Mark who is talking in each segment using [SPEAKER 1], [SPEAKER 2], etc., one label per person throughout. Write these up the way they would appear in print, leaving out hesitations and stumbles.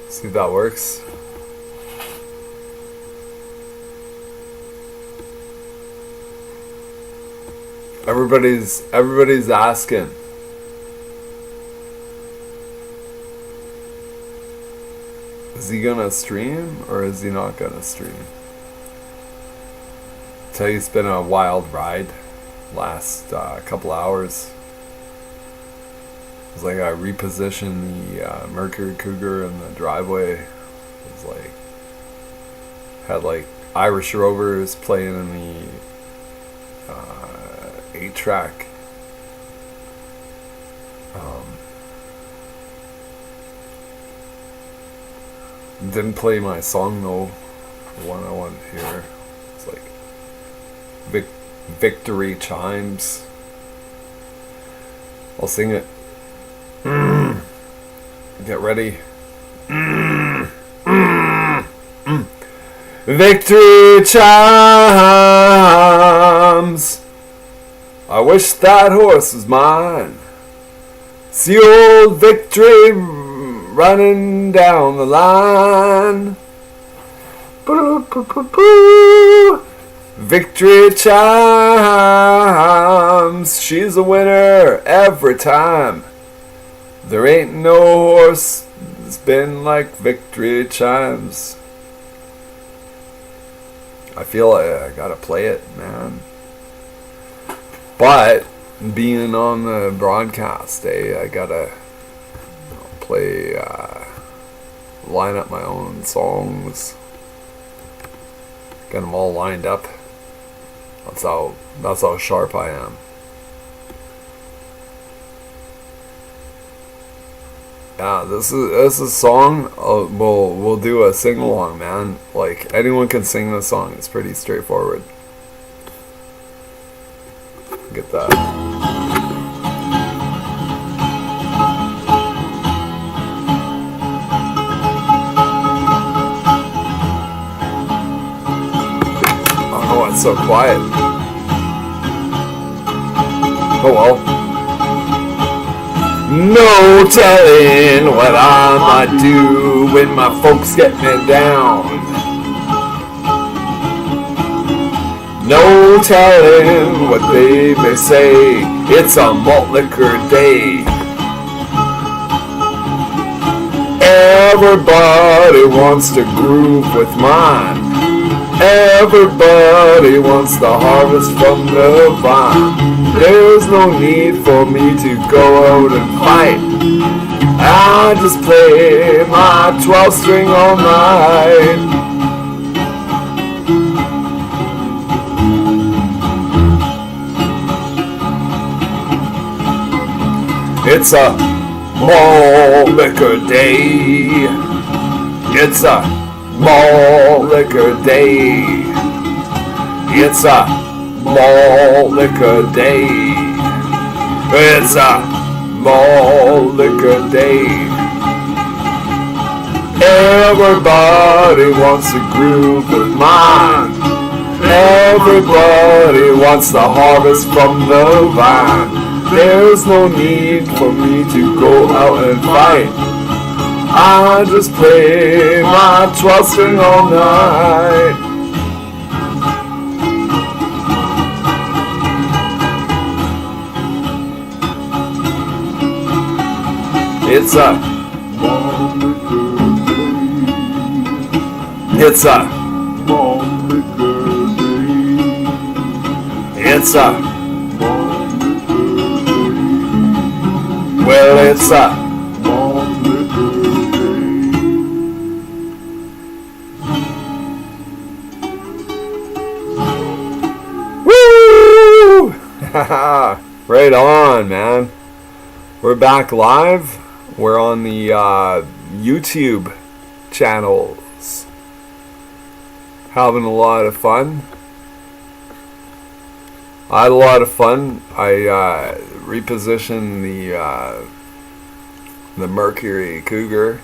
[SPEAKER 1] See if that works. Everybody's asking. Is he gonna stream or is he not gonna stream? Tell you it's been a wild ride. Last couple hours. It was like I repositioned the Mercury Cougar in the driveway. It was like had like Irish Rovers playing in the 8-track. Didn't play my song though. The one I want to hear. It's like Victory Chimes. I'll sing it. Get ready. Victory chimes. I wish that horse was mine. See old Victory running down the line. Boo-boo-boo-boo. Victory chimes. She's a winner every time. There ain't no horse that's been like Victory chimes. I feel like I gotta play it, man. But being on the broadcast, I gotta play, line up my own songs. Get them all lined up. That's how sharp I am. Yeah, this is a song. We'll do a sing along, man. Like anyone can sing this song. It's pretty straightforward. Get that. Oh, it's so quiet. Oh well. No telling what I might do when my folks get me down. No telling what they may say. It's a malt liquor day. Everybody wants to groove with mine. Everybody wants the harvest from the vine. There's no need for me to go out and fight. I just play my 12-string all night. It's a malt liquor day. It's a malt liquor day. It's a malt liquor day. It's a malt liquor day. Everybody wants to groove with mine. Everybody wants the harvest from the vine. There's no need for me to go out and fight. I just play my 12-string all night. It's a It's a well, it's a woo! Right on, man. We're back live. We're on the YouTube channels. Having a lot of fun. I had a lot of fun. I repositioned the Mercury Cougar.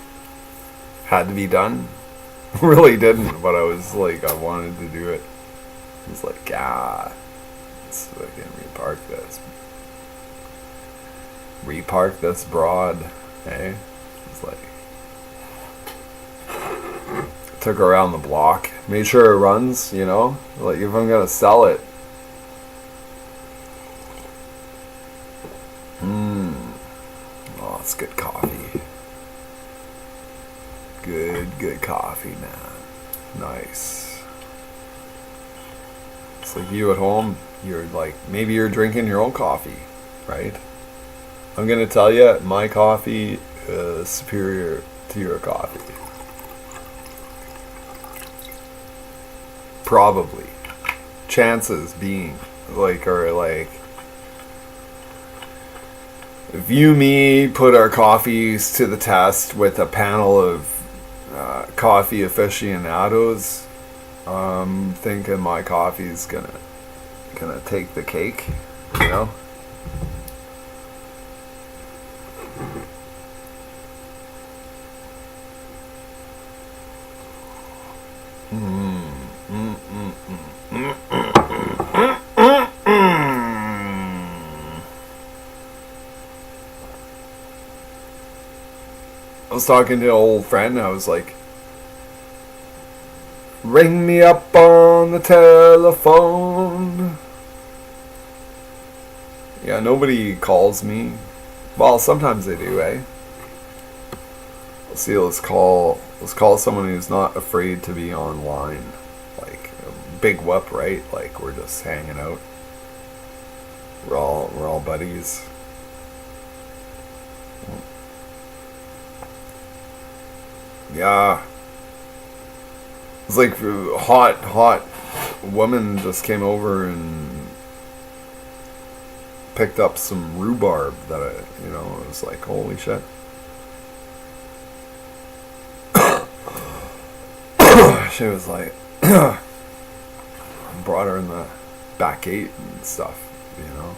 [SPEAKER 1] Had to be done. Really didn't, but I was like, I wanted to do it. I was like, let's fucking repark this. Repark this broad, eh? It's like, took her around the block. Made sure it runs, you know? Like, if I'm gonna sell it. Oh, it's good coffee. Good coffee, man. Nice. It's like you at home, you're like, maybe you're drinking your own coffee, right? I'm gonna tell you, my coffee is superior to your coffee. Probably. Chances being, like, or like, if you, me, put our coffees to the test with a panel of coffee aficionados, I'm thinking my coffee's gonna take the cake, you know? I was talking to an old friend, I was like, ring me up on the telephone. Yeah, nobody calls me. Well, sometimes they do, eh? Let's see, let's call someone who's not afraid to be online. Like, a big whoop, right? Like, we're just hanging out. We're all buddies. Yeah. It's like hot woman just came over and picked up some rhubarb that it was like, holy shit. She was like, brought her in the back gate and stuff, you know.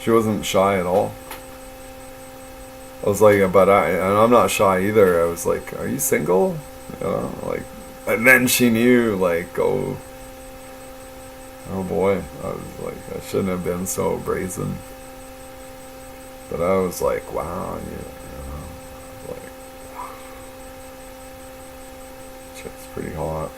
[SPEAKER 1] She wasn't shy at all. I was like, and I'm not shy either. I was like, are you single? You know, like, and then she knew, like, oh boy. I was like, I shouldn't have been so brazen. But I was like, wow, you know, like, shit's pretty hot.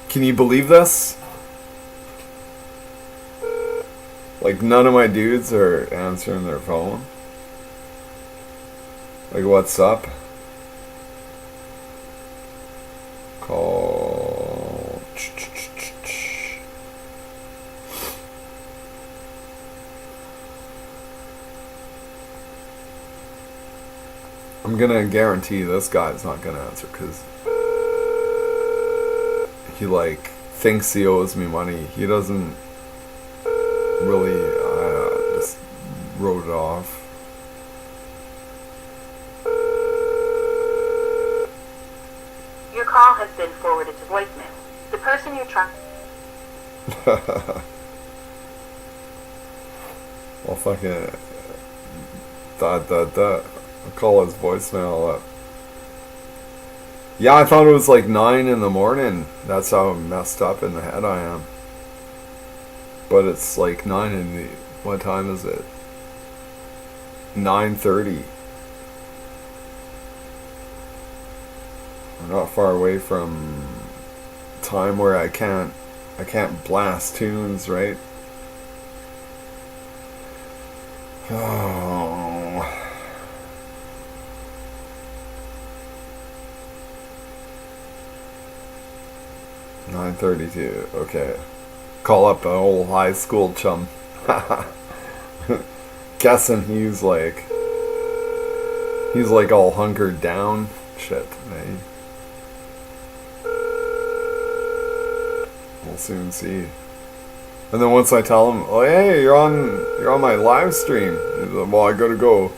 [SPEAKER 1] Can you believe this? Like, none of my dudes are answering their phone. Like, what's up? Call. I'm gonna guarantee this guy's not gonna answer because he, like, thinks he owes me money. He doesn't really, just wrote it off.
[SPEAKER 2] Your call has been forwarded to voicemail. The person you're trying...
[SPEAKER 1] Well, fucking... I'll call his voicemail up. Yeah, I thought it was like 9 in the morning. That's how messed up in the head I am. But it's like 9 in the... What time is it? 9:30. I'm not far away from time where I can't blast tunes, right? Oh... 9:32. Okay. Call up an old high school chum. Guessing he's like all hunkered down. Shit, man. We'll soon see. And then once I tell him, oh hey, you're on my live stream. He's like, well, I gotta go.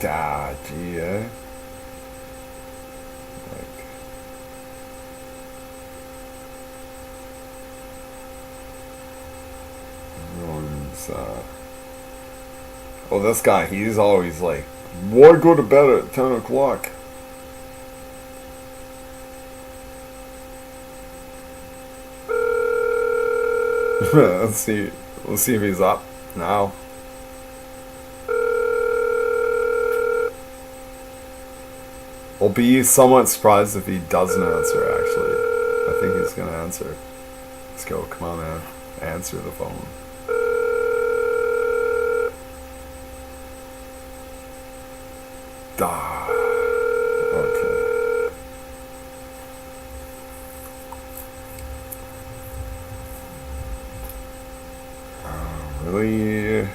[SPEAKER 1] Gee, eh? Like, everyone's, well, this guy, he's always like, why go to bed at 10 o'clock? Let's see. Let's see if he's up now. I'll be somewhat surprised if he doesn't answer, actually. I think he's gonna answer. Let's go. Come on, man. Answer the phone. Ah. Okay. Really?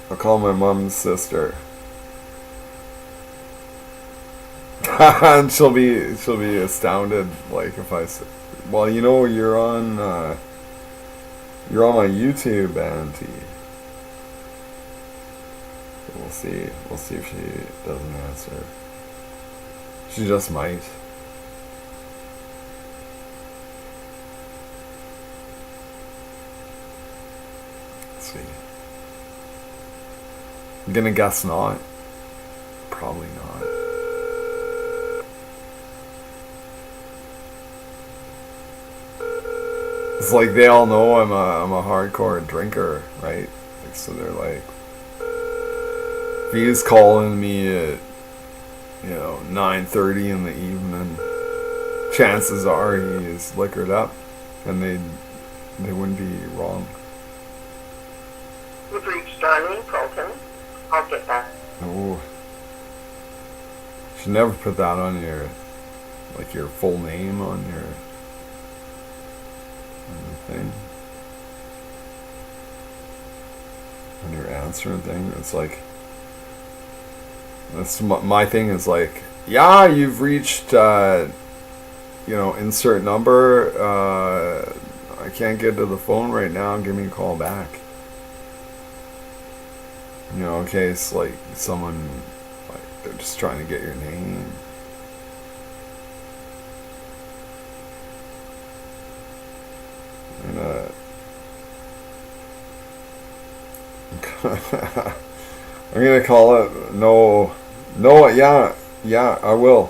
[SPEAKER 1] I'll call my mom's sister. And she'll be astounded, like, if I say, well, you know, you're on my YouTube, Auntie. We'll see if she doesn't answer. She just might. Let's see. I'm gonna guess not. Probably not. It's like they all know I'm a hardcore drinker, right? Like, so they're like, if he's calling me at 9:30 in the evening, chances are he is liquored up, and they wouldn't be wrong.
[SPEAKER 2] You've reached Darlene Colton. I'll get that.
[SPEAKER 1] Oh, should never put that on your full name on your thing, on your answering thing. It's like, that's my thing is like, yeah, you've reached insert number, I can't get to the phone right now, give me a call back. In case like someone, like, they're just trying to get your name. And I'm gonna call it no, yeah, I will.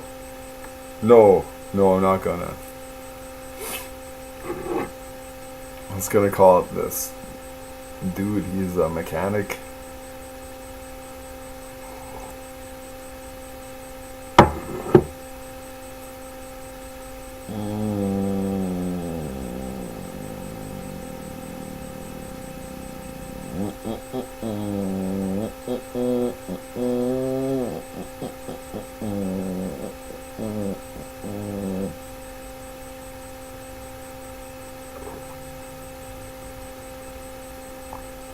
[SPEAKER 1] No, I'm not gonna. I was gonna call it this dude, he's a mechanic.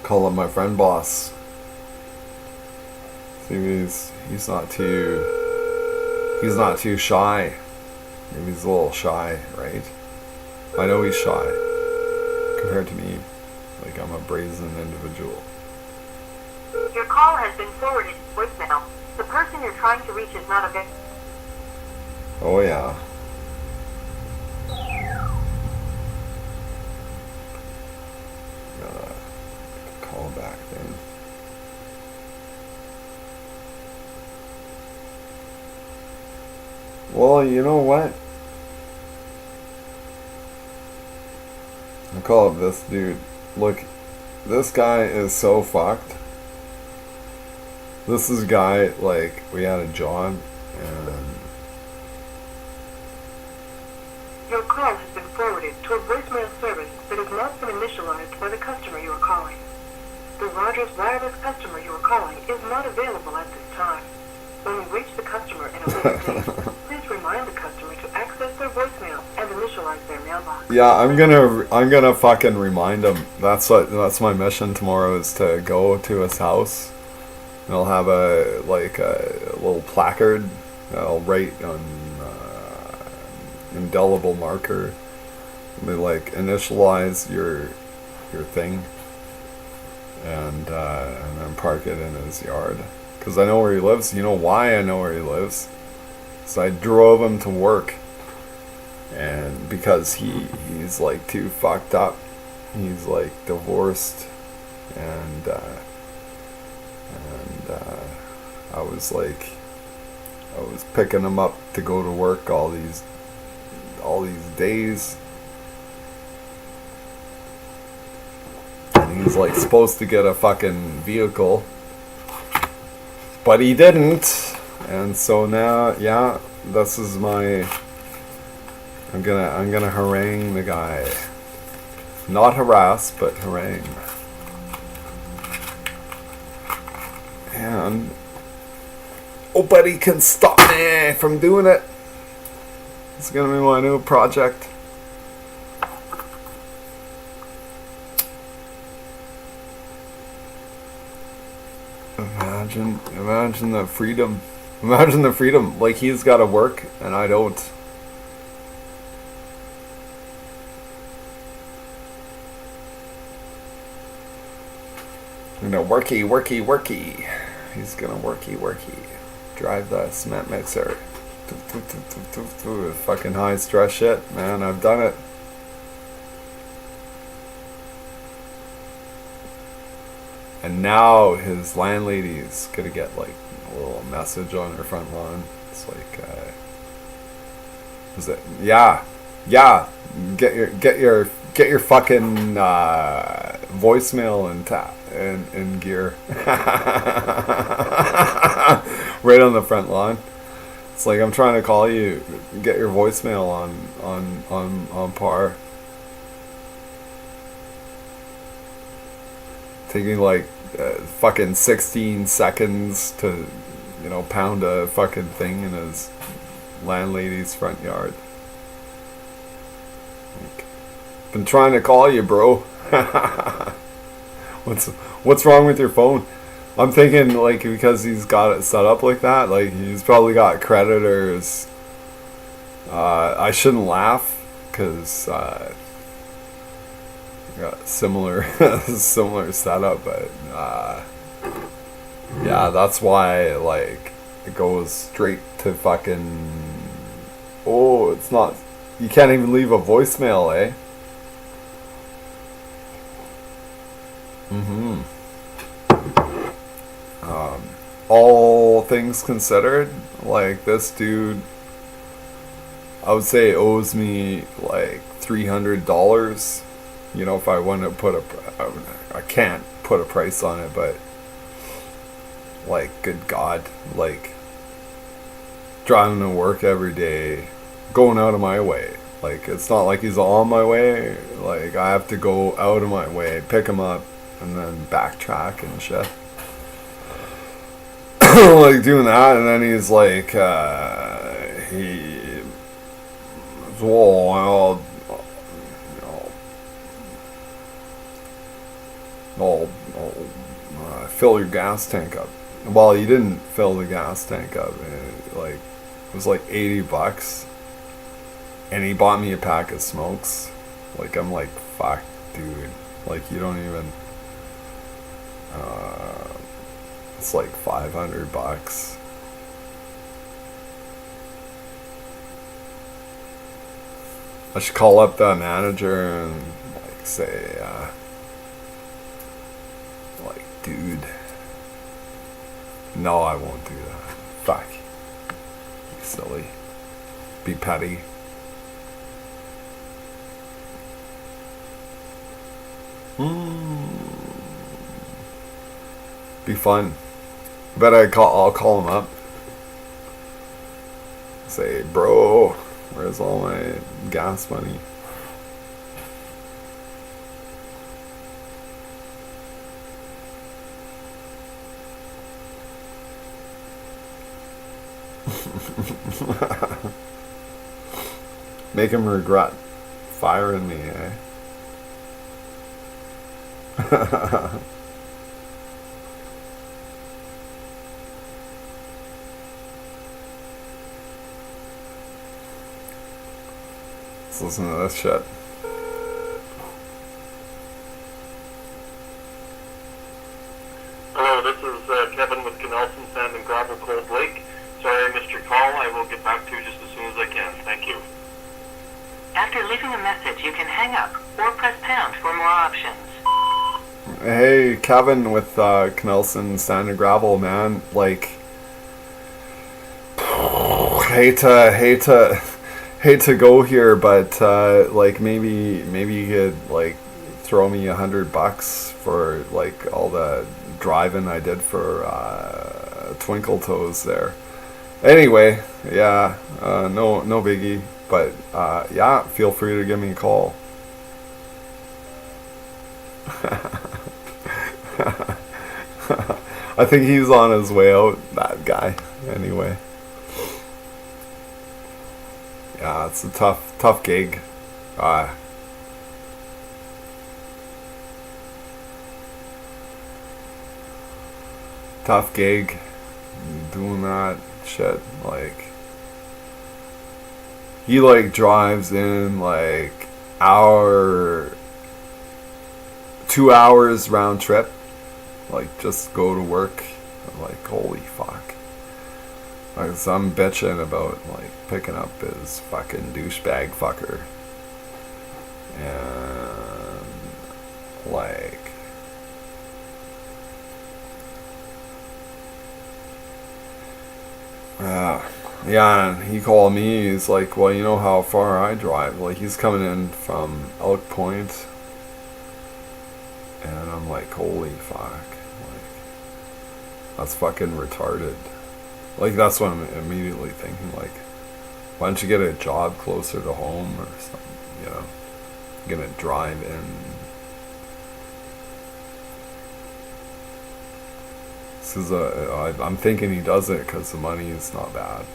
[SPEAKER 1] Call up my friend boss. See if he's not too shy. Maybe he's a little shy, right? I know he's shy compared to me. Like, I'm a brazen individual.
[SPEAKER 2] Your call has been forwarded to voicemail. The person you're trying to reach is not available.
[SPEAKER 1] Oh yeah. Call back then. Well, you know what? I'll call up this dude. Look, this guy is so fucked. This is a guy, like, we had a job, and
[SPEAKER 2] Your call has been forwarded to a voicemail service that has not been initialized by the customer you are calling. The Rogers wireless customer you are calling is not available at this time. When you reach the customer in a later date, please remind the customer to access their voicemail and initialize their mailbox.
[SPEAKER 1] yeah, I'm gonna fucking remind him. That's my mission tomorrow, is to go to his house. And I'll have a little placard that I'll write on indelible marker. They like initialize your thing, and then park it in his yard. Because I know where he lives. You know why I know where he lives? So I drove him to work. And because he's like too fucked up. He's like divorced. And I was picking him up to go to work all these days. And he's like supposed to get a fucking vehicle, but he didn't. And so now, yeah, this is my. I'm gonna harangue the guy. Not harass, but harangue. And nobody can stop me from doing it. It's gonna be my new project. Imagine the freedom. Imagine the freedom. Like, he's gotta work and I don't. You know, worky. He's gonna worky. Drive the cement mixer. Fucking high stress shit, man. I've done it. And now his landlady's gonna get like a little message on her front lawn. It's like, is it? Yeah. Get your fucking voicemail in gear. Right on the front lawn. It's like, I'm trying to call you. Get your voicemail on par. Taking like fucking 16 seconds to, pound a fucking thing in his landlady's front yard. Like, been trying to call you, bro. What's wrong with your phone? I'm thinking, like, because he's got it set up like that, like, he's probably got creditors. I shouldn't laugh, because got similar setup, but yeah, that's why, like, it goes straight to fucking. Oh, it's not. You can't even leave a voicemail, eh? All things considered, like, this dude, I would say, owes me like $300. If I want to put I can't put a price on it, but, like, good God, like, driving to work every day, going out of my way. Like, it's not like he's on my way. Like, I have to go out of my way, pick him up, and then backtrack and shit. Like, doing that, and then he's like, I'll fill your gas tank up. Well, he didn't fill the gas tank up. It was like $80, and he bought me a pack of smokes. Like, I'm like, fuck, dude. Like, you don't even. It's like $500. I should call up the manager and, like, say, like, dude, no, I won't do that. Fuck. Be silly. Be petty. Be fun. I'll call him up. Say, bro, where's all my gas money? Make him regret firing me, eh? Let's listen to this shit.
[SPEAKER 3] missed your call. I will get back to you just as soon as I can. Thank you.
[SPEAKER 2] After leaving a message, you can hang up or press pound for more options.
[SPEAKER 1] Hey, Kevin with Knelson Sand and Gravel, man. Like, hate to go here, but like maybe you could like throw me $100 for like all the driving I did for Twinkle Toes there. Anyway, yeah, no biggie, but yeah, feel free to give me a call. I think he's on his way out, that guy. Anyway, yeah, it's a tough gig. Tough gig doing that shit. Like, he like drives in like 2 hours round trip, like just go to work. I'm like, holy fuck. Like, so I'm bitching about like picking up his fucking douchebag fucker, and like, yeah, and he called me. He's like, well, you know how far I drive? Like, he's coming in from Elk Point, and I'm like, holy fuck, like, that's fucking retarded. Like, that's what I'm immediately thinking. Like, why don't you get a job closer to home or something? You know, you're gonna drive in. I'm thinking he does it because the money is not bad.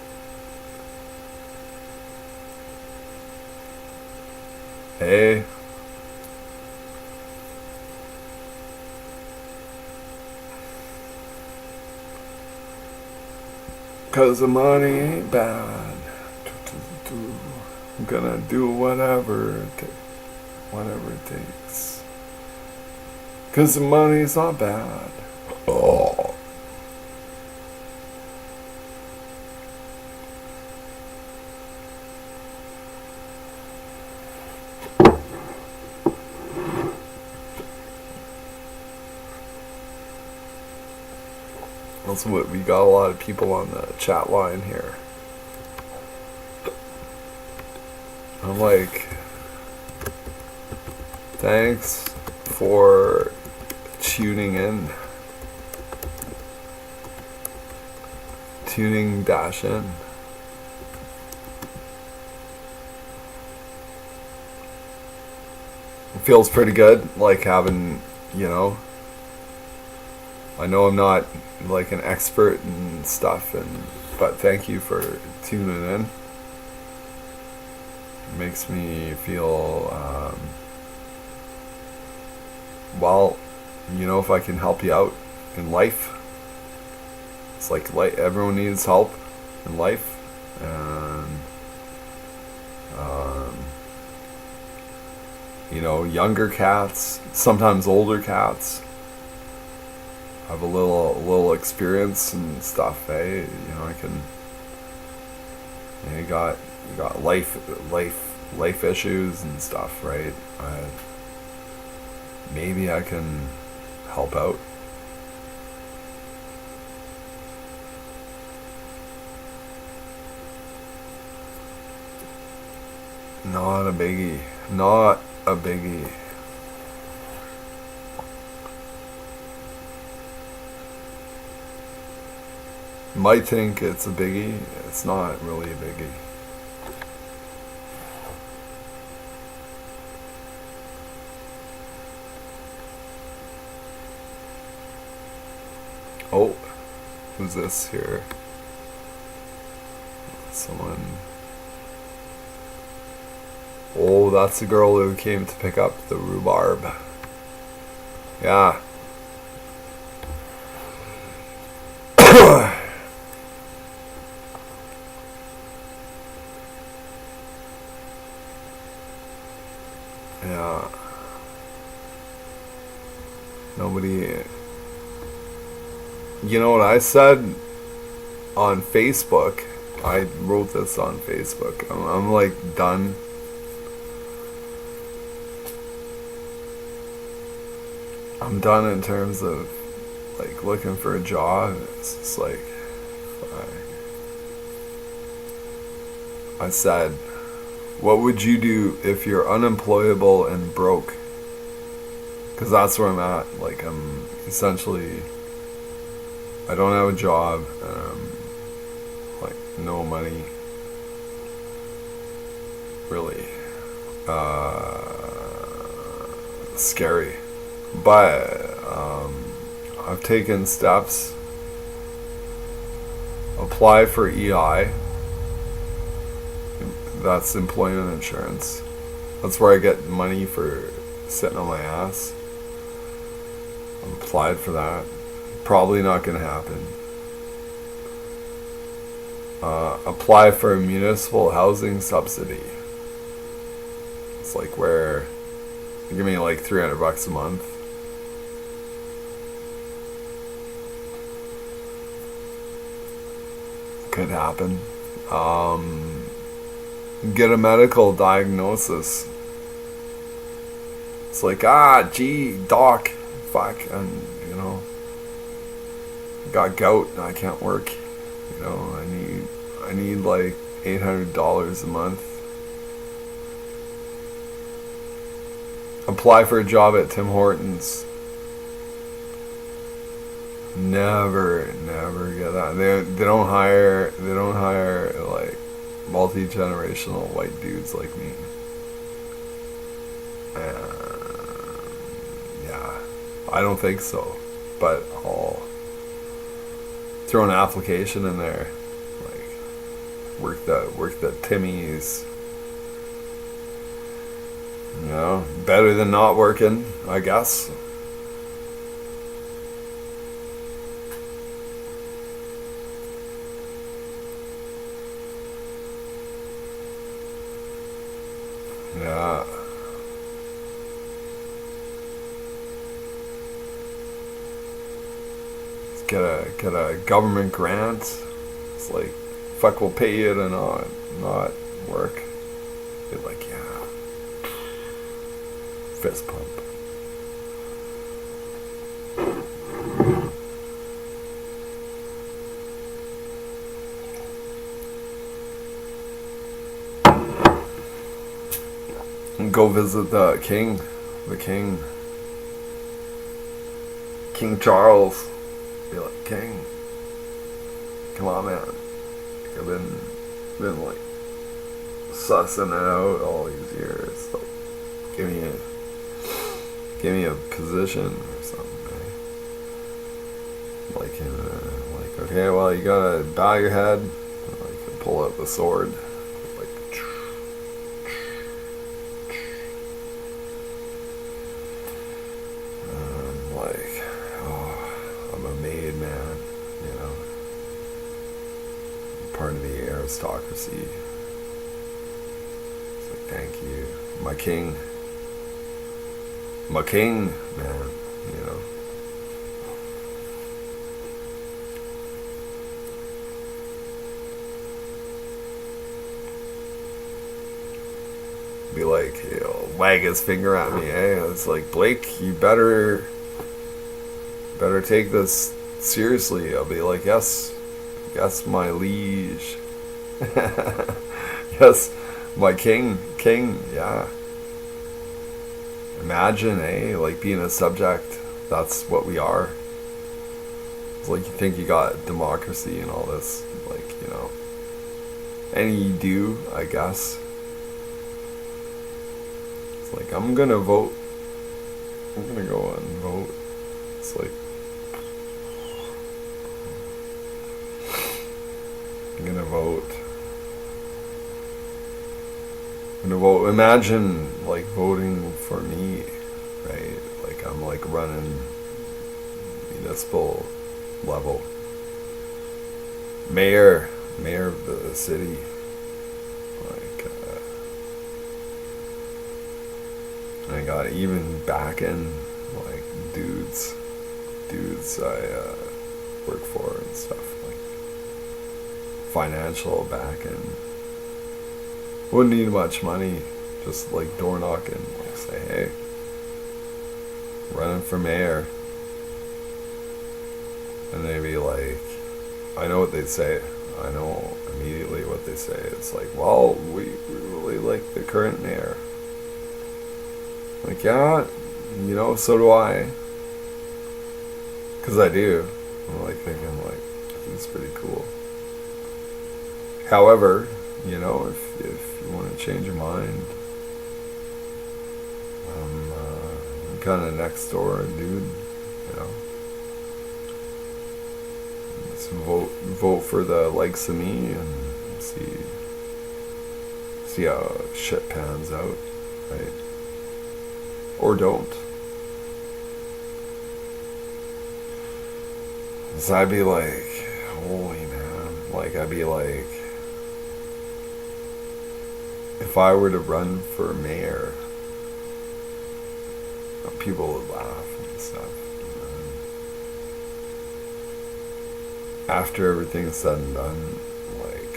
[SPEAKER 1] Hey. Because the money ain't bad. I'm gonna do whatever it takes. Because the money's not bad. Oh. That's what we got, a lot of people on the chat line here. I'm like, thanks for tuning in. Tuning dash in. It feels pretty good, like having, you know, I know I'm not like an expert and stuff, but thank you for tuning in. It makes me feel, well, you know, if I can help you out in life. It's like everyone needs help in life, and you know, younger cats, sometimes older cats, have a little experience and stuff, eh? You know, I can. You got life issues and stuff, right? Maybe I can help out. Not a biggie. Not a biggie. Might think it's a biggie. It's not really a biggie. Oh, who's this here? Someone. Oh, that's the girl who came to pick up the rhubarb. Yeah. Yeah. Nobody. You know what I said on Facebook I wrote this on Facebook. I'm like done. I'm done in terms of like looking for a job. It's just like I said, what would you do if you're unemployable and broke? Because that's where I'm at. Like, I'm essentially, I don't have a job, like, no money, really. Scary. But, I've taken steps. Apply for EI. That's employment insurance. That's where I get money for sitting on my ass. I've applied for that. Probably not going to happen. Apply for a municipal housing subsidy. It's like where you give me like $300 a month. Could happen. Get a medical diagnosis. It's like, gee, doc, fuck, and got gout and I can't work. I need like $800 a month. Apply for a job at Tim Hortons. Never get that. They don't hire like multi-generational white dudes like me. Yeah, I don't think so. But I'll throw an application in there. Like work the Timmy's. Better than not working, I guess. Yeah. Let's get a government grant. It's like, fuck, we'll pay you to not work. Be like, yeah. Fist pump. And go visit the king. King Charles. Be like, King, come on, man. I've been like sussing it out all these years. Like, give me a position or something, eh? Like, okay, well, you gotta bow your head. Like, pull out the sword. Like, I'm a made man, part of the aristocracy. It's like, thank you, my king, man, Be like, wag his finger at me, eh? It's like, Blake, you better take this seriously. I'll be like, yes, my liege. Yes, my king, yeah. Imagine, like being a subject. That's what we are. It's like, you think you got democracy and all this, like, and you do, I guess. It's like, I'm gonna vote. I'm gonna go and vote. It's like, I'm gonna vote. Imagine, like, voting for me, right? Like, I'm, like, running municipal level. Mayor of the city. Like, I got even backing, like, dudes I work for and stuff. Like, financial backing. Wouldn't need much money, just like door knocking, like say, hey, running for mayor. And they'd be like, I know what they'd say. I know immediately what they say. It's like, well, we really like the current mayor. Like, yeah, so do I. Because I do. I'm like thinking, like, he's pretty cool. However, if you want to change your mind, I'm kind of next door, dude. Just vote for the likes of me and see how shit pans out, right? Or don't. So I'd be like, holy man, I'd be like, if I were to run for mayor, people would laugh and stuff. And after everything's said and done,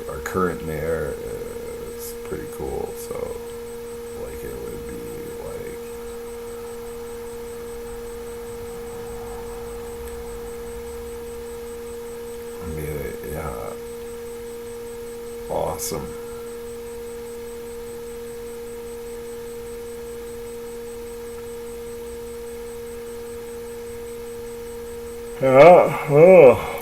[SPEAKER 1] our current mayor is pretty cool, so it would be yeah, awesome. Yeah. Oh.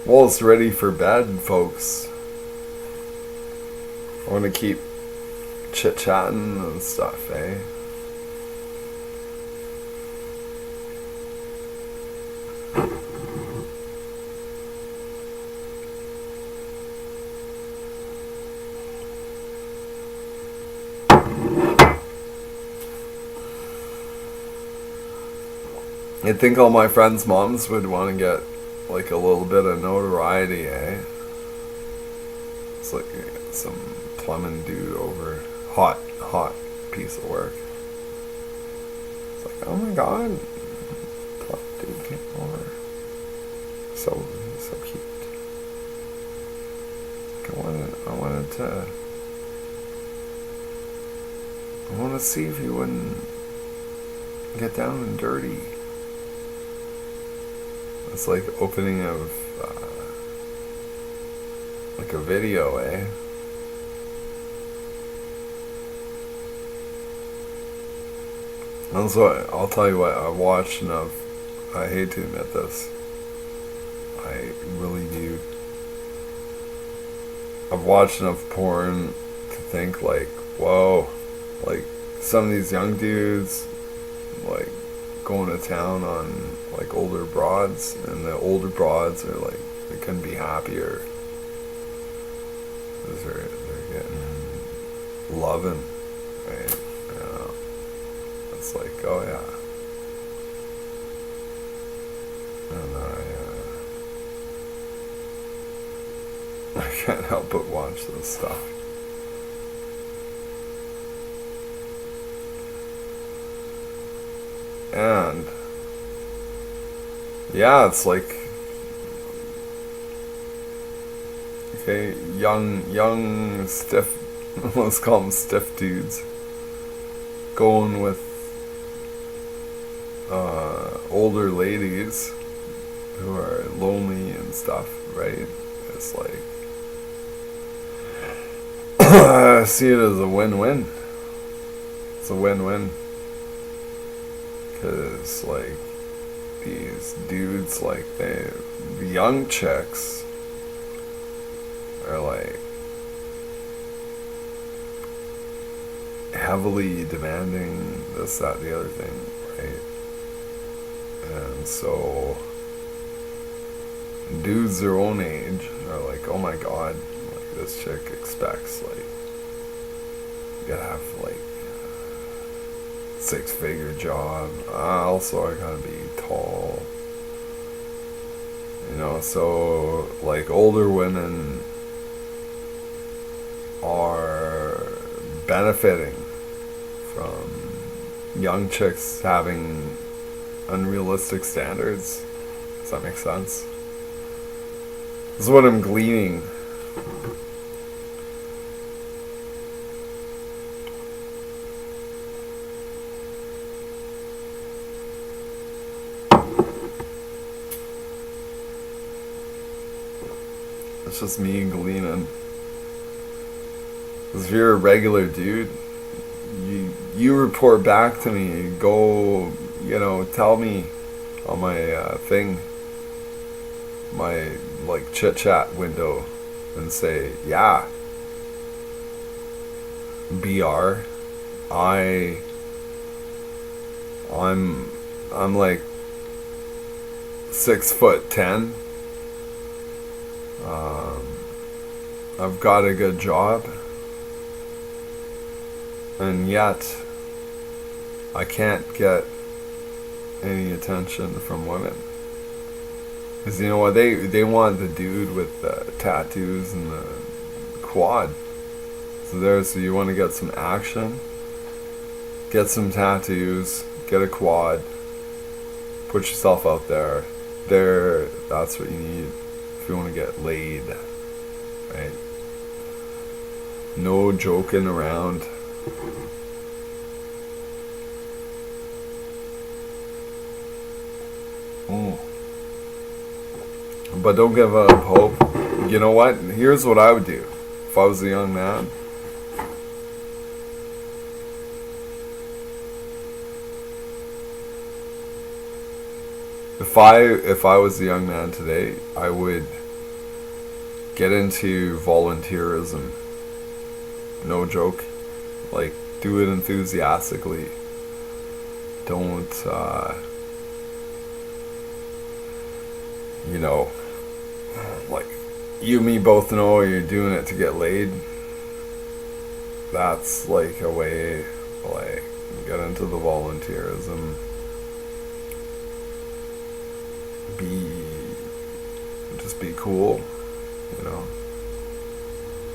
[SPEAKER 1] Well, it's ready for bed, folks. I want to keep chit-chatting and stuff, eh? I think all my friends' moms would want to get a little bit of notoriety, eh? It's like some plumbing dude over, hot piece of work. It's like, oh my god, plumb dude came over. So cute. I want to see if he wouldn't get down and dirty. It's like opening of a video, eh? Also, I'll tell you what, I watched enough. I hate to admit this. I really do. I've watched enough porn to think whoa, some of these young dudes, going to town on older broads, and the older broads are they couldn't be happier because they're getting loving, right? It's oh yeah. And I can't help but watch this stuff. And yeah, it's okay, young stiff, let's call them stiff dudes, going with older ladies who are lonely and stuff, right? It's I see it as a win-win. It's a win-win. Because these dudes, the young chicks are heavily demanding this, that, the other thing, right? And so dudes their own age are oh my god, this chick expects you gotta have 6-figure job. Also, I gotta be tall. So older women are benefiting from young chicks having unrealistic standards. Does that make sense? This is what I'm gleaning. It's just me gleaning. Because if you're a regular dude, you report back to me. Go, tell me on my thing, my like chit chat window, and say, yeah, BR, I'm like 6'10". I've got a good job, and yet I can't get any attention from women. Because you know what, they want the dude with the tattoos and the quad. So you want to get some action, get some tattoos, get a quad, put yourself out there. That's what you need if you want to get laid, right? No joking around. But don't give up hope. You know what? Here's what I would do if I was a young man. If I was a young man today, I would get into volunteerism. No joke. Like, do it enthusiastically. Don't, like, you and me both know you're doing it to get laid. That's like a way, like, get into the volunteerism. Just be cool,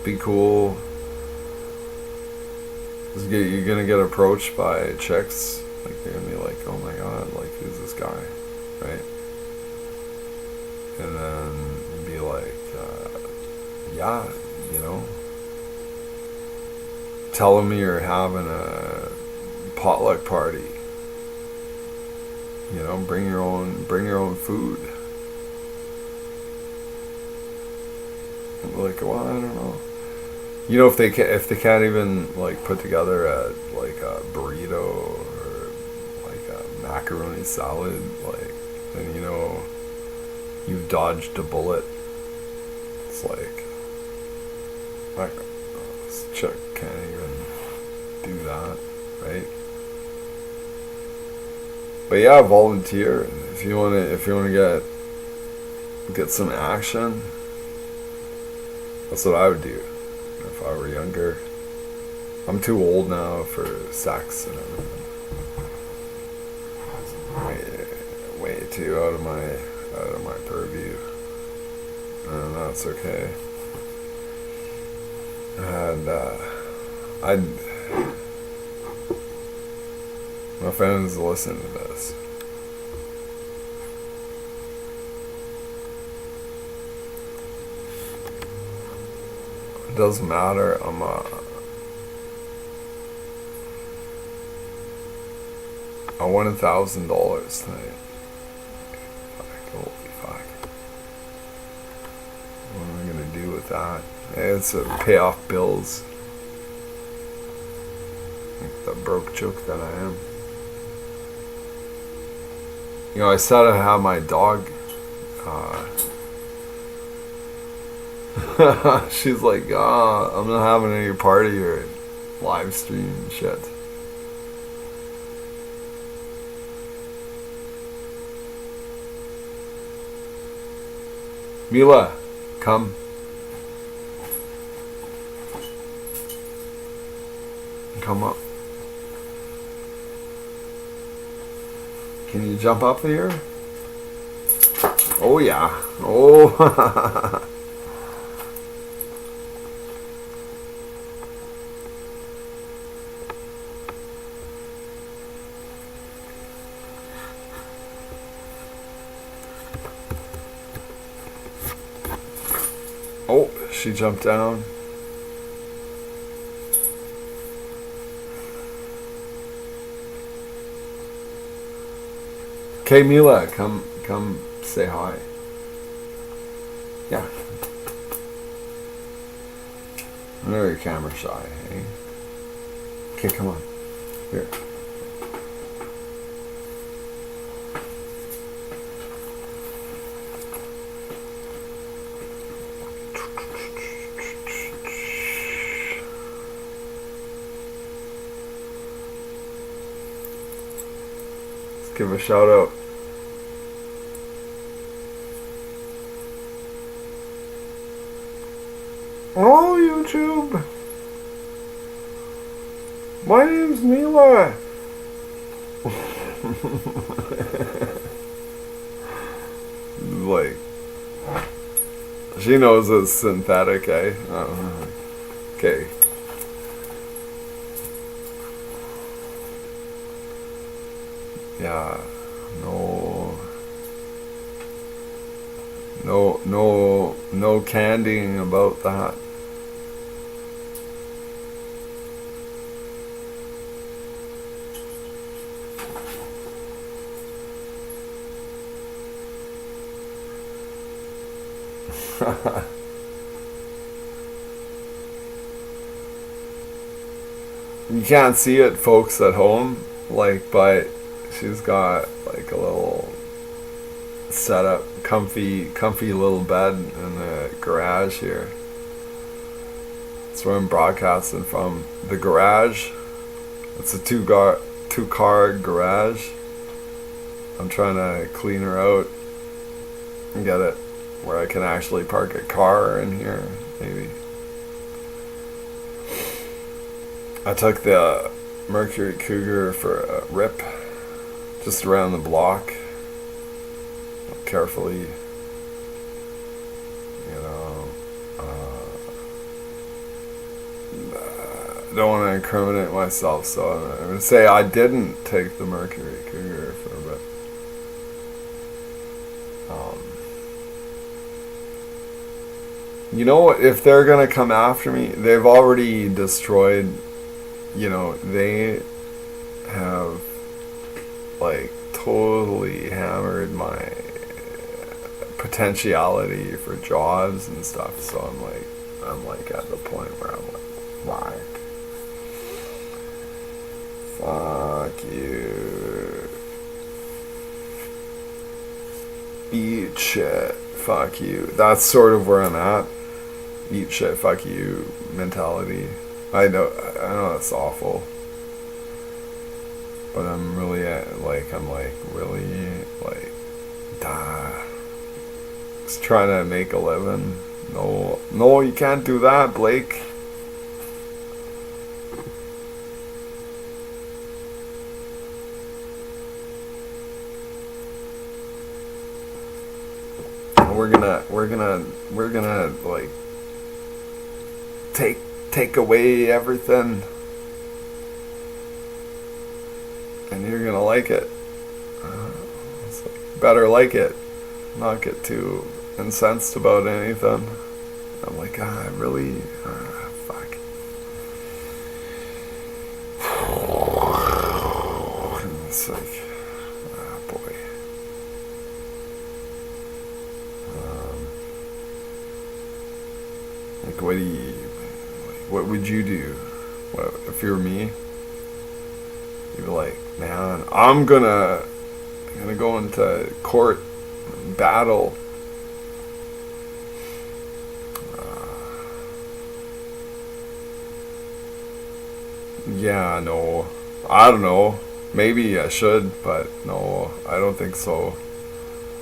[SPEAKER 1] Be cool. You're gonna get approached by chicks, like they're gonna be like, oh my god, like who's this guy, right? And then be like, yeah, tell them you're having a potluck party. Bring your own food. Like, well, I don't know. If they can't even like put together a burrito or like a macaroni salad, like, then you've dodged a bullet. It's like this chick can't even do that, right? But yeah, volunteer if you wanna get some action. That's what I would do if I were younger. I'm too old now for sex and everything. Way too out of my purview, and that's okay. And my friends listen to this. It doesn't matter. I won $1,000 tonight. Holy fuck. What am I gonna do with that? It's to pay off bills. Like the broke joke that I am. I said I have my dog. She's like, I'm not having any party or live stream and shit. Mila, come. Come up. Can you jump up here? Oh yeah. Oh. Oh, she jumped down. Okay, Mila, come say hi. Yeah. I know you're camera shy, eh? Okay, come on. Here. Let's give a shout out. Oh, YouTube! My name's Mila! Like, she knows it's synthetic, eh? Okay. Yeah, no candying about that. You can't see it, folks at home, like, but she's got like a little setup, comfy little bed in the garage here. That's where I'm broadcasting from. The garage. It's a two-car garage. I'm trying to clean her out and get it where I can actually park a car in here, maybe. I took the Mercury Cougar for a rip just around the block. Carefully, you know, don't want to incriminate myself, so I'm going to say I didn't take the Mercury Cougar for a bit. You know, if they're going to come after me, they've already destroyed, you know, they have like totally hammered my potentiality for jobs and stuff, so I'm like at the point where I'm like, fuck you, eat shit, fuck you. That's sort of where I'm at. Eat shit, fuck you mentality. I know it's awful, but I'm really just trying to make a living. No, you can't do that, Blake. We're gonna like take away everything, and you're gonna like it. So better like it, not get too incensed about anything. I'm like, I really, fuck. It's like, boy. Like, what would you do? What, if you're me? You'd be like, man, I'm gonna go into court and battle. Yeah, no, I don't know. Maybe I should, but no, I don't think so.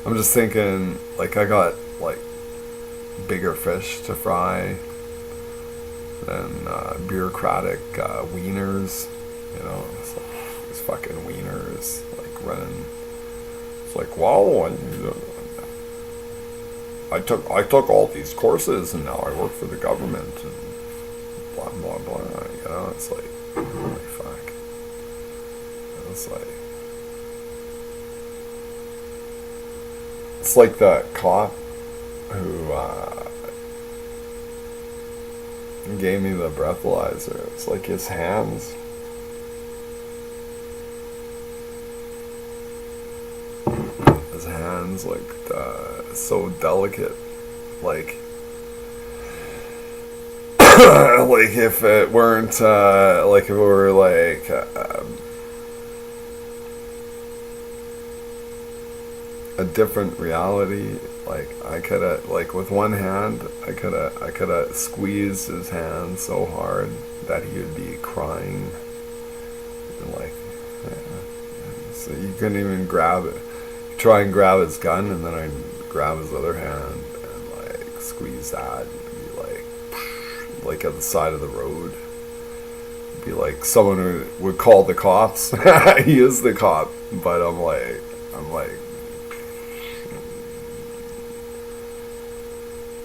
[SPEAKER 1] I'm just thinking, like, I got like bigger fish to fry than bureaucratic wieners. You know, it's like these fucking wieners, like running. It's like, wow, I took all these courses and now I work for the government and blah blah blah. You know, it's like fuck. It's like the cop who He gave me the breathalyzer. It's like his hands. His hands, like, so delicate. Like, like if it weren't, like if it were like, a different reality, like I coulda, like with one hand, I coulda squeezed his hand so hard that he would be crying, and like, so you couldn't even grab it. Try and grab his gun, and then I'd grab his other hand and like squeeze that, and be like at the side of the road. It'd be like someone who would call the cops. He is the cop, but I'm like,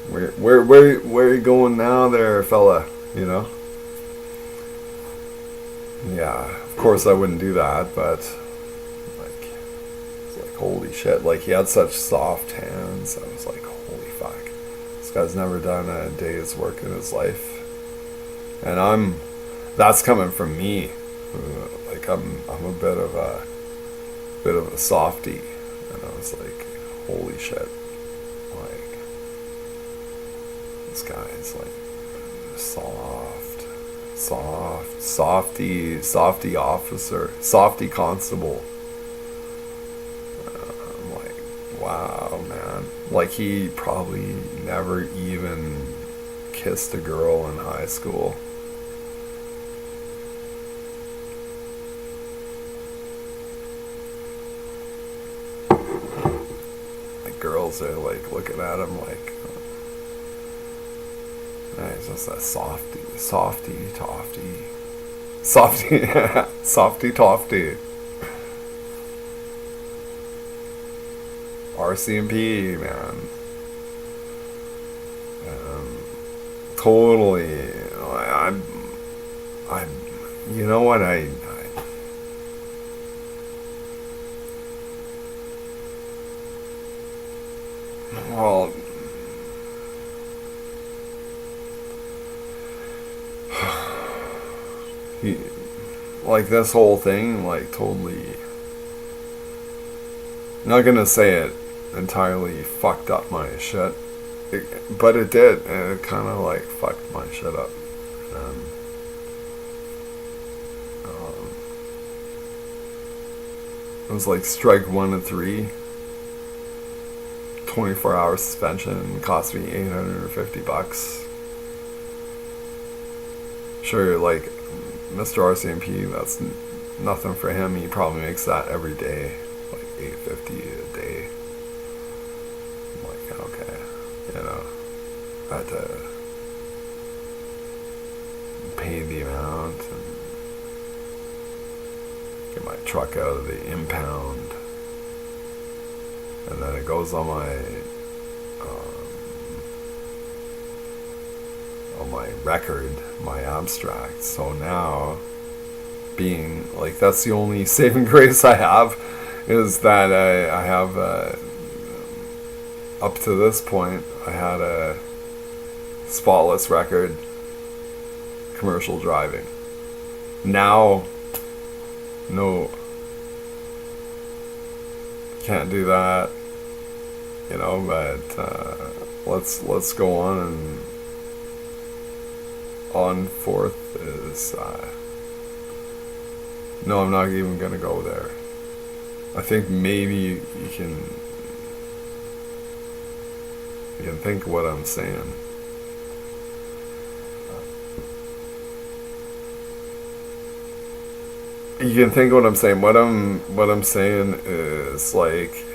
[SPEAKER 1] where are you going now, there, fella? You know? Yeah, of course I wouldn't do that, but like, it's like holy shit! Like he had such soft hands. I was like, holy fuck, this guy's never done a day's work in his life, and that's coming from me. Like I'm a bit of a softie, and I was like, holy shit, like this guy's like softy officer, softy constable. I'm like, wow, man. Like he probably never even kissed a girl in high school. Like girls are like looking at him like, he's just a softy tofty. Softy tofty. RCMP, man. Totally. You know what, well, like this whole thing, like totally, not gonna say it entirely fucked up my shit, but it did, and it kind of like fucked my shit up. And, it was like strike 1 of 3, 24-hour suspension, cost me $850. Sure, like Mr. RCMP, that's nothing for him. He probably makes that every day, like $850 a day. I'm like, okay, you know, I had to pay the amount and get my truck out of the impound, and then it goes on my record, my abstract. So now, being like, that's the only saving grace I have, is that I have up to this point I had a spotless record, commercial driving. Now, no, can't do that, you know. But let's go on, and on fourth is no, I'm not even gonna go there. I think maybe you can think what I'm saying. You can think what I'm saying. What I'm saying is, like,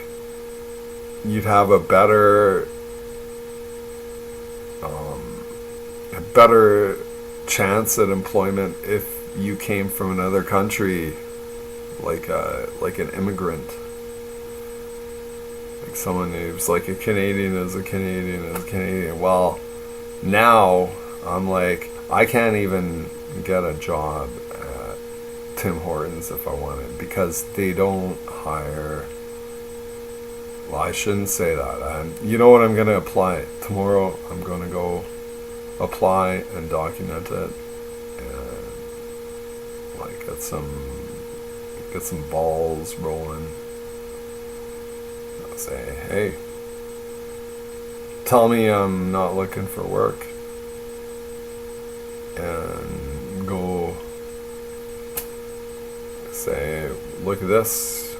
[SPEAKER 1] you'd have a better chance at employment if you came from another country, like an immigrant, like someone who's like a Canadian is a Canadian. Well, now I'm like, I can't even get a job at Tim Hortons if I wanted, because they don't hire. Well, I shouldn't say that. You know what? I'm gonna apply tomorrow. I'm gonna go apply and document it, and like get some balls rolling. I'll say, hey, tell me I'm not looking for work, and go say, look at this,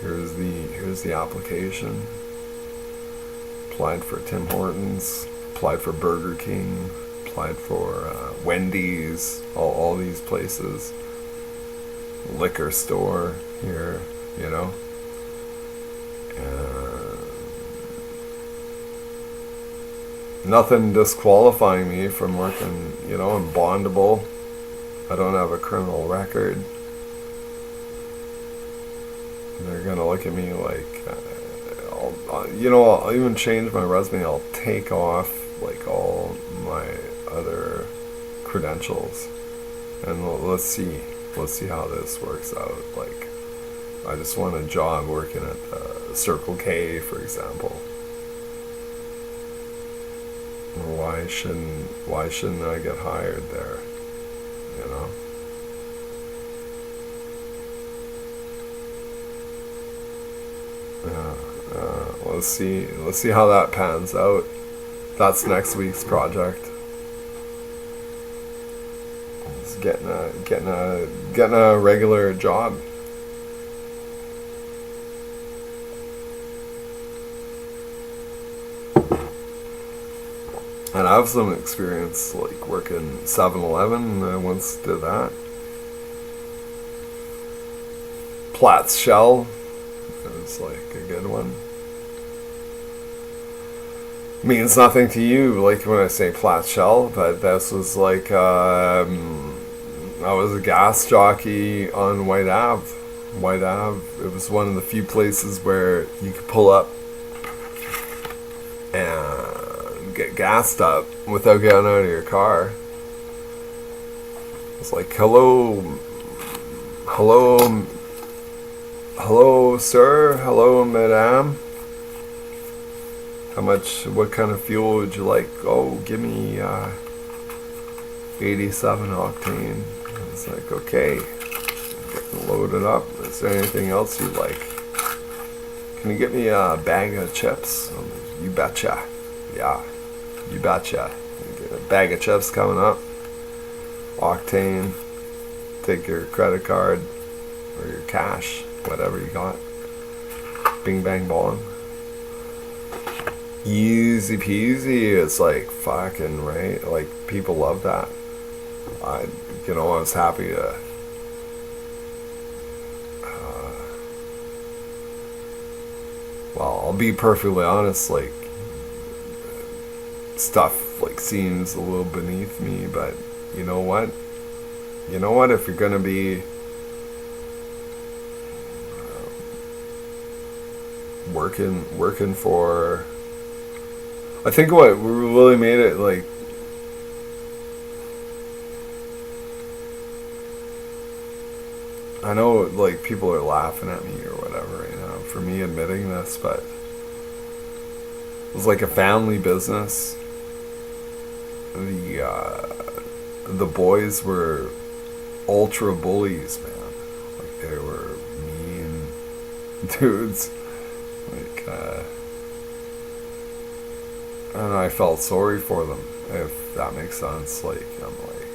[SPEAKER 1] here's the application. Applied for Tim Hortons, applied for Burger King, applied for Wendy's, all these places, liquor store here, nothing disqualifying me from working, I'm bondable. I don't have a criminal record. They're gonna look at me like, I'll even change my resume. I'll take off like all my other credentials, and let's see how this works out. Like, I just want a job working at Circle K, for example. Why shouldn't I get hired there? Let's see how that pans out. That's next week's project. It's getting a regular job. And I have some experience like working 7-Eleven. I once did that. Platts Shell. It was like a good one. Means nothing to you, like when I say Platts Shell, but this was like, I was a gas jockey on White Ave. It was one of the few places where you could pull up and get gassed up without getting out of your car. It's like, hello sir, hello madam. What kind of fuel would you like? Oh, give me 87 octane. It's like, okay, getting loaded up. Is there anything else you'd like? Can you get me a bag of chips? You betcha. Yeah, you betcha. You get a bag of chips coming up. Octane. Take your credit card or your cash, whatever you got. Bing bang bong. Easy peasy. It's like fucking right. Like, people love that. I was happy to well, I'll be perfectly honest, like, stuff like seems a little beneath me, but you know what, if you're gonna be working for, I think what really made it, like, I know, like, people are laughing at me or whatever right now for me admitting this, but it was like a family business. The boys were ultra bullies, man. Like, they were mean dudes. Like, I don't know, I felt sorry for them, if that makes sense. Like, I'm like,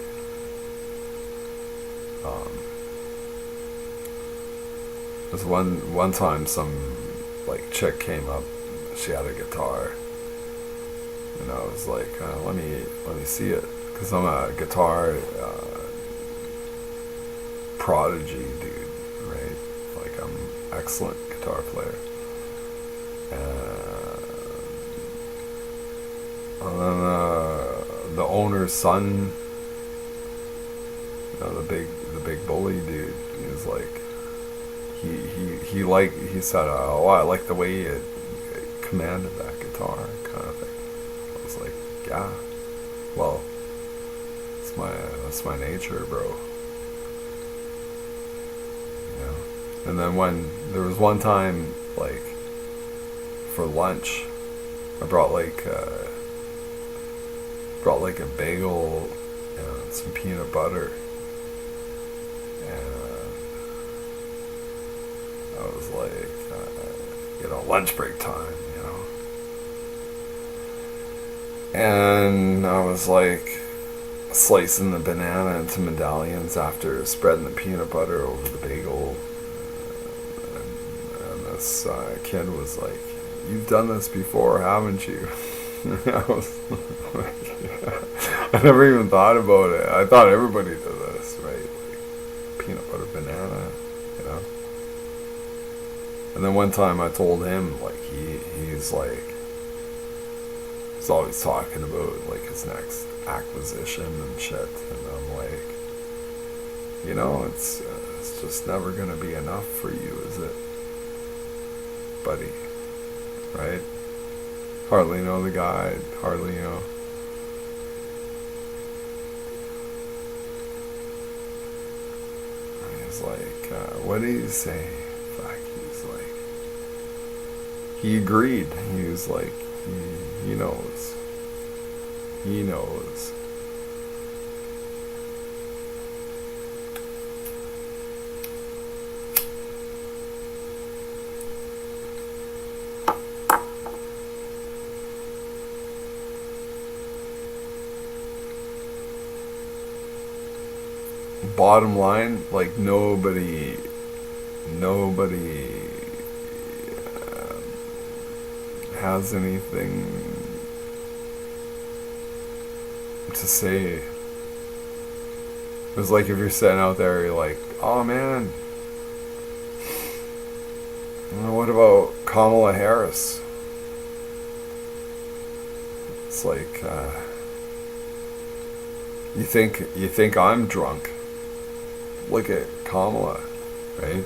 [SPEAKER 1] there's one time some, like, chick came up, she had a guitar, and I was like, let me see it, because I'm a guitar prodigy dude, right? Like, I'm excellent guitar player. And then the owner's son, the big bully dude, he was like, he said, oh, I like the way you commanded that guitar, kind of thing. I was like, yeah, well, that's my nature, bro. Yeah. And then there was one time, like, for lunch, I brought like brought like a bagel and some peanut butter. And I was like, lunch break time, And I was like slicing the banana into medallions after spreading the peanut butter over the bagel. And this kid was like, "You've done this before, haven't you?" I was like, I never even thought about it. I thought everybody did this, right? Like peanut butter banana, And then one time I told him, like, he's like, he's always talking about like his next acquisition and shit, and I'm like, it's just never gonna be enough for you, is it, buddy? Right? Hardly know the guy, hardly know. He's like, what did he say? Fuck, he's like, he agreed. He was like, he knows. He knows. Bottom line, like nobody has anything to say. It was like if you're sitting out there, you're like, oh man, what about Kamala Harris? It's like, you think I'm drunk? Look at Kamala, right?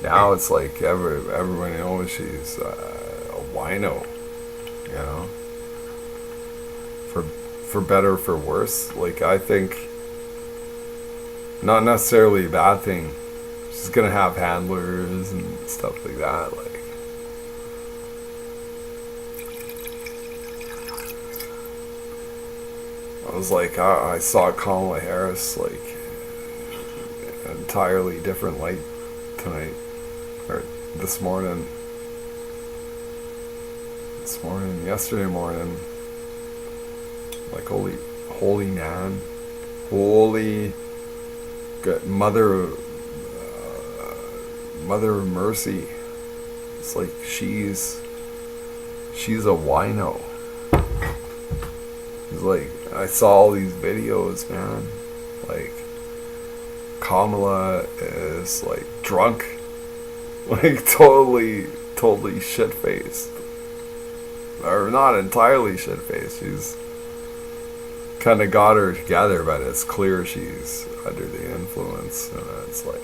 [SPEAKER 1] Now it's like everybody knows she's a wino, for better or for worse. Like, I think not necessarily a bad thing. She's gonna have handlers and stuff like that. Like, I was like, I saw Kamala Harris like an entirely different light tonight, or this morning, yesterday morning. Like, holy man, holy good mother of mercy. It's like she's a wino. It's like, I saw all these videos, man. Like, Kamala is like drunk, like totally shit-faced, or not entirely shit-faced. She's kind of got her together, but it's clear she's under the influence, and it's like,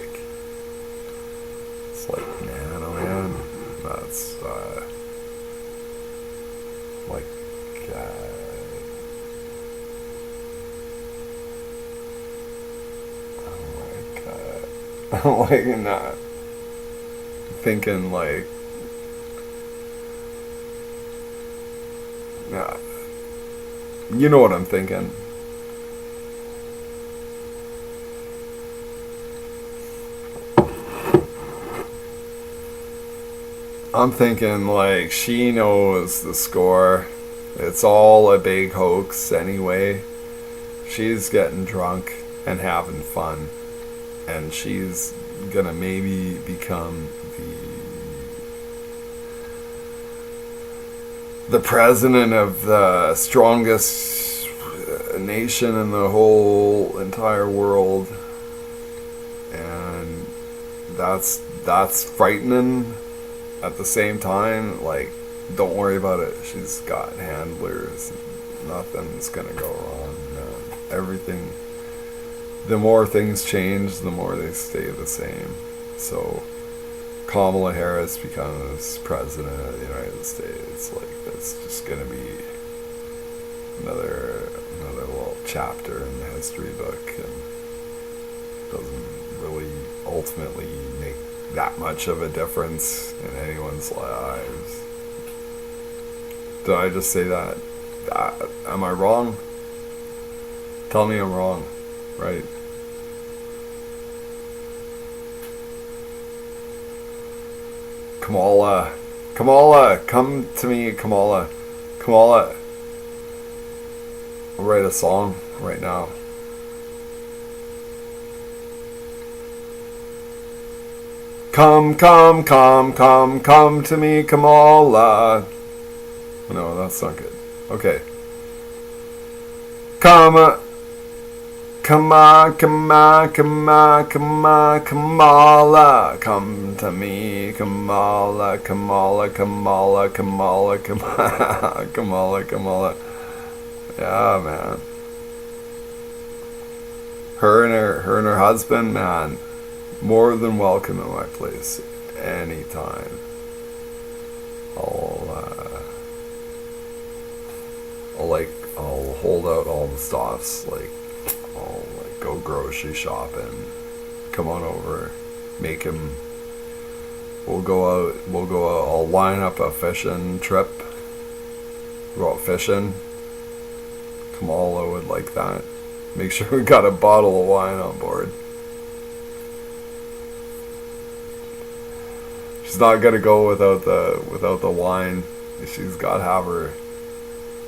[SPEAKER 1] man, oh man, that's like, I'm like not thinking like, nah, you know what I'm thinking. I'm thinking like, she knows the score. It's all a big hoax anyway. She's getting drunk and having fun, and she's gonna maybe become the president of the strongest nation in the whole entire world, and that's frightening. At the same time, like, don't worry about it. She's got handlers. Nothing's gonna go wrong, man. Everything. The more things change, the more they stay the same. So, Kamala Harris becomes president of the United States. Like, that's just gonna be another little chapter in the history book, and doesn't really ultimately make that much of a difference in anyone's lives. Did I just say that? Am I wrong? Tell me I'm wrong, right? Kamala, come to me, Kamala. Kamala, I'll write a song right now. Come to me, Kamala. No, that's not good. Okay. Kamala. Come to me, Kamala. Yeah, man. Her and her husband, man, more than welcome at my place anytime. I'll hold out all the stops, like I'll go grocery shopping. Come on over, make him. We'll go out. I'll line up a fishing trip. Go out fishing. Kamala would like that. Make sure we got a bottle of wine on board. She's not gonna go without the wine. She's gotta have her.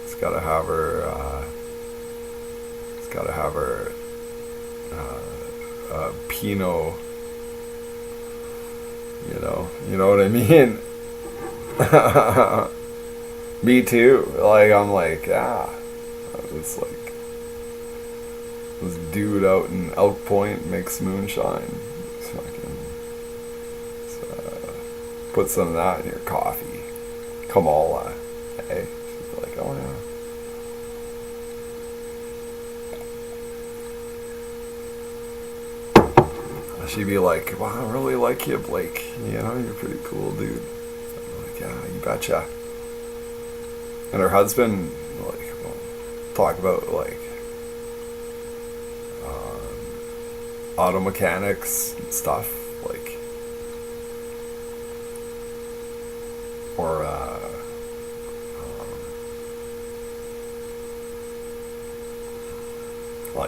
[SPEAKER 1] She's gotta have her. Pinot. You know what I mean. Me too. I'm like, yeah. It's like this dude out in Elk Point makes moonshine. Put some of that in your coffee. Kamala. Hey. She's like, oh yeah. She'd be like, wow, I really like you, Blake. You're pretty cool, dude. I'm like, yeah, you betcha. And her husband, will talk about, auto mechanics and stuff, or,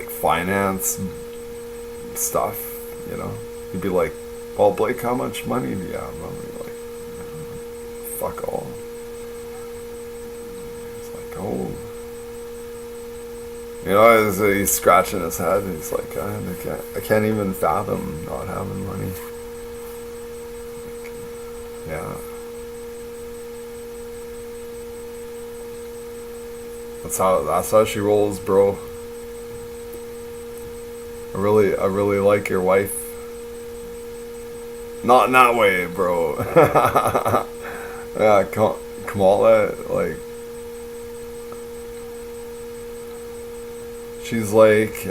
[SPEAKER 1] finance stuff. He'd be like, well, Blake, how much money do you have? I'm like, fuck all. He's like, oh. As he's scratching his head, he's like, I can't even fathom not having money. Yeah. That's how she rolls, bro. I really like your wife. Not in that way, bro. Yeah, Kamala, she's like,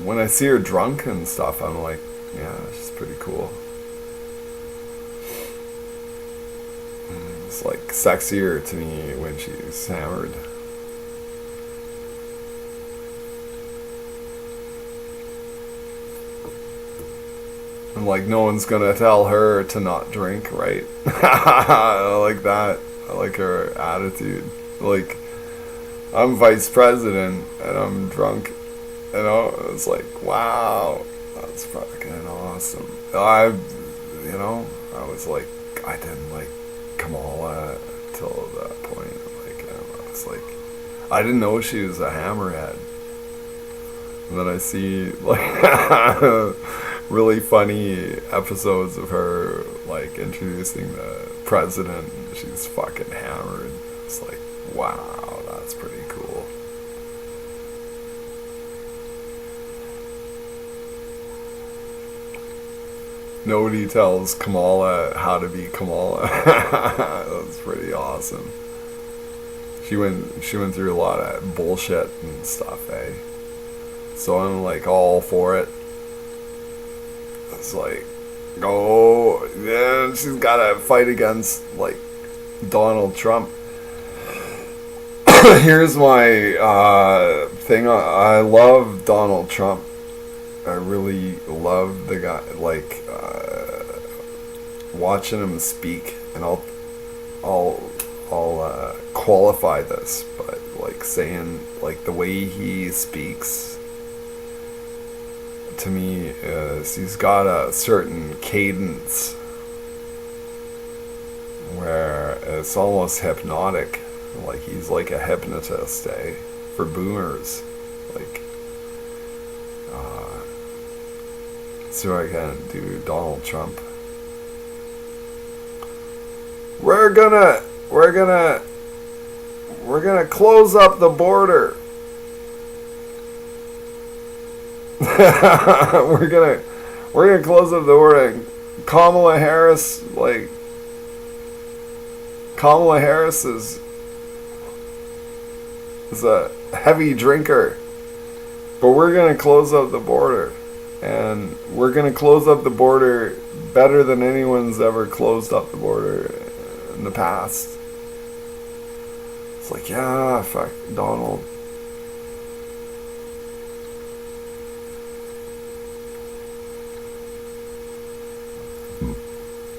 [SPEAKER 1] when I see her drunk and stuff, I'm like, yeah, she's pretty cool. It's sexier to me when she's hammered. And no one's gonna tell her to not drink, right? I like that. I like her attitude. I'm vice president and I'm drunk. It's like, wow, that's fucking awesome. I was like, I didn't like Kamala till that point. It's I didn't know she was a hammerhead. And then I see really funny episodes of her introducing the president. She's fucking hammered. It's like, wow, that's pretty cool. Nobody tells Kamala how to be Kamala. That's pretty awesome. She went through a lot of bullshit and stuff, eh? So I'm all for it. It's oh, yeah, she's gotta fight against Donald Trump. Here's my thing. I love Donald Trump. I really love the guy. Watching him speak, and I'll qualify this, but like saying, like the way he speaks to me is he's got a certain cadence where it's almost hypnotic. Like he's like a hypnotist, for boomers. Like, so I can do Donald Trump. We're gonna close up the border. we're gonna close up the border. Kamala Harris is a heavy drinker, but we're gonna close up the border, and we're gonna close up the border better than anyone's ever closed up the border in the past. It's like, yeah, fuck Donald.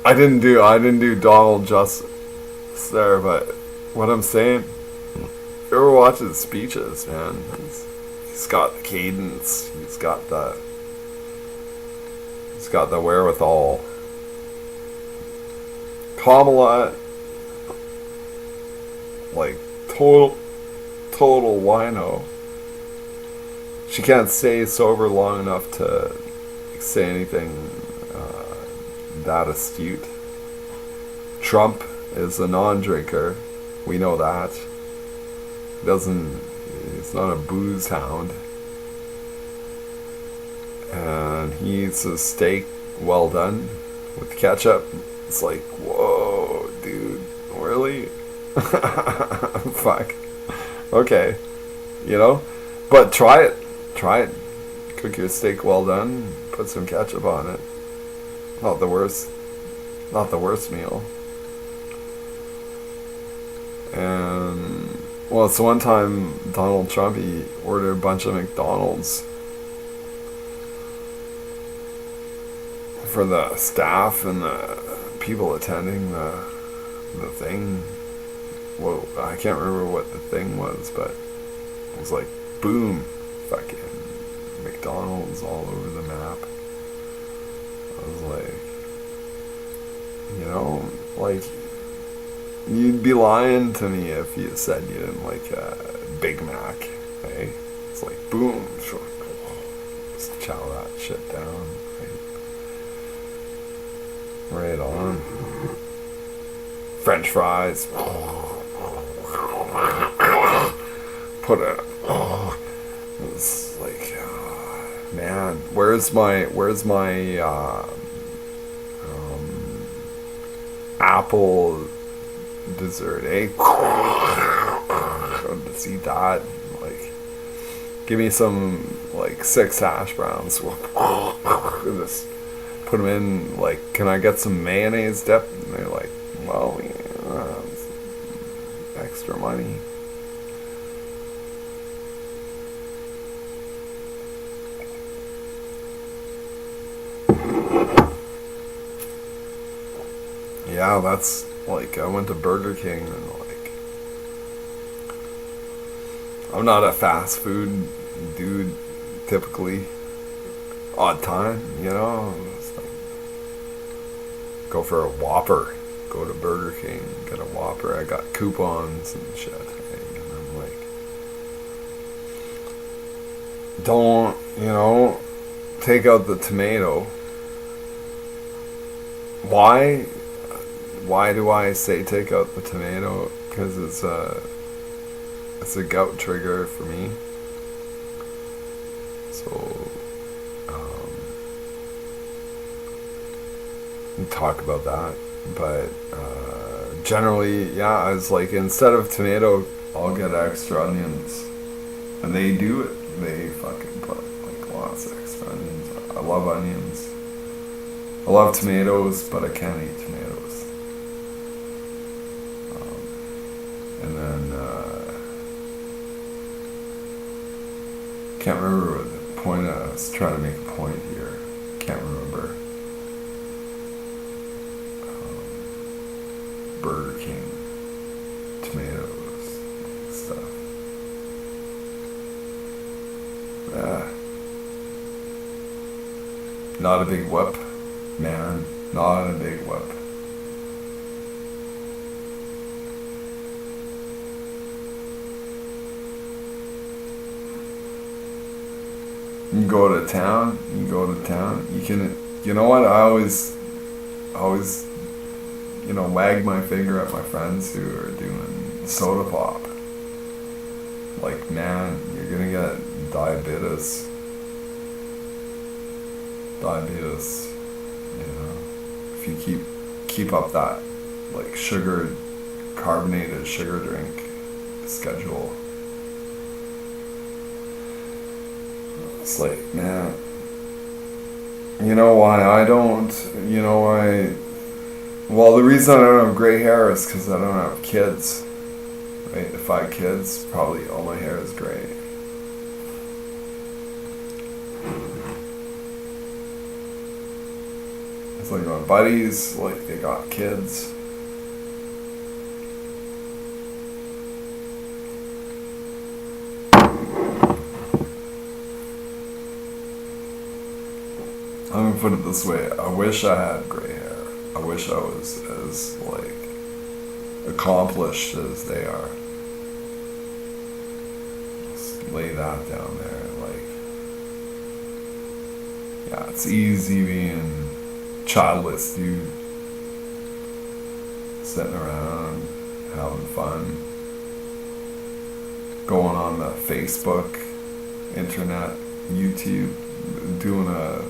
[SPEAKER 1] I didn't do Donald justice there, but what I'm saying, if you ever watch his speeches, man, he's got the cadence, he's got the wherewithal. Kamala, like, total wino. She can't stay sober long enough to say anything that astute. Trump is a non-drinker. We know that. He's not a booze hound. And he eats his steak well done with ketchup. It's like, whoa, dude, really? Fuck. Okay. But try it. Cook your steak well done, put some ketchup on it. Not the worst meal. And, well, it's one time Donald Trump, he ordered a bunch of McDonald's for the staff and the people attending the thing. Well, I can't remember what the thing was, but it was like, boom, fucking McDonald's all over the map. I was like, you'd be lying to me if you said you didn't like a Big Mac, eh? It's like, boom, just chow that shit down, right on. French fries, put it. It's like, man, where's my apple dessert, eh? To see that, like, give me some, like, 6 hash browns. Just put them in, like, can I get some mayonnaise dip? And they're like, well, yeah, extra money. Yeah, that's, like, I went to Burger King and, like, I'm not a fast food dude, typically. Odd time, it's like, go for a Whopper. Go to Burger King, get a Whopper. I got coupons and shit. And I'm like, don't, take out the tomato. Why? Why do I say take out the tomato? Because it's a gout trigger for me. So, we'll talk about that. But generally, yeah, I was like, instead of tomato, I'll get extra onions. And they do it. They fucking put, like, lots of extra onions. I love onions. I love tomatoes, but I can't eat tomatoes. And then, can't remember what the point I was trying to make a point here. Can't remember. Burger King, tomatoes. Not a big whip, man. Not a big whip. You can go to town. You can, you know what? I always, wag my finger at my friends who are doing soda pop. Like, man, you're gonna get diabetes. If you keep up that, like, carbonated sugar drink schedule. It's like, man, you know why I don't, well, the reason I don't have gray hair is because I don't have kids, right? If I had kids, probably all my hair is gray. It's like my buddies, like, they got kids. I'm gonna put it this way, I wish I had gray hair. I wish I was as, like, accomplished as they are. Just lay that down there, like, yeah, it's easy being childless, dude. Sitting around, having fun. Going on the Facebook, internet, YouTube, doing a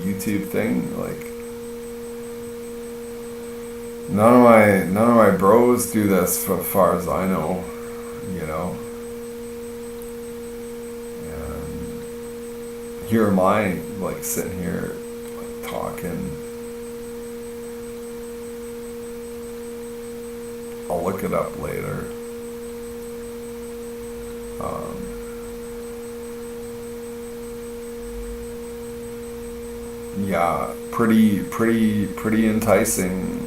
[SPEAKER 1] YouTube thing, like, none of my bros do this, as far as I know, and here am I, like, sitting here, like, talking. I'll look it up later. Yeah, pretty enticing.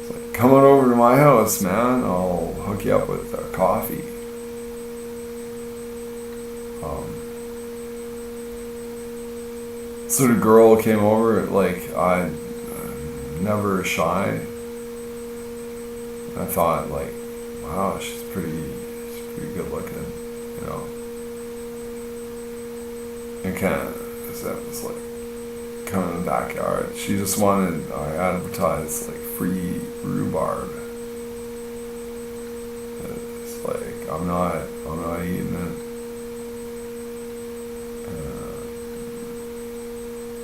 [SPEAKER 1] It's like, come on over to my house, man. I'll hook you up with coffee. So the girl came over, like, I never shy. I thought, like, wow, she's pretty good looking, And kind of, that was like, coming in the backyard. She just wanted, I advertised, like, free rhubarb. It's like, I'm not eating it.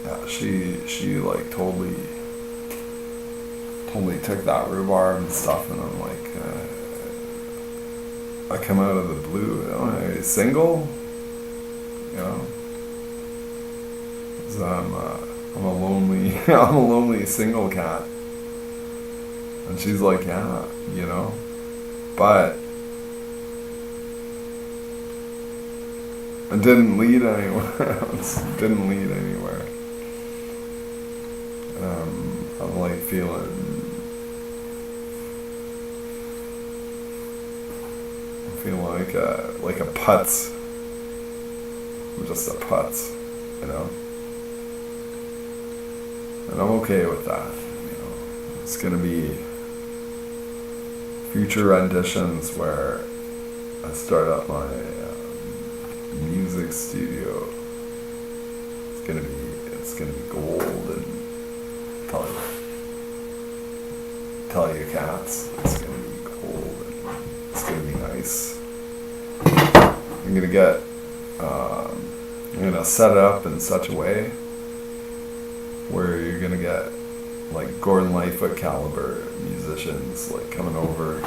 [SPEAKER 1] Yeah, she like totally took that rhubarb and stuff, and I'm like, I come out of the blue. Are you single? Cause I'm a lonely I'm a lonely single cat, and she's like, yeah, but it didn't lead anywhere. Didn't lead anywhere. I'm like feeling like a putz. I'm just a putz, and I'm okay with that. It's gonna be future renditions where I start up my music studio. It's gonna be gold, and tell you cats, it's gonna be gold, and it's gonna be nice. I'm gonna set it up in such a way where you're gonna get, like, Gordon Lightfoot caliber musicians, like, coming on over.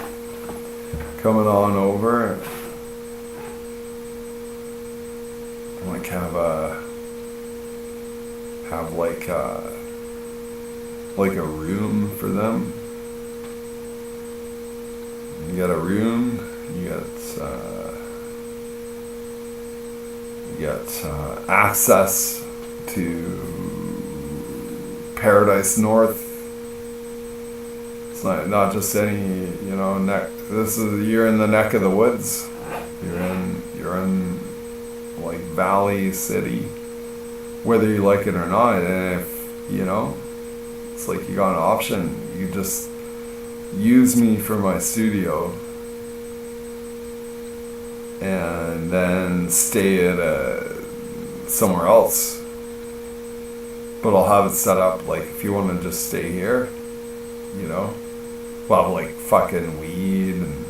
[SPEAKER 1] Like, have a room for them. You got a room. You got access to Paradise North. It's not just any, neck. You're in the neck of the woods. You're in like Valley City. whether you like it or not. And if, you know, it's like you got an option. You just use me for my studio and then stay at somewhere else. But I'll have it set up, like, if you want to just stay here, you know, we'll have, like, fucking weed and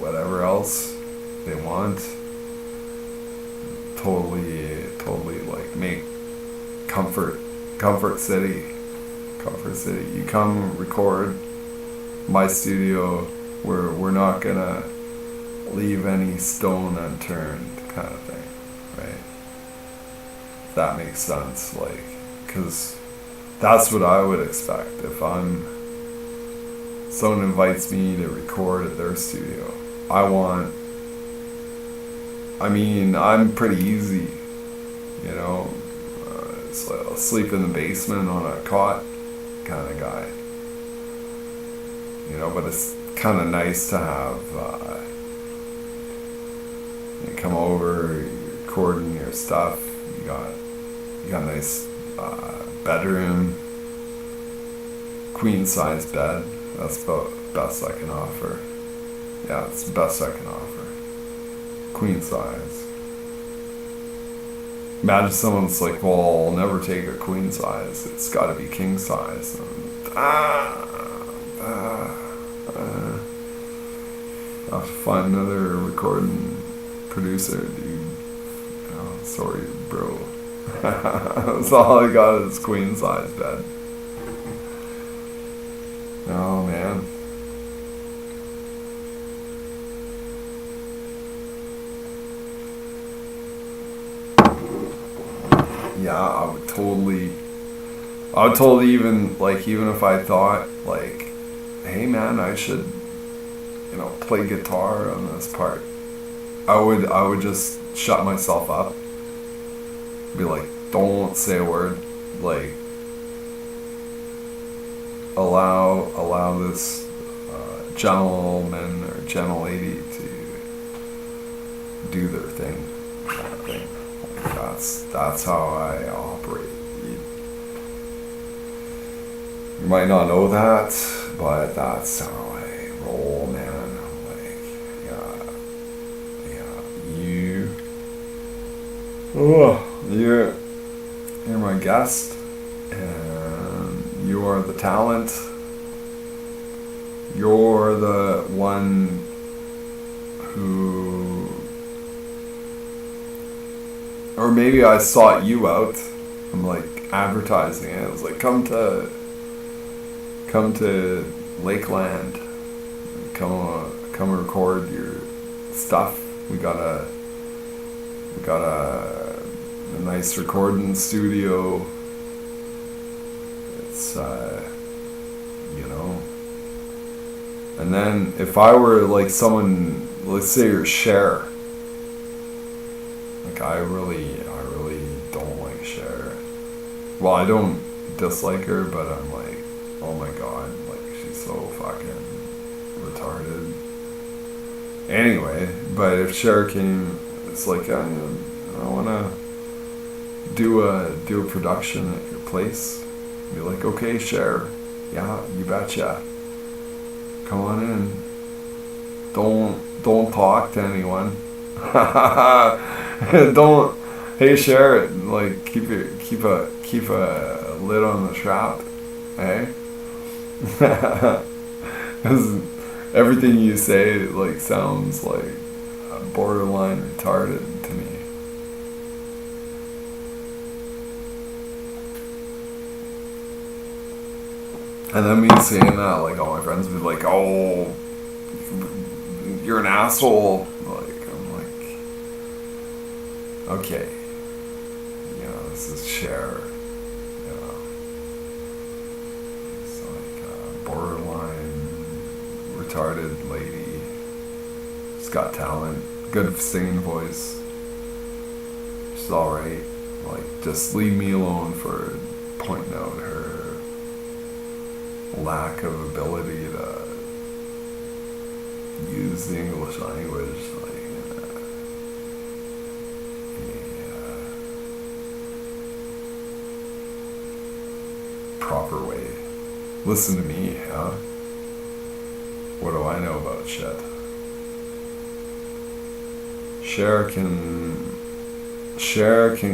[SPEAKER 1] whatever else they want. Totally, like, make Comfort City. You come record my studio. We're not gonna leave any stone unturned, kind of thing, right? If that makes sense, like, because that's what I would expect if someone invites me to record at their studio. I'm pretty easy, you know. So I'll sleep in the basement on a cot, kind of guy. You know, but it's kind of nice to have. You come over, you're recording your stuff. You got a nice bedroom, queen size bed. That's about the best I can offer. Yeah, it's the best I can offer. Queen size. Imagine someone's like, well, I'll never take a queen size. It's got to be king size. I'll have to find another recording producer, dude. Oh, sorry, bro. That's all I got is queen size bed. Oh, man. Yeah, I would totally even if I thought, like, hey man, I should, you know, play guitar on this part, I would just shut myself up, be like, don't say a word, like, allow this gentleman or gentle lady to do their thing, kind of thing. That's how I operate. You might not know that, but that's how I roll, man. Like, you're my guest, and you are the talent. You're the one who, or maybe I sought you out. I'm like advertising it. I was like, come to Lakeland, come record your stuff. We got a nice recording studio. It's you know. And then if I were like someone, let's say you're Cher. Like I really don't like Cher. Well, I don't dislike her, but I'm like, oh my god, like she's so fucking retarded. Anyway, but if Cher came, it's like I want to do a production at your place. Be like, okay, Cher, yeah, you betcha. Come on in. Don't talk to anyone. Don't. Hey, Cher, like keep a lid on the trap, eh? Because everything you say like sounds like borderline retarded to me. And then me saying that, like all my friends would be like, "Oh, you're an asshole." Like I'm like, okay, you know, this is Cher. You know, it's like a borderline retarded lady. She's got talent, good singing voice. She's all right. Like, just leave me alone for pointing out her lack of ability to use the English language, like proper way. Listen to me, huh? What do I know about shit? Share can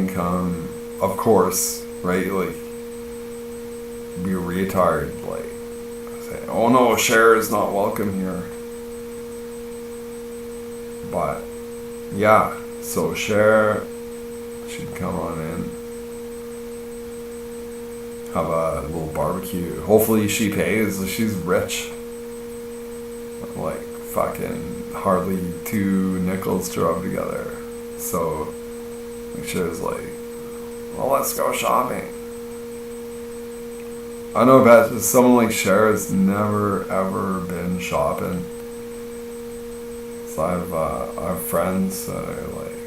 [SPEAKER 1] come, of course, right? Like, be a retard, like, say, oh no, Cher is not welcome here. But, yeah, so Cher should come on in. Have a little barbecue. Hopefully she pays. She's rich. Like fucking hardly 2 nickels to rub together. So Cher's like, well, let's go shopping. I know that someone like Cher has never ever been shopping. So I have friends that are like,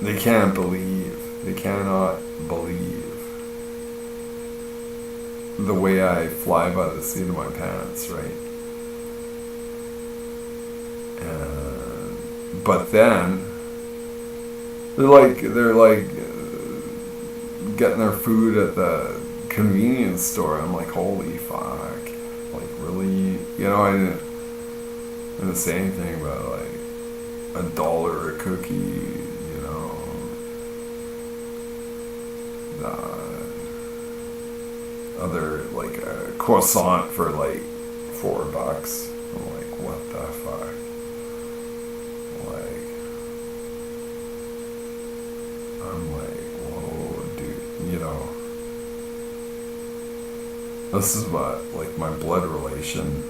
[SPEAKER 1] they can't believe. They cannot believe the way I fly by the seat of my pants, right? But then they're like getting their food at the convenience store. I'm like, holy fuck! Like, really? You know, I didn't say anything about like $1 a cookie. You know. Other like a croissant for like $4. I'm like, what the fuck? Like, I'm like, whoa, dude, you know, this is what, like, my blood relation,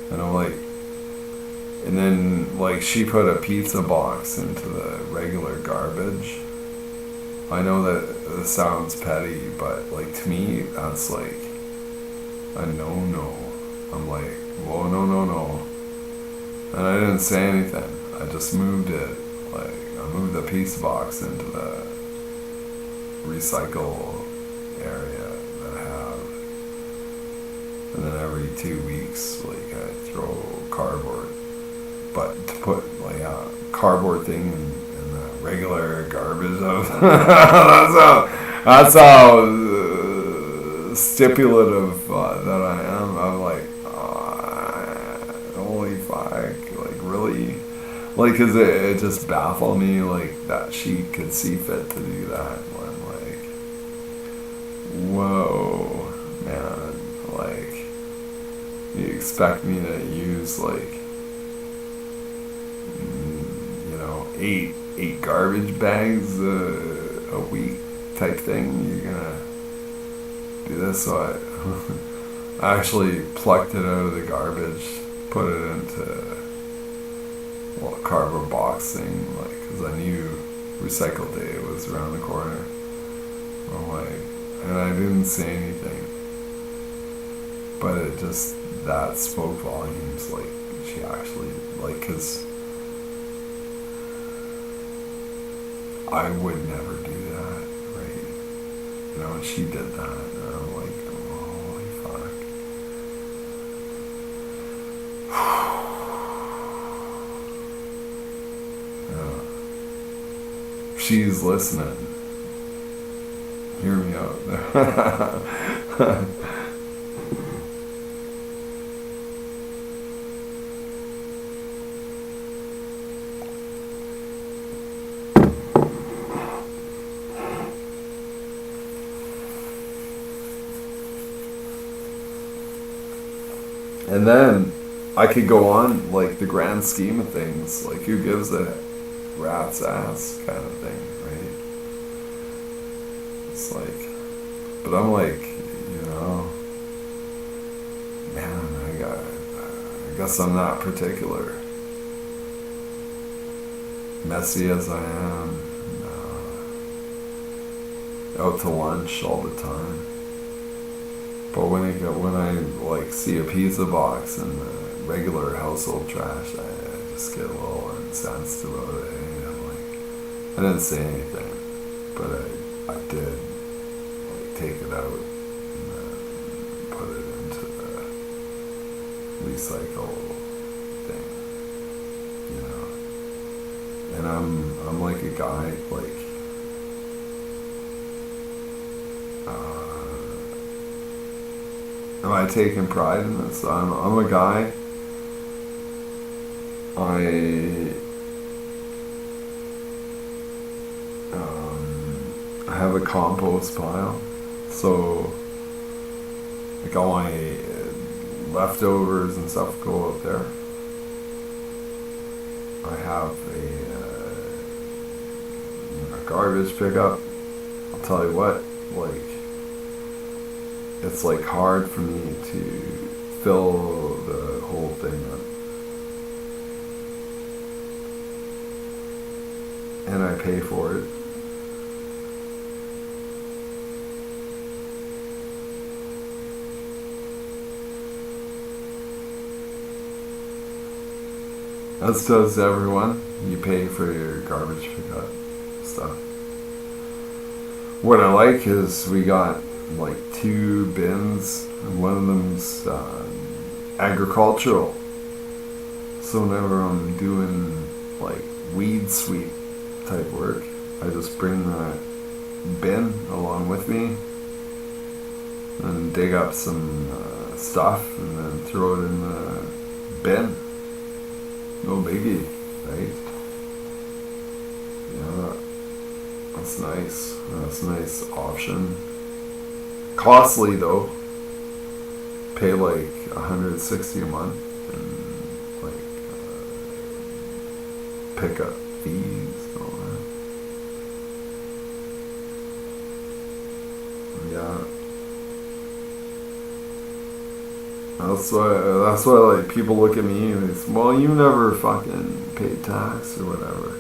[SPEAKER 1] and I'm like, and then like she put a pizza box into the regular garbage. I know that this sounds petty, but like to me, that's like a no-no. I'm like, whoa, no. And I didn't say anything. I just moved it. Like, I moved the pizza box into the recycle area that I have. And then every 2 weeks, like, I throw cardboard. But to put like a cardboard thing in the regular garbage of that's how stipulative that I am. I'm like, holy fuck, like, really, like, cause it just baffled me, like, that she could see fit to do that. I'm like, whoa, man, like, you expect me to use like, you know, eight garbage bags a week type thing? You're gonna do this? So I actually plucked it out of the garbage, put it into a cardboard box thing, like, because I knew recycle day was around the corner. I'm like, and I didn't say anything, but it just, that spoke volumes. Like, she actually, like, because I would never do that, right? You know, and she did that, and I'm like, holy fuck. She's listening. Hear me out there. And then I could go on, like, the grand scheme of things, like, who gives a rat's ass kind of thing, right? It's like, but I'm like, you know, man, I guess I'm not particular. Messy as I am, out to lunch all the time. But when I like see a pizza box in the regular household trash, I just get a little incensed about it. And I'm like, I didn't say anything, but I did, like, take it out and then put it into the recycle thing, you know. And I'm like a guy, like, am I taking pride in this? I'm a guy. I have a compost pile, so like all my leftovers and stuff go up there. I have a garbage pickup. I'll tell you what, like, it's like hard for me to fill the whole thing up. And I pay for it. As does everyone. You pay for your garbage pickup stuff. What I like is we got like 2 bins, and one of them's agricultural. So whenever I'm doing like weed sweep type work, I just bring that bin along with me and dig up some stuff and then throw it in the bin. No biggie, right? Yeah, that's nice. That's a nice option. Costly though. Pay like $160 a month and like pickup fees and all that. Yeah. That's why like people look at me and it's, well, you never fucking paid tax or whatever.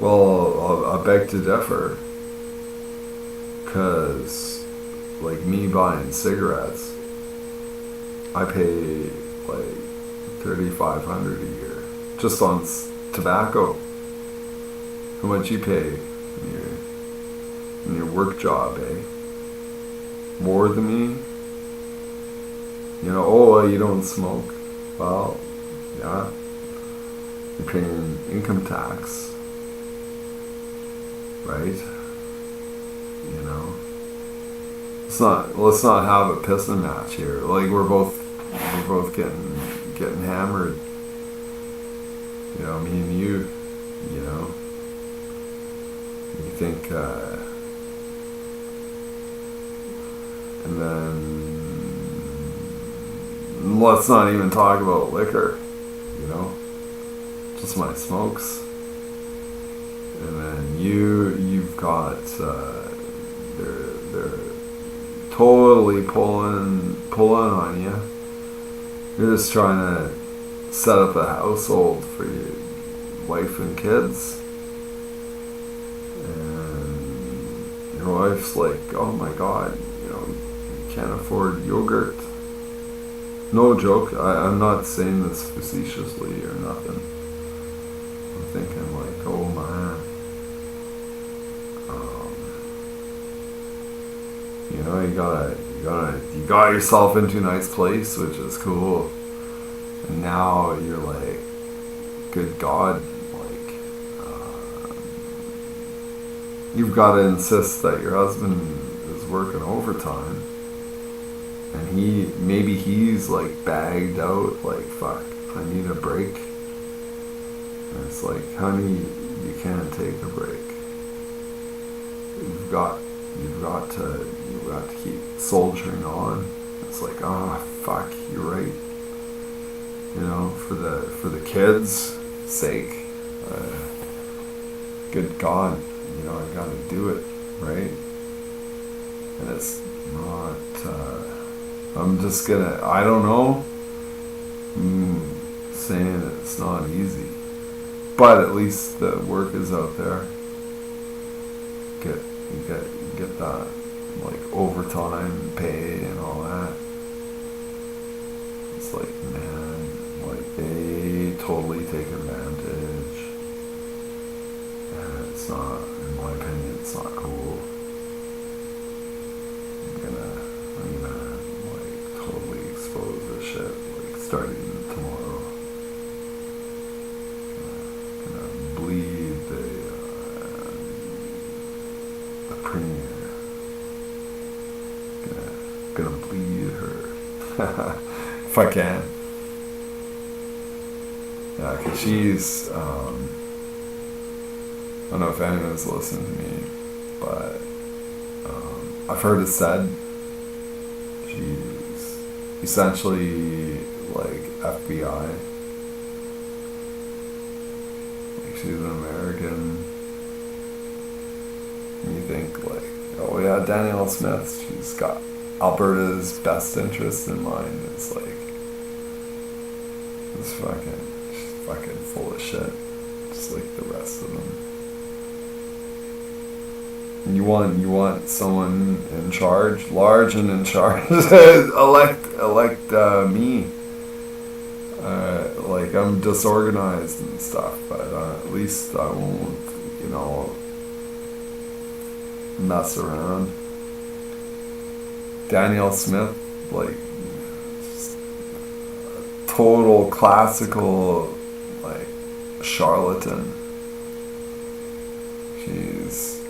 [SPEAKER 1] Well, I beg to differ, cause like me buying cigarettes, I pay like $3,500 a year just on tobacco. How much you pay in your work job, eh? More than me? You know, oh, well, you don't smoke. Well, yeah. You're paying income tax. Right? You know? Let's not have a pissing match here. Like we're both getting hammered. You know, me and you know. You think and then let's not even talk about liquor, you know, just my smokes. And then you've got they're totally pulling on you. You're just trying to set up a household for your wife and kids, and your wife's like, oh my god, you know, you can't afford yogurt. No joke, I'm not saying this facetiously or nothing. I'm thinking like, oh man. You know, you got yourself into a nice place, which is cool. And now you're like, good God, like, you've got to insist that your husband is working overtime. And he's like bagged out, like, fuck, I need a break. And it's like, honey, you can't take a break. You've got to keep soldiering on. It's like, oh fuck, you're right. You know, for the kids' sake, good God, you know, I gotta do it, right? And it's not. I'm just gonna. I don't know. Saying it's not easy, but at least the work is out there. Get that, like, overtime pay and all that. It's like, man, like, they totally take advantage, and it's not, in my opinion, it's not cool. I'm gonna like totally expose this shit, like, starting tomorrow. Gonna bleed the premier. Gonna bleed her if I can. Yeah, 'cause she's, I don't know if anyone's listened to me, but I've heard it said she's essentially like FBI. Like she's an American. And you think like, oh yeah, Danielle Smith, she's got Alberta's best interest in mind. It's like, she's fucking full of shit, just like the rest of them. You want someone in charge, large and in charge. elect me. Like I'm disorganized and stuff, but at least I won't, mess around. Danielle Smith, like total classical, like charlatan. She's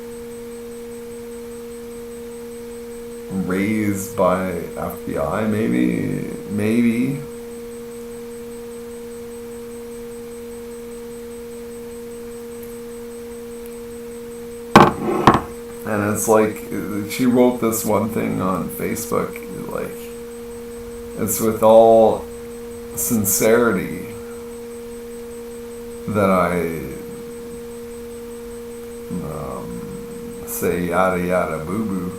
[SPEAKER 1] raised by FBI, maybe. And it's like, she wrote this one thing on Facebook, like, it's with all sincerity that I say yada yada boo boo.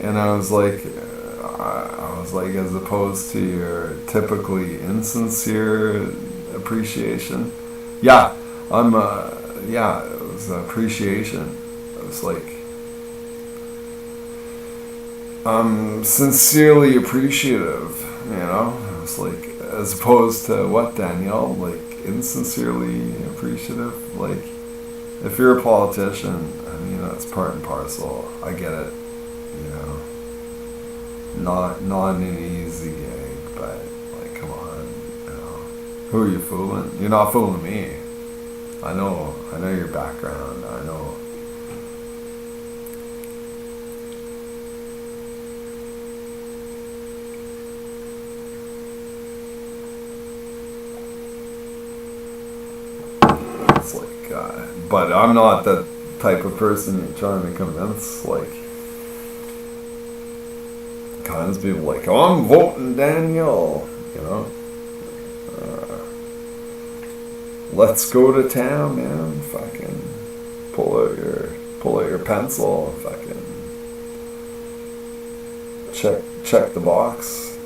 [SPEAKER 1] And I was like, as opposed to your typically insincere appreciation. Yeah, it was appreciation. It was like, I'm sincerely appreciative, It was like, as opposed to what, Danielle? Like, insincerely appreciative? Like, if you're a politician, that's part and parcel. I get it. Not an easy gig, but like, come on, who are you fooling? You're not fooling me. I know your background. I know. It's like, but I'm not the type of person you're trying to convince, like. Kinds of people like, oh, I'm voting Danielle, let's go to town, man. Fucking pull out your pencil, fucking check the box,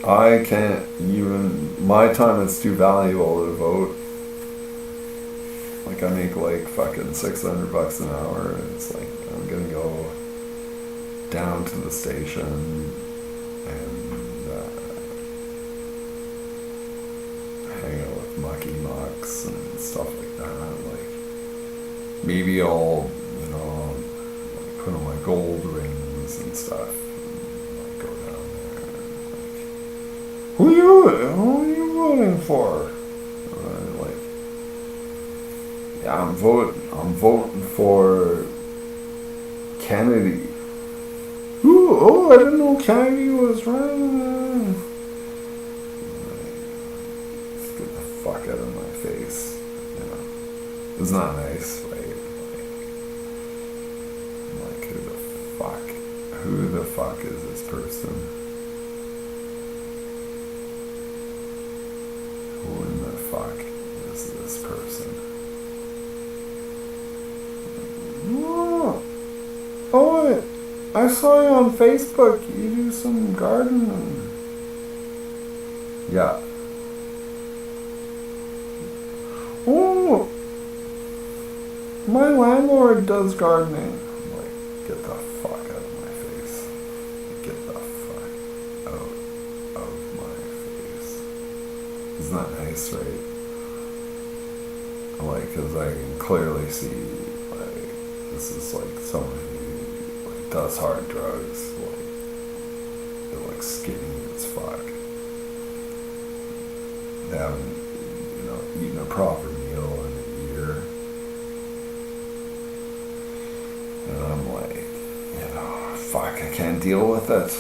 [SPEAKER 1] I can't even, my time is too valuable to vote. Like, I make like fucking $600 an hour, and it's like, I'm gonna go down to the station and hang out with mucky mucks and stuff like that. Like, maybe I'll, like put on my gold rings and stuff, and like go down there and like, who are you voting for? Yeah, I'm voting for Kennedy. Ooh, I didn't know Kennedy was running. Just get the fuck out of my face. It's not nice, right? Like, who the fuck is this person? Who in the fuck is this person? Oh, I saw you on Facebook. You do some gardening. Yeah. Oh, my landlord does gardening. I'm like, get the fuck out of my face. Get the fuck out of my face. It's not nice, right? Like, because I can clearly see, like, this is like someone who like does hard drugs, like they're like skinny as fuck. They haven't, eaten a proper meal in a year. And I'm like, fuck, I can't deal with it.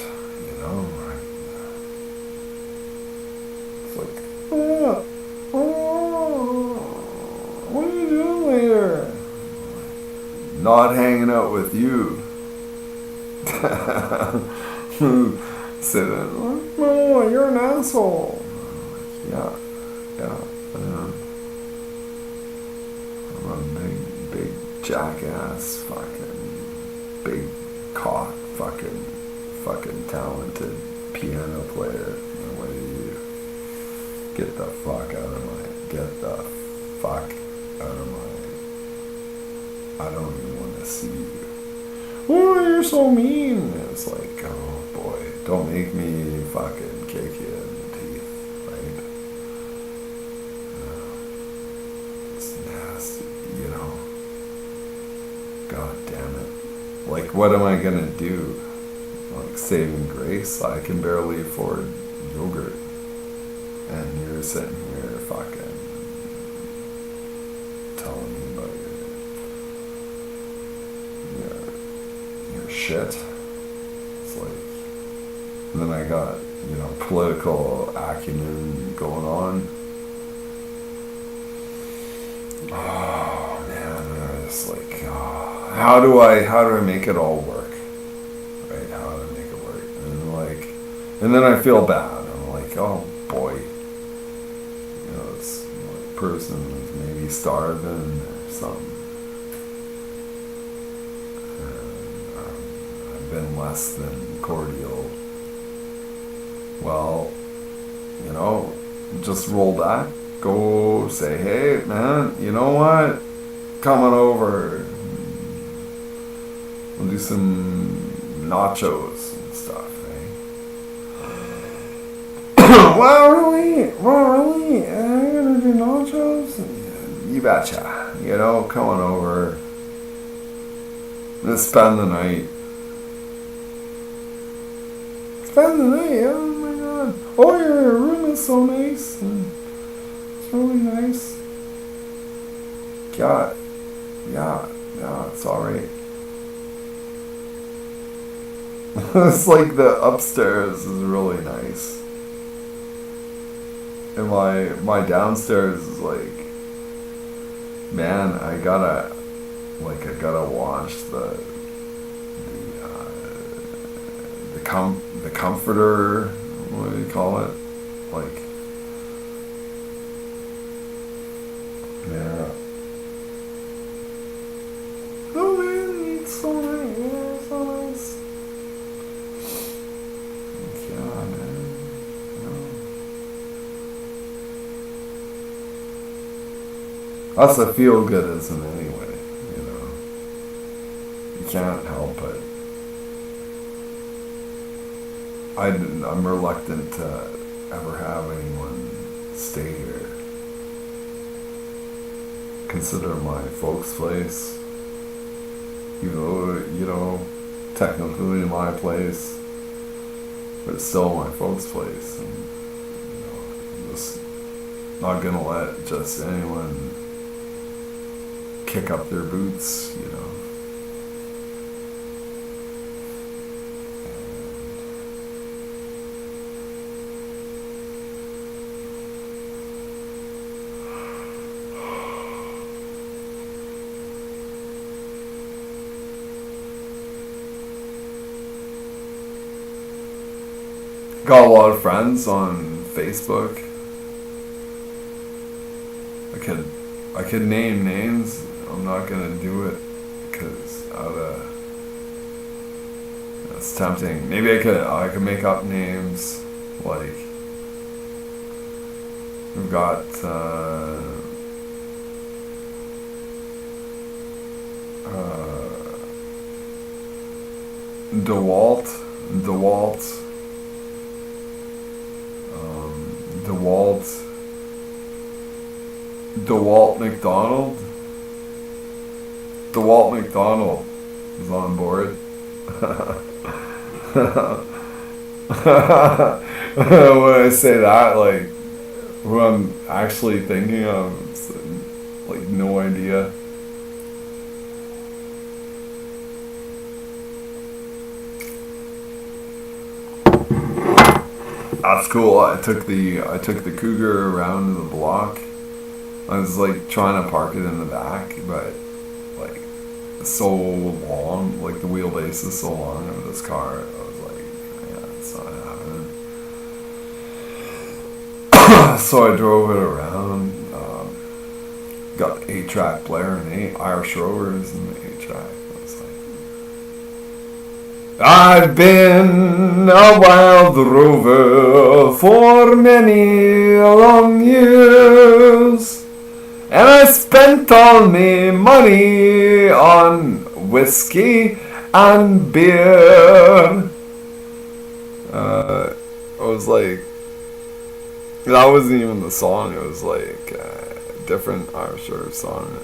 [SPEAKER 1] It's like, what are you doing later? Not hanging out with you. Said, no, you're an asshole. Yeah. I'm a big jackass, fucking big cock, fucking talented piano player. And what do you get the fuck out of my, I don't even want to see you. Oh, you're so mean. It's like, oh boy, don't make me fucking kick you in the teeth, right? It's nasty, God damn it. Like, what am I gonna do? Like, saving grace? I can barely afford yogurt. And you're sitting here fucking telling me about your shit. It's like, and then I got, political acumen going on. Oh man, I was like, how do I make it all work? Right? How do I make it work? And then I feel bad. I'm like, oh boy, this person is maybe starving or something. Been less than cordial. Well, just roll back. Go say, hey man, you know what? Come on over. We'll do some nachos and stuff, eh? Well, really? I'm gonna do nachos? You betcha. Come on over. Let's spend the night. Spend the night, oh my god. Oh, your room is so nice. It's really nice. God. Yeah, it's alright. It's like the upstairs is really nice. And my downstairs is like, man, I gotta wash the comforter, what do you call it? Like, yeah. Oh man, it's so nice. Yeah, it's so nice. Yeah, man. That's a feel-goodism anyway, You can't help it. I'm reluctant to ever have anyone stay here. Consider my folks' place, even though, technically my place, but it's still my folks' place, and I'm just not gonna let just anyone kick up their boots, Got a lot of friends on Facebook. I could name names. I'm not gonna do it because it's tempting. Maybe I could make up names, like we've got DeWalt McDonald. DeWalt McDonald is on board. When I say that, like, who I'm actually thinking of, it's, like, no idea. That's cool. I took the Cougar around the block. I was like trying to park it in the back, but like it's so long, like the wheelbase is so long of this car. I was like, yeah, it's not happening. So I drove it around. Got the 8-track player and 8 Irish Rovers and the 8-track. I was like, I've been a wild rover for many long years, and I spent all my money on whiskey and beer. I was like, that wasn't even the song. It was like a different Irish Rover song.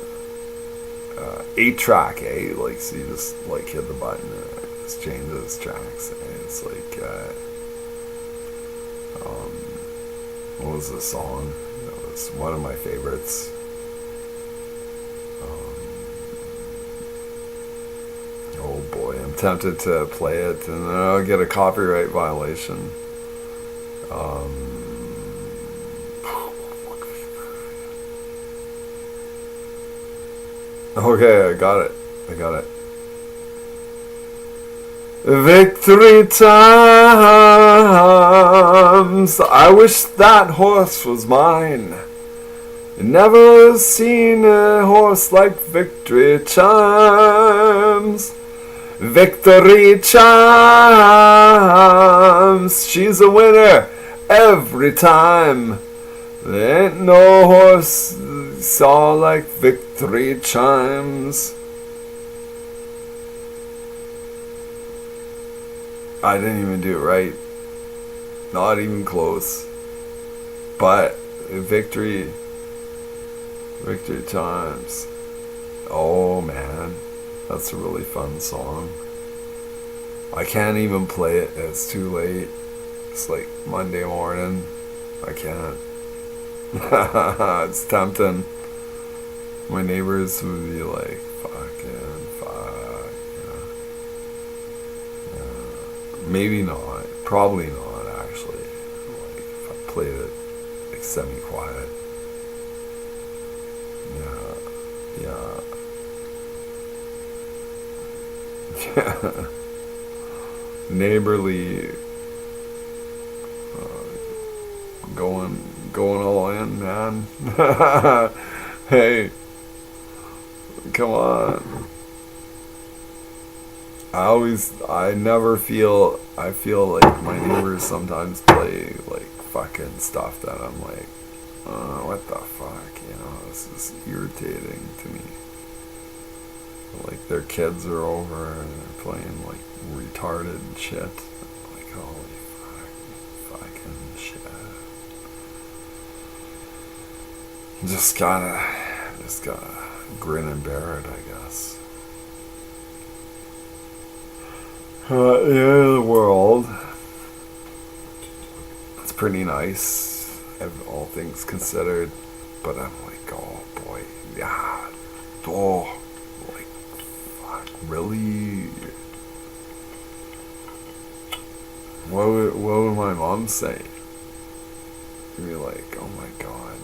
[SPEAKER 1] 8-track, eh? Like, so you just like hit the button and it just changes tracks. And it's like, what was the song? It was one of my favorites. Oh boy, I'm tempted to play it and then I'll get a copyright violation. Okay, I got it. Victory times. I wish that horse was mine. Never seen a horse like Victory chimes. Victory chimes. She's a winner every time. There ain't no horse saw like Victory chimes. I didn't even do it right. Not even close. But victory chimes. Oh man, that's a really fun song. I can't even play it. It's too late. It's like Monday morning. I can't. It's tempting. My neighbors would be like, fuck. Maybe not. Probably not, actually. Like, if I played it like semi-quiet. Yeah. Neighborly. Going all in, man. Hey, come on. I feel like my neighbors sometimes play like fucking stuff that I'm like, what the fuck, this is irritating to me. Like their kids are over and they're playing like retarded shit. Like, holy fucking shit. Just gotta grin and bear it, I guess. Yeah, the world. It's pretty nice, all things considered. But I'm like, oh boy, yeah, oh, like, fuck, really? What would my mom say? She'd be like, oh my god,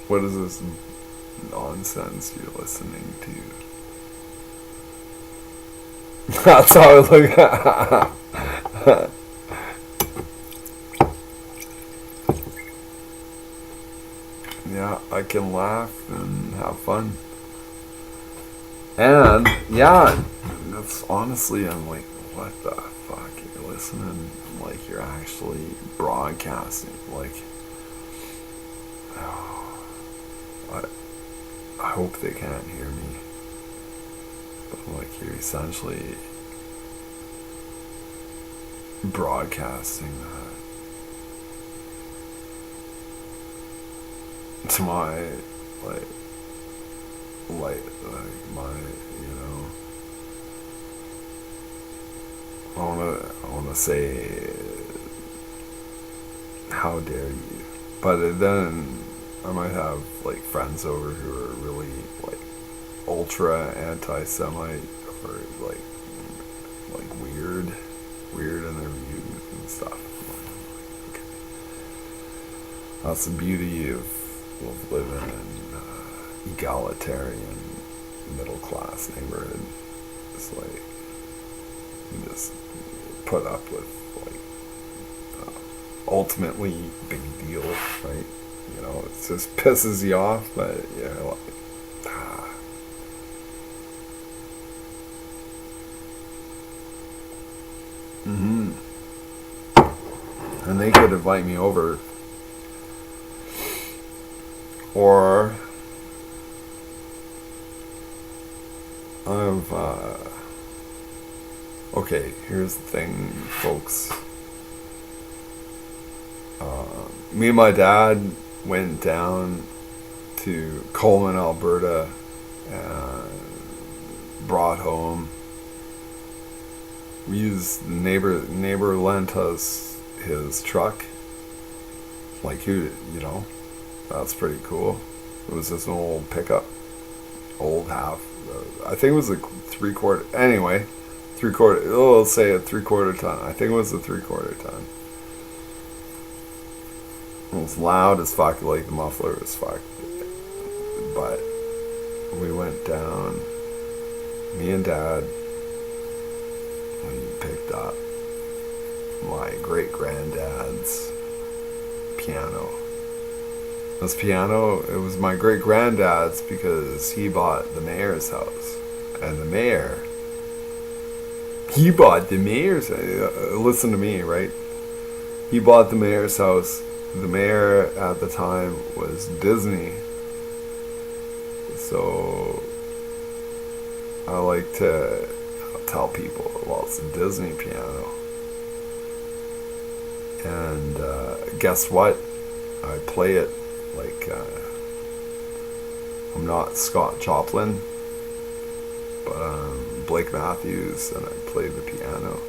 [SPEAKER 1] what is this nonsense you're listening to? That's how I look at it. Yeah, I can laugh and have fun. And, yeah, that's honestly, I'm like, what the fuck? You're listening like you're actually broadcasting. Like, I hope they can't hear me. But like, you're essentially broadcasting that to my like my, I wanna say, how dare you? But then I might have like friends over who are really like ultra anti-Semite or like weird in their views and stuff. That's the beauty of living in egalitarian middle class neighborhood. It's like you just put up with like ultimately big deal, right? You know, it just pisses you off, but yeah, like, and they could invite me over, or I've okay, here's the thing, folks. Me and my dad went down to Coleman, Alberta, and brought home. We used neighbor lent us his truck. Like, who, you know, that's pretty cool. It was just an old pickup, old half. I think it was a 3/4. Anyway, 3/4. Oh, let's say a 3/4 ton. I think it was a 3/4 ton. It was loud as fuck, like the muffler was fucked. But we went down, me and Dad, we picked up my great-granddad's piano. This piano, it was my great-granddad's because he bought the mayor's house. And the mayor, he bought the mayor's, listen to me, right? He bought the mayor's house. The mayor at the time was Disney. So I like to tell people, well, it's a Disney piano. And guess what? I play it like, I'm not Scott Joplin, but I'm Blake Mathews, and I play the piano.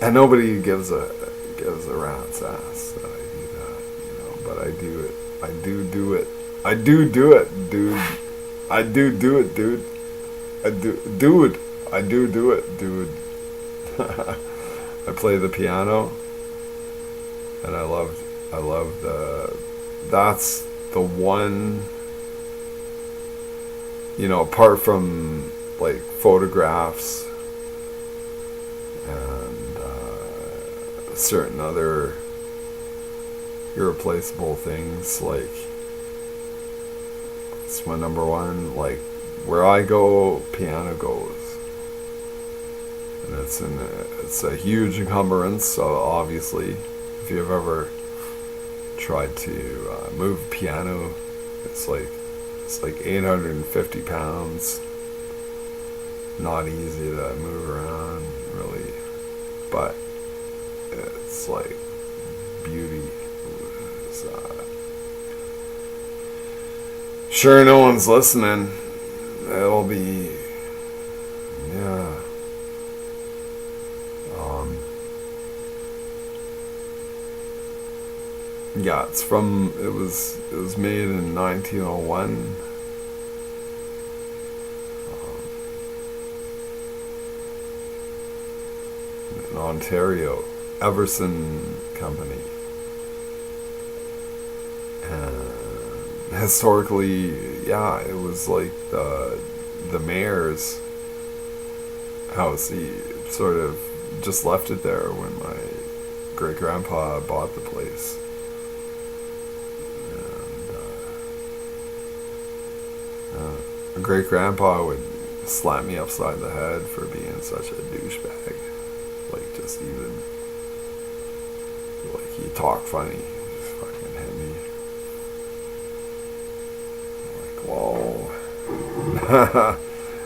[SPEAKER 1] And nobody gives a rat's ass that I do that, you know. But I do it. I do it, dude. I do it, dude. I do it, dude. I play the piano, and I love that's the one, you know, apart from like photographs and certain other irreplaceable things, like it's my number one. Like where I go, piano goes, and it's a huge encumbrance. So obviously, if you've ever tried to move a piano, it's like 850 pounds. Not easy to move around, really, but it's like beauty. It's, sure, no one's listening. It'll be, yeah. Yeah, it was made in 1901. In Ontario, Everson Company. And historically, yeah, it was like the mayor's house. He sort of just left it there when my great-grandpa bought the place. And my great-grandpa would slap me upside the head for being such a douchebag. Like, just even, like, he talked funny, just fucking hit me. I'm like, whoa.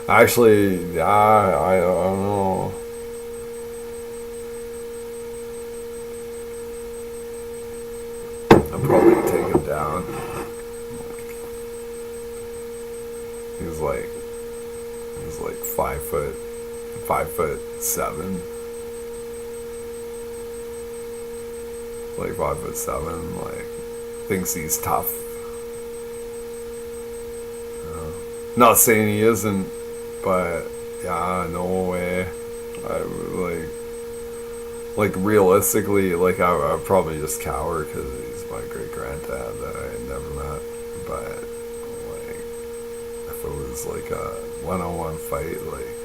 [SPEAKER 1] Actually, I don't know. I'll probably take him down. He was like 5'7". Like 5'7", like thinks he's tough. Not saying he isn't, but Yeah, no way. I like realistically, like I'd probably just cower because he's my great granddad that I had never met. But like, if it was like a one-on-one fight, like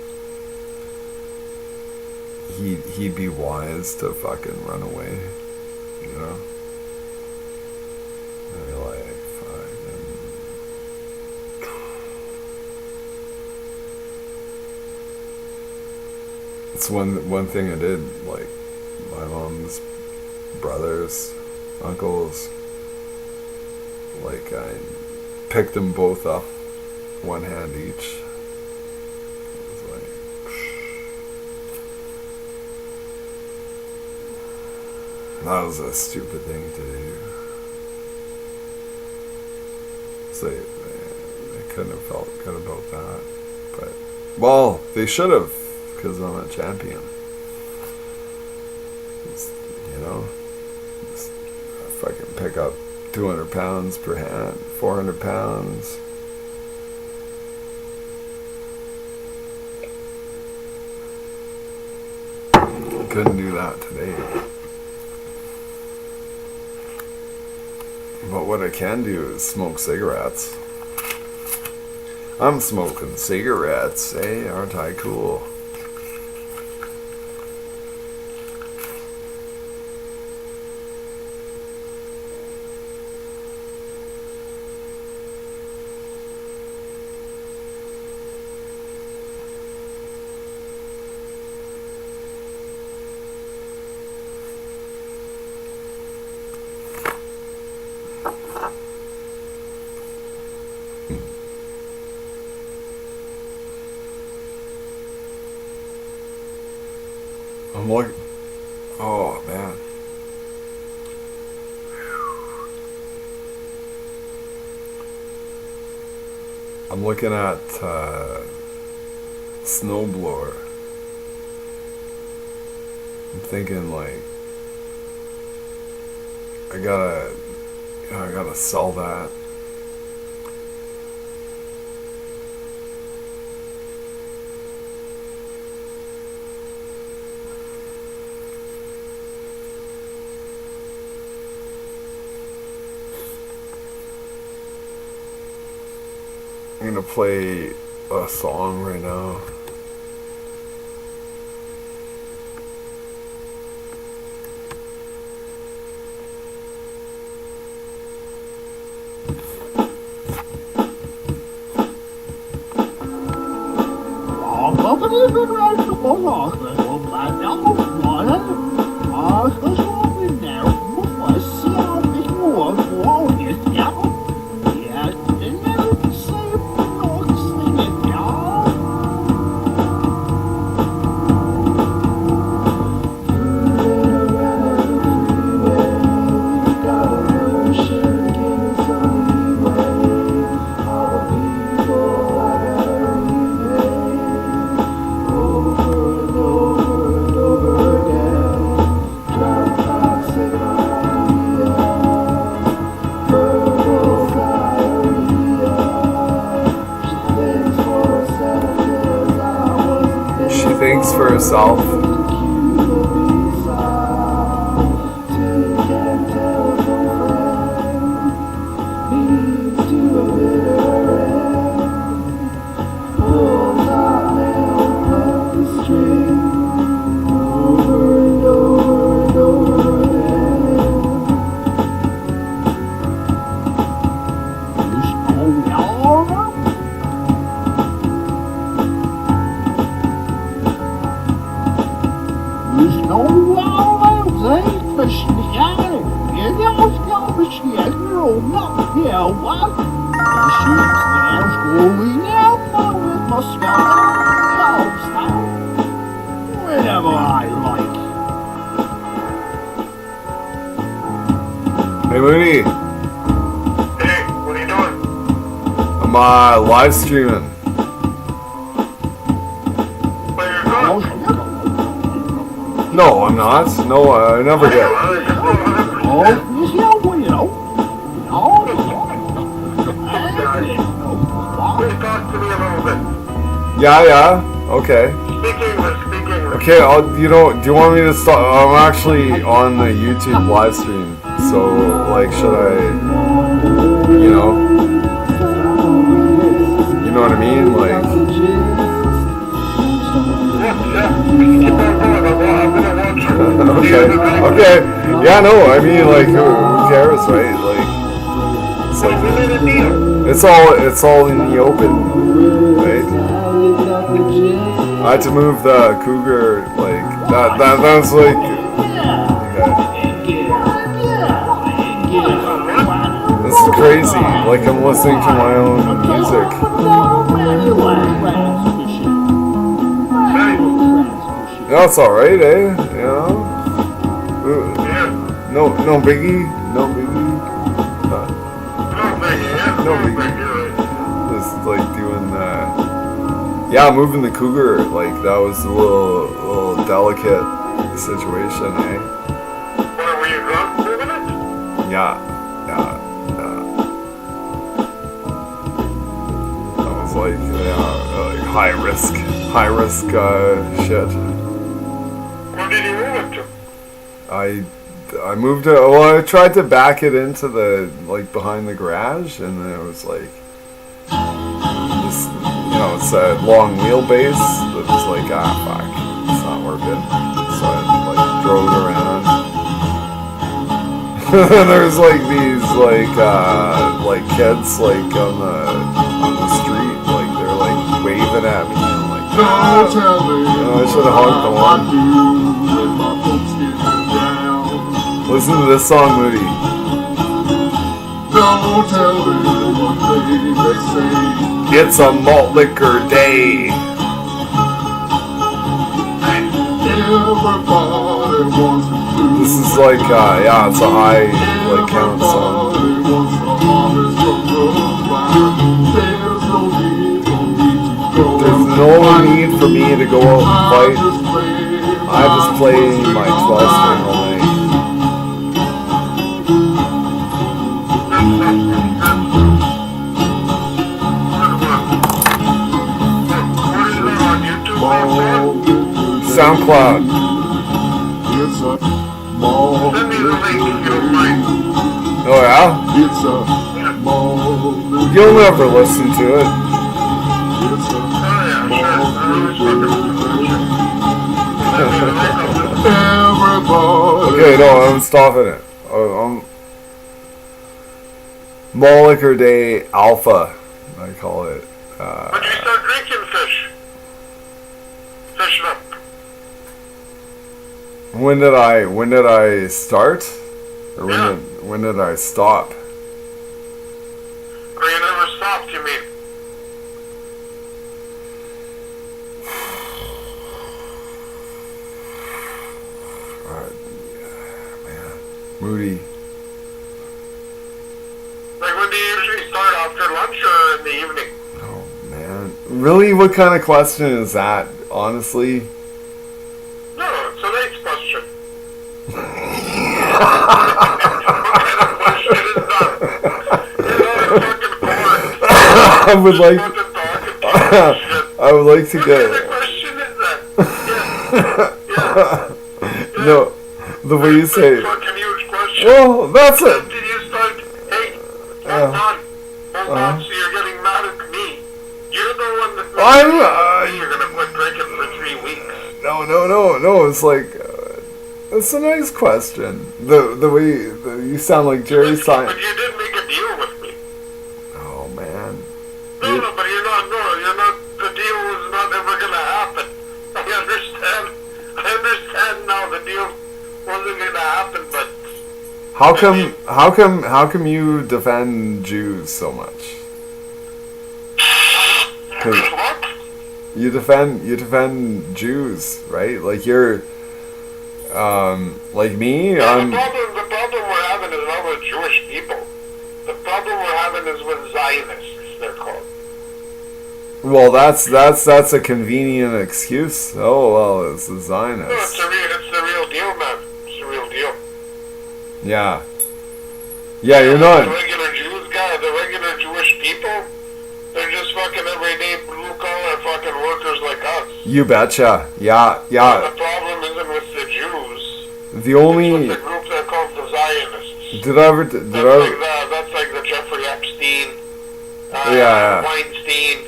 [SPEAKER 1] he'd be wise to fucking run away, you know. And you're like, fucking. It's one thing I did, like my mom's brothers, uncles, like I picked them both up, one hand each. It was like, that was a stupid thing to do. So they couldn't have felt good about that, but well, they should have. Because I'm a champion. You know? Just fucking pick up 200 pounds per hand, 400 pounds. Couldn't do that today. But what I can do is smoke cigarettes. I'm smoking cigarettes, eh? Aren't I cool? I'm like, oh man. I'm looking at snowblower. I'm thinking like, I gotta sell that. I'm gonna play a song right now. Thinks for herself.
[SPEAKER 4] Whenever I like.
[SPEAKER 1] Hey Mooney,
[SPEAKER 3] Hey, what are you doing?
[SPEAKER 1] I'm live streaming.
[SPEAKER 3] But you're drunk.
[SPEAKER 1] No, I'm not. No, I never get.
[SPEAKER 3] Please talk to me a little bit.
[SPEAKER 1] Yeah. Okay.
[SPEAKER 3] Speak English, speak English.
[SPEAKER 1] Okay, do you want me to stop? I'm actually on the YouTube live stream, so, like, should I, you know what I mean? Like,
[SPEAKER 3] Yeah, keep on going. I'm gonna watch you.
[SPEAKER 1] okay. Yeah, no, I mean, like, who cares, right? Like, it's
[SPEAKER 3] So we
[SPEAKER 1] like,
[SPEAKER 3] made a deal.
[SPEAKER 1] it's all in the open, right? I had to move the cougar, like, that was like, okay. This is crazy, like I'm listening to my own music. That's alright, eh? You know?
[SPEAKER 3] Yeah.
[SPEAKER 1] No biggie, no biggie.
[SPEAKER 3] No, Maggie, yeah.
[SPEAKER 1] No,
[SPEAKER 3] No, Maggie, right.
[SPEAKER 1] Just like doing yeah, moving the cougar, like that was a little delicate situation, eh?
[SPEAKER 3] Where were you drunk moving it?
[SPEAKER 1] Yeah. That was like, like high risk shit.
[SPEAKER 3] Where did you move it to?
[SPEAKER 1] I moved it. Well, I tried to back it into the like behind the garage, and then it was like this, it's a long wheelbase. It was like, fuck, it's not working. So I like drove it around. There's like these like kids like on the street, like they're like waving at me and like,
[SPEAKER 4] Don't tell me
[SPEAKER 1] I should have honked the horn.
[SPEAKER 4] when my folks get down.
[SPEAKER 1] Listen to this song, Moody.
[SPEAKER 4] Don't tell me one day they say
[SPEAKER 1] It's a malt liquor day.
[SPEAKER 4] everybody wants to do.
[SPEAKER 1] This is like, it's a high like count song.
[SPEAKER 4] Everybody wants the harvest from the vine. There's no need for me to
[SPEAKER 1] There's no need for me to
[SPEAKER 4] go
[SPEAKER 1] go out and fight. I just play my 12 string all night.
[SPEAKER 3] Where is it on YouTube, man?
[SPEAKER 1] SoundCloud.
[SPEAKER 4] It's a mall.
[SPEAKER 3] Send me the link if you don't mind.
[SPEAKER 1] Oh yeah?
[SPEAKER 4] It's a mall.
[SPEAKER 1] You'll never listen to it.
[SPEAKER 4] It's a
[SPEAKER 3] Oh yeah, sure. I was fucking with you. Send me the link, I'll listen.
[SPEAKER 4] everybody.
[SPEAKER 1] Okay, no, I'm stopping it. Malt liquor day alpha, I call it.
[SPEAKER 3] When did you start drinking fish? Fishing up.
[SPEAKER 1] When did I start? Or
[SPEAKER 3] Yeah.
[SPEAKER 1] when did I stop?
[SPEAKER 3] Or you never stopped, you mean?
[SPEAKER 1] Moody.
[SPEAKER 3] Like when do you usually start, after lunch or in the evening?
[SPEAKER 1] Oh man. Really? What kind of question is that? Honestly?
[SPEAKER 3] No, it's a nice question. What kind of question is that? You're not a fucking board.
[SPEAKER 1] I would like
[SPEAKER 3] Fucking talking to you and shit.
[SPEAKER 1] I would like to
[SPEAKER 3] What kind of
[SPEAKER 1] get
[SPEAKER 3] question is that? Yeah.
[SPEAKER 1] no the way you say
[SPEAKER 3] Big fucking huge question.
[SPEAKER 1] well that's
[SPEAKER 3] When
[SPEAKER 1] it.
[SPEAKER 3] did you start? Hey, hold on. Hold on, so you're getting mad at me. You're the one that
[SPEAKER 1] I'm,
[SPEAKER 3] you're gonna quit drinking for 3 weeks.
[SPEAKER 1] No, it's like it's a nice question. The way you sound like Jerry
[SPEAKER 3] But
[SPEAKER 1] Seinfeld.
[SPEAKER 3] you did make a deal with me.
[SPEAKER 1] Oh man.
[SPEAKER 3] No, but you're not, the deal was not ever gonna happen. I understand now the deal wasn't gonna happen, but
[SPEAKER 1] How come you defend Jews so much? 'Cause
[SPEAKER 3] what?
[SPEAKER 1] you defend Jews, right? Like you're like me,
[SPEAKER 3] Yeah,
[SPEAKER 1] I'm
[SPEAKER 3] the problem we're having is not with Jewish people. The problem we're having is with Zionists, they're called.
[SPEAKER 1] well that's a convenient excuse. Oh well, it's the
[SPEAKER 3] No,
[SPEAKER 1] Zionists.
[SPEAKER 3] it's the real deal, man. It's the real deal.
[SPEAKER 1] Yeah. Yeah, you're
[SPEAKER 3] The
[SPEAKER 1] not
[SPEAKER 3] regular Jews guy, the regular Jewish people, they're just fucking everyday blue collar fucking workers like us.
[SPEAKER 1] You betcha. Yeah,
[SPEAKER 3] The
[SPEAKER 1] yeah.
[SPEAKER 3] problem isn't with the Jews.
[SPEAKER 1] The
[SPEAKER 3] It's
[SPEAKER 1] only
[SPEAKER 3] with the group they're called the Zionists. That's like the Jeffrey Epstein,
[SPEAKER 1] Yeah.
[SPEAKER 3] Weinstein,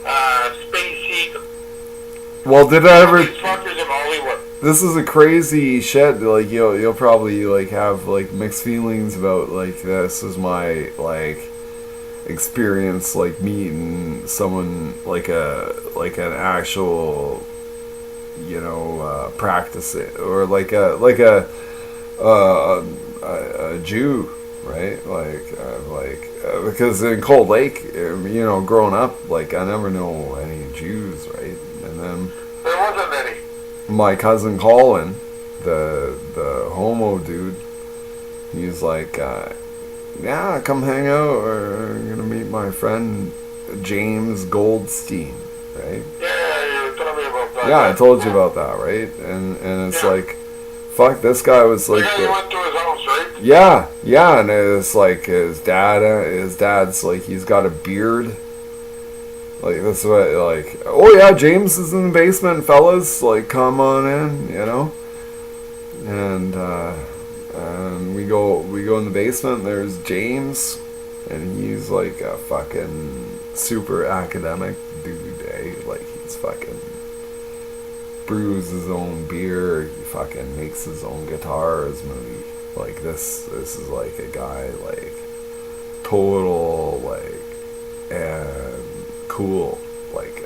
[SPEAKER 3] Spacey.
[SPEAKER 1] Well, did I ever?
[SPEAKER 3] These fuckers in Hollywood.
[SPEAKER 1] This is a crazy shit. Like you'll probably like have like mixed feelings about like this is my like experience like meeting someone like an actual practice it or like a Jew, right? Because in Cold Lake, growing up, like I never know any Jews, right? And then
[SPEAKER 3] There wasn't any.
[SPEAKER 1] my cousin Colin, the homo dude, he's like, yeah, come hang out. Or I'm gonna meet my friend James Goldstein, right?
[SPEAKER 3] Yeah, you were telling me about that.
[SPEAKER 1] Yeah, I told you about that, right? And it's
[SPEAKER 3] Yeah.
[SPEAKER 1] like, fuck, this guy was like,
[SPEAKER 3] Yeah, you went to his house, right?
[SPEAKER 1] yeah, and it's like his dad's like he's got a beard. Like that's what like oh yeah, James is in the basement, fellas. Like come on in, And we go in the basement. There's James, and he's like a fucking super academic dude. Like he's fucking brews his own beer. He fucking makes his own guitars. Movie like this is like a guy like total like and cool. Like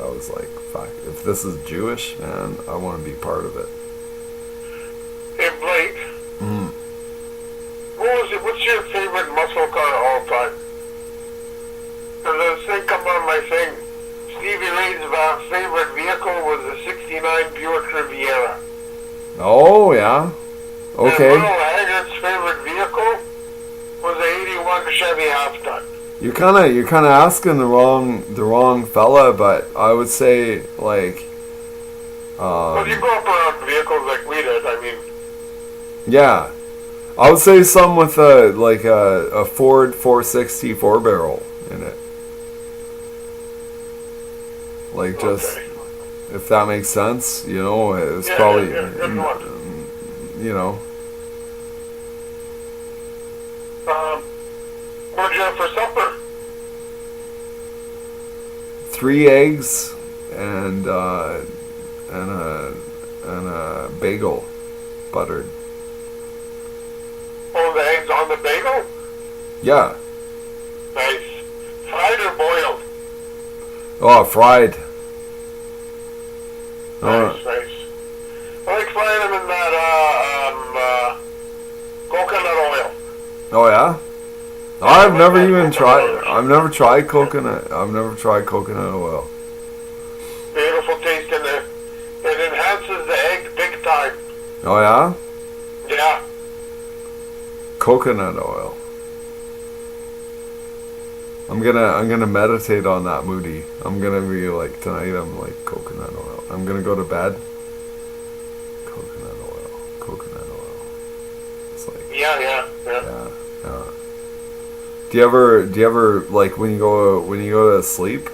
[SPEAKER 1] I was like, fuck, if this is Jewish, man, I want to be part of it.
[SPEAKER 3] Hey, Blake. What's your favorite muscle car of all time? Because this thing come on my thing. Stevie Ray's favorite vehicle was the '69 Buick Riviera.
[SPEAKER 1] Oh yeah, okay.
[SPEAKER 3] And Merle Haggard's favorite vehicle was the '81 Chevy half-ton.
[SPEAKER 1] You're kind of asking the wrong fella, but I would say like,
[SPEAKER 3] Well, you grew up around vehicles like we did. I mean,
[SPEAKER 1] yeah, I would say some with a Ford 460 4-barrel in it. Like just
[SPEAKER 3] okay.
[SPEAKER 1] if that makes sense, it's
[SPEAKER 3] Yeah,
[SPEAKER 1] probably
[SPEAKER 3] yeah, good one. What'd you have for supper?
[SPEAKER 1] 3 eggs and a bagel, buttered.
[SPEAKER 3] Oh, the eggs on the bagel?
[SPEAKER 1] Yeah.
[SPEAKER 3] Nice. Fried or boiled?
[SPEAKER 1] Oh, fried.
[SPEAKER 3] Nice, nice. I like frying them in that coconut oil.
[SPEAKER 1] Oh yeah. I've never tried coconut. I've never tried coconut oil.
[SPEAKER 3] Beautiful taste in there. It enhances the egg big time.
[SPEAKER 1] Oh yeah.
[SPEAKER 3] Yeah.
[SPEAKER 1] Coconut oil. I'm gonna meditate on that, Moody. I'm gonna be like tonight. I'm like coconut oil. I'm gonna go to bed. Coconut oil. It's like
[SPEAKER 3] Yeah.
[SPEAKER 1] yeah. Do you ever like when you go to sleep,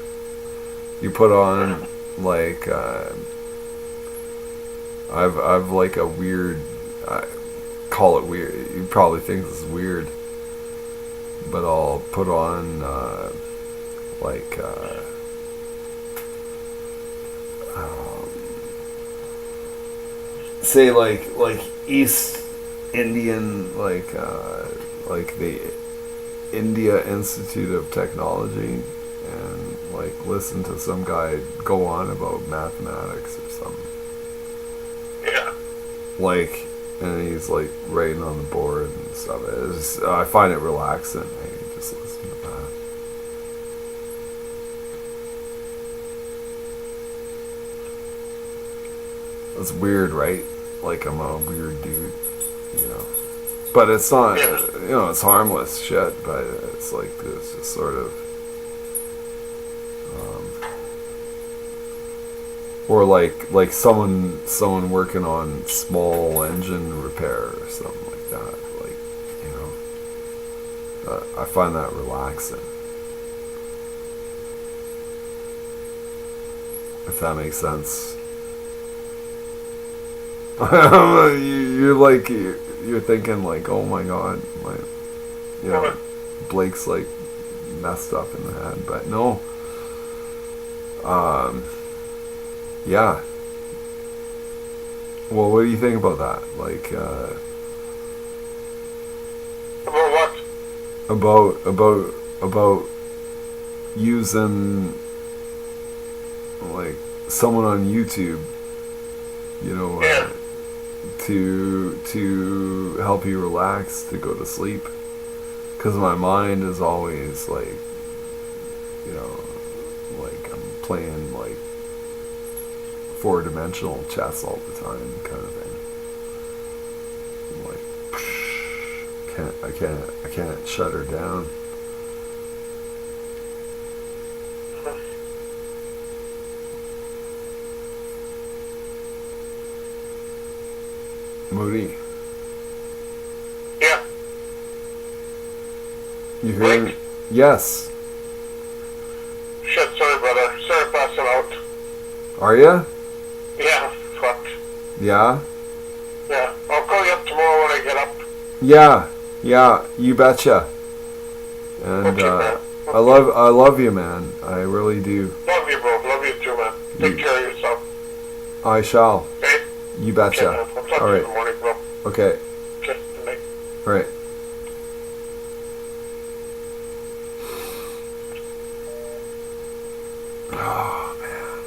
[SPEAKER 1] you put on like I've like a weird, I call it weird. You probably think this is weird, but I'll put on say like East Indian like the India Institute of Technology, and like listen to some guy go on about mathematics or something.
[SPEAKER 3] Yeah.
[SPEAKER 1] Like, and he's like writing on the board and stuff. I find it relaxing. I just listen to that. It's weird, right? Like I'm a weird dude, But it's not, it's harmless shit, but it's like this just sort of, or like someone working on small engine repair or something like that, I find that relaxing. if that makes sense. You're thinking like, oh my god, Blake's like messed up in the head, but no. Yeah. Well, what do you think about that? Like,
[SPEAKER 3] About what?
[SPEAKER 1] about using like someone on YouTube,
[SPEAKER 3] Yeah.
[SPEAKER 1] to help you relax, to go to sleep. Because my mind is always like, like I'm playing like 4-dimensional chess all the time, kind of thing. Like, I can't shut her down. Moody.
[SPEAKER 3] Yeah.
[SPEAKER 1] You hearing?
[SPEAKER 3] Blake?
[SPEAKER 1] Yes.
[SPEAKER 3] Shit, sorry, brother. Sorry, passing out.
[SPEAKER 1] Are ya?
[SPEAKER 3] Yeah, fuck.
[SPEAKER 1] Yeah?
[SPEAKER 3] Yeah, I'll call you up tomorrow when I get up.
[SPEAKER 1] Yeah, you betcha. And
[SPEAKER 3] Okay, man.
[SPEAKER 1] I love you, man. I really do.
[SPEAKER 3] Love you, bro. Love you too, man. Take care of yourself.
[SPEAKER 1] I shall.
[SPEAKER 3] Okay?
[SPEAKER 1] You betcha.
[SPEAKER 3] Okay, man. I'll talk
[SPEAKER 1] All
[SPEAKER 3] to you
[SPEAKER 1] right.
[SPEAKER 3] in the morning, bro.
[SPEAKER 1] Okay.
[SPEAKER 3] Okay, good night.
[SPEAKER 1] All right. Oh man.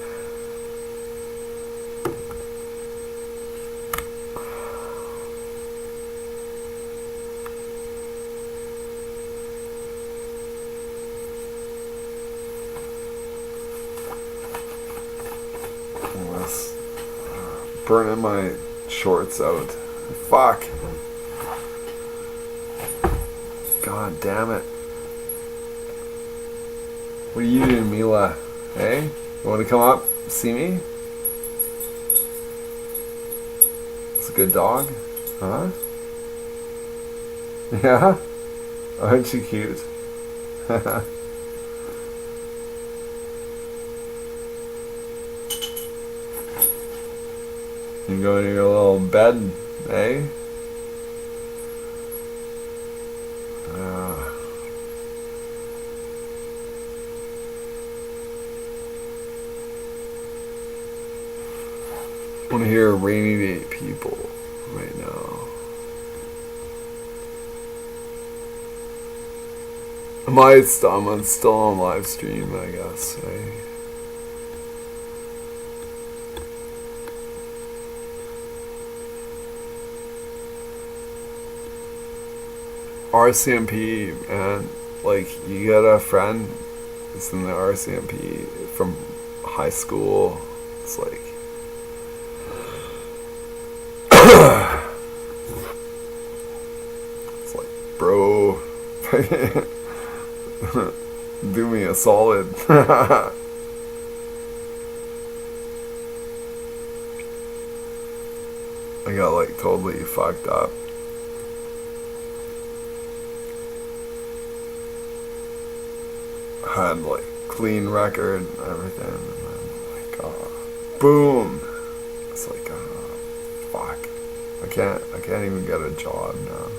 [SPEAKER 1] Unless burning my shorts out. Fuck. God damn it. What are you doing, Mila? Hey? You want to come up? See me? It's a good dog? Huh? Yeah? Aren't you cute? You go to your little bed, eh? I want to hear Rainy Day People right now. I'm still on live stream, I guess, eh? RCMP, man. Like, you got a friend that's in the RCMP from high school. It's like, it's like, bro, do me a solid. I got like totally fucked up. Had like clean record and everything, and then like boom. It's like fuck. I can't even get a job now.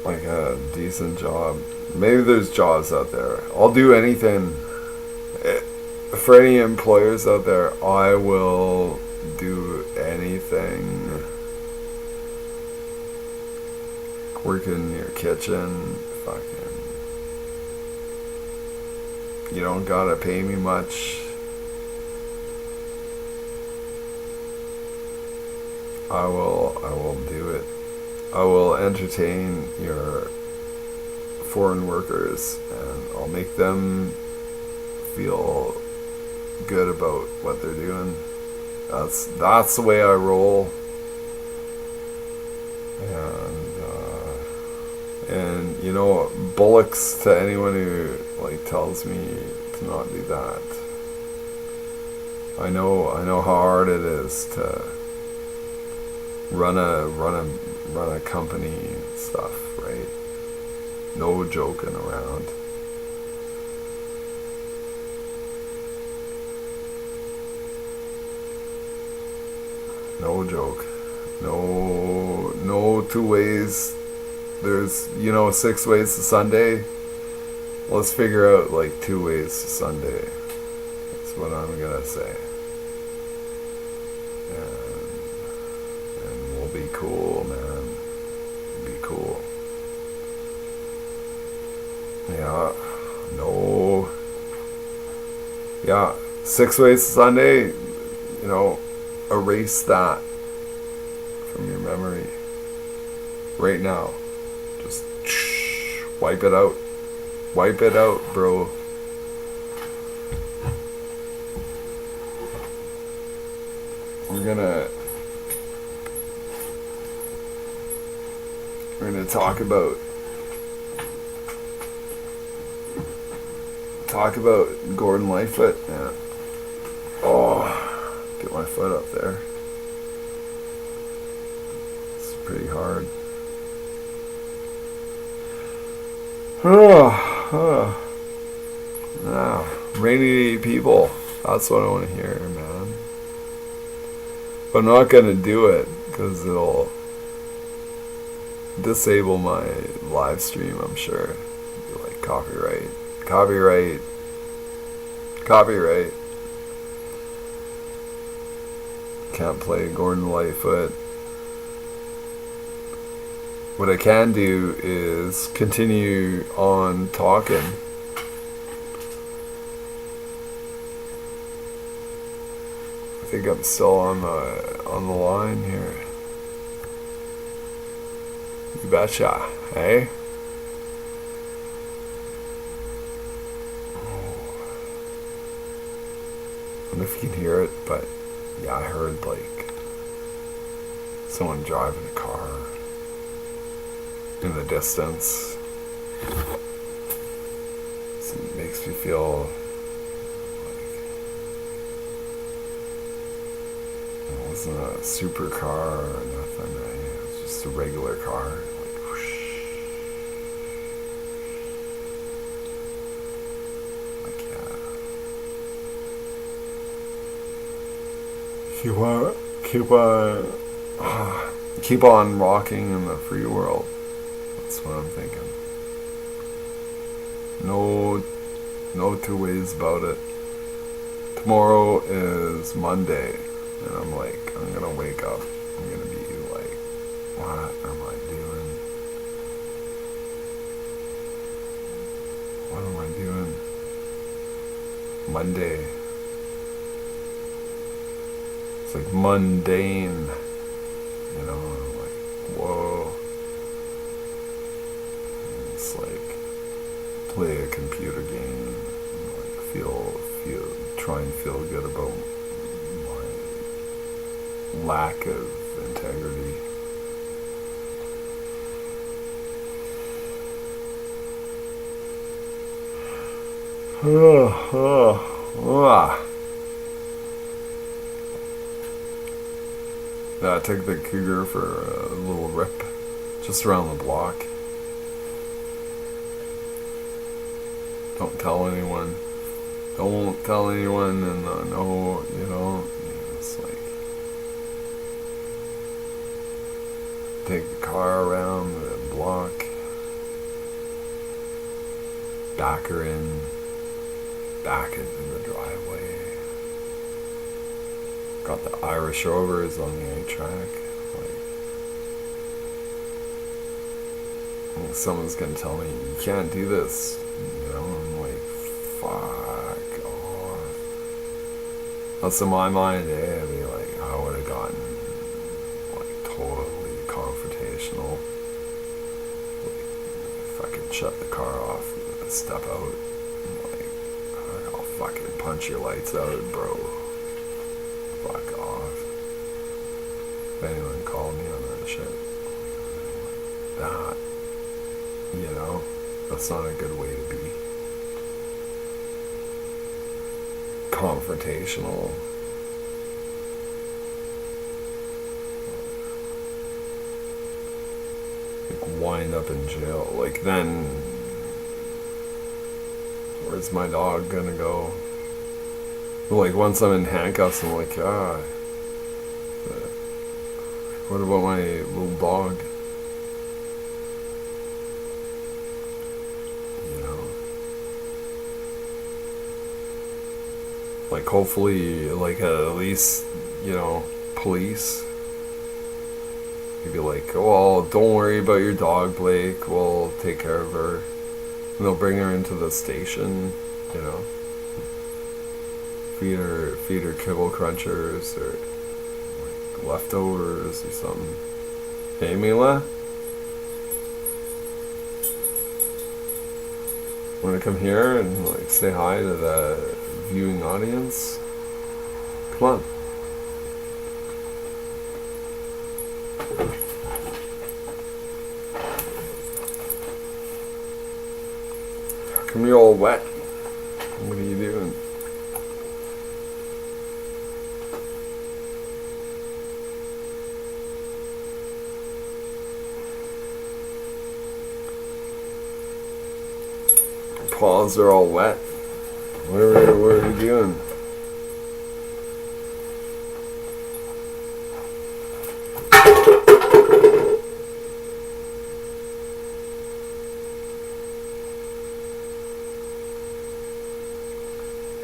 [SPEAKER 1] Like a decent job. Maybe there's jobs out there. I'll do anything. For any employers out there, I will do anything. Work in your kitchen, fucking. You don't gotta pay me much. I will do it. I will entertain your foreign workers, and I'll make them feel good about what they're doing. That's the way I roll. And you know, bullocks to anyone who like tells me to not do that. I know how hard it is to run a company and stuff, right? No joking around. No joke. No two ways. There's, 6 ways to Sunday. Let's figure out like 2 ways to Sunday. That's what I'm gonna say. And we'll be cool, man. Be cool. Yeah. No. Yeah. 6 ways to Sunday. Erase that from your memory. Right now. Just wipe it out. Wipe it out, bro. We're gonna talk about Gordon Lightfoot. Yeah. Oh, get my foot up there. It's pretty hard. Rainy day people. That's what I want to hear, man. But I'm not gonna do it because it'll disable my live stream, I'm sure. Be like copyright. Can't play Gordon Lightfoot. What I can do is continue on talking. I think I'm still on the line here. You betcha, hey? I don't know if you can hear it, but yeah, I heard like someone driving a car in the distance. So it makes me feel like it wasn't a supercar or nothing. It was just a regular car. Like whoosh. Like yeah. Keep on rocking in the free world. That's what I'm thinking. No two ways about it. Tomorrow is Monday, and I'm gonna wake up. I'm gonna be like, what am I doing? What am I doing? Monday. It's like mundane. I'm like, whoa. And it's like play a computer game and like try and feel good about my lack of integrity. I took the cougar for a little rip just around the block. Don't tell anyone. Don't tell anyone, and no, it's like take the car around the block, back her in, back into the driveway. Got the Irish Rovers on the 8-track. Like, someone's gonna tell me you can't do this. I'm like, fuck off. That's in my mind, I'd be like, I would have gotten like totally confrontational. Like, fucking shut the car off, step out. Like, I'll fucking punch your lights out, bro. Fuck off. If anyone called me on that shit, that, that's not a good way to be. Confrontational. Like wind up in jail. Like then, where's my dog gonna go? Like once I'm in handcuffs, I'm like, What about my little dog? You know, like hopefully, like at least, you know, police. You'd be like, oh, don't worry about your dog, Blake. We'll take care of her. And they'll bring her into the station, you know. Feed her kibble crunchers or like leftovers or something. Hey, Mila? Wanna come here and like say hi to the viewing audience? Come on. How come you're all wet? What are you doing? Paws are all wet. What are you doing?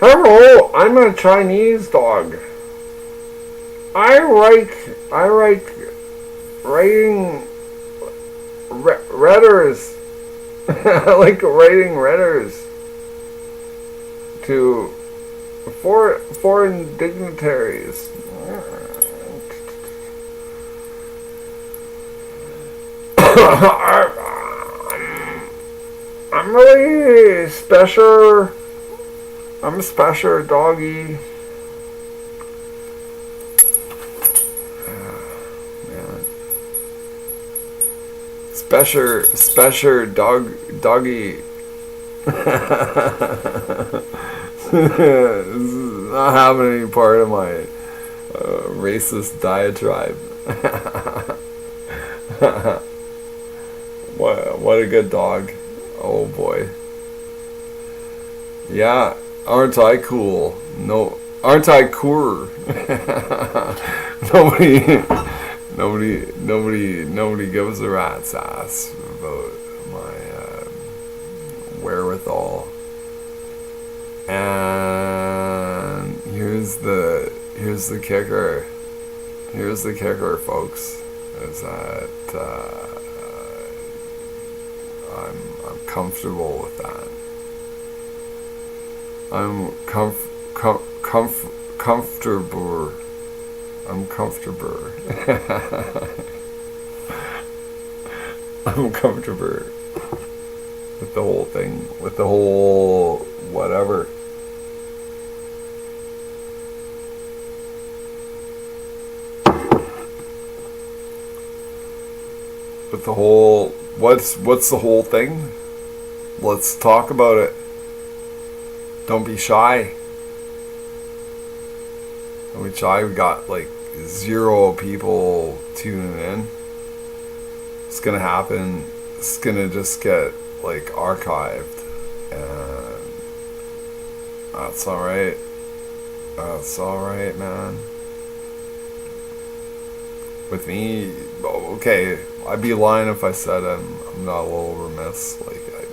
[SPEAKER 1] Hello, I'm a Chinese dog. I like writing letters. I like writing letters to foreign dignitaries. I'm really special. I'm a special doggy. Man. Special doggy. This is not having any part of my racist diatribe. What a good dog. Oh boy. Yeah, aren't I cool? No, aren't I cool? Nobody gives a rat's ass about my wherewithal. And here's the kicker. Here's the kicker, folks. Is that I'm comfortable with that. I'm comfortable. I'm comfortable. I'm comfortable with the whole thing, with the whole whatever. With the whole, what's the whole thing? Let's talk about it. Don't be shy. Don't be shy. We got like 0 people tuning in. It's gonna happen. It's gonna just get like archived, and that's all right. That's all right, man. With me, okay, I'd be lying if I said I'm not a little remiss. Like, I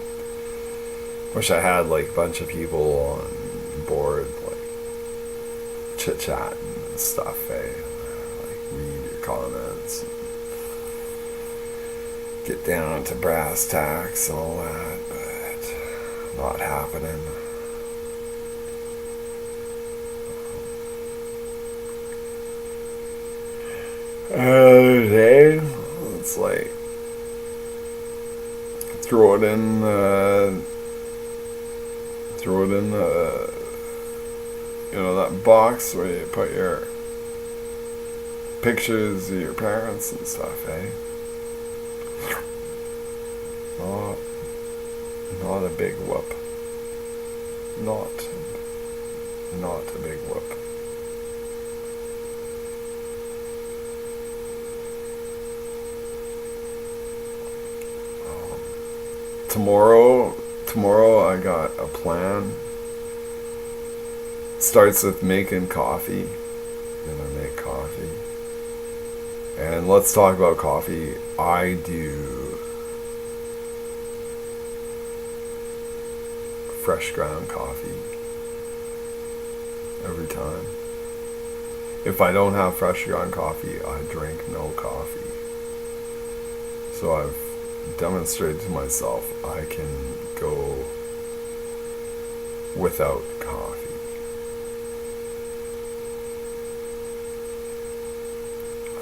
[SPEAKER 1] wish I had like a bunch of people on board, like chit chat and stuff. Like read your comments, get down to brass tacks and all that, but not happening. Today, it's like throw it in you know, that box where you put your pictures of your parents and stuff, eh? Not a big whoop. Not a big whoop. Tomorrow I got a plan. Starts with making coffee. I'm gonna make coffee. And let's talk about coffee. I do fresh ground coffee every time. If I don't have fresh ground coffee, I drink no coffee. So I've demonstrated to myself I can go without coffee.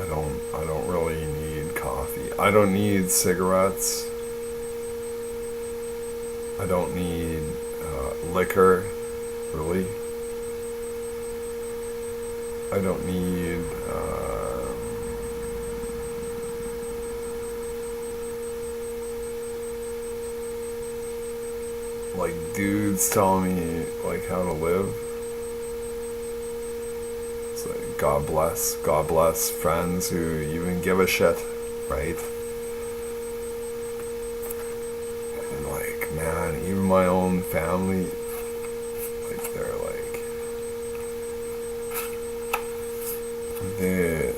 [SPEAKER 1] I don't really need coffee. I don't need cigarettes. I don't need liquor, really. I don't need like dudes telling me like how to live. It's like God bless friends who even give a shit, right? And like, man, even my own family, like they're like they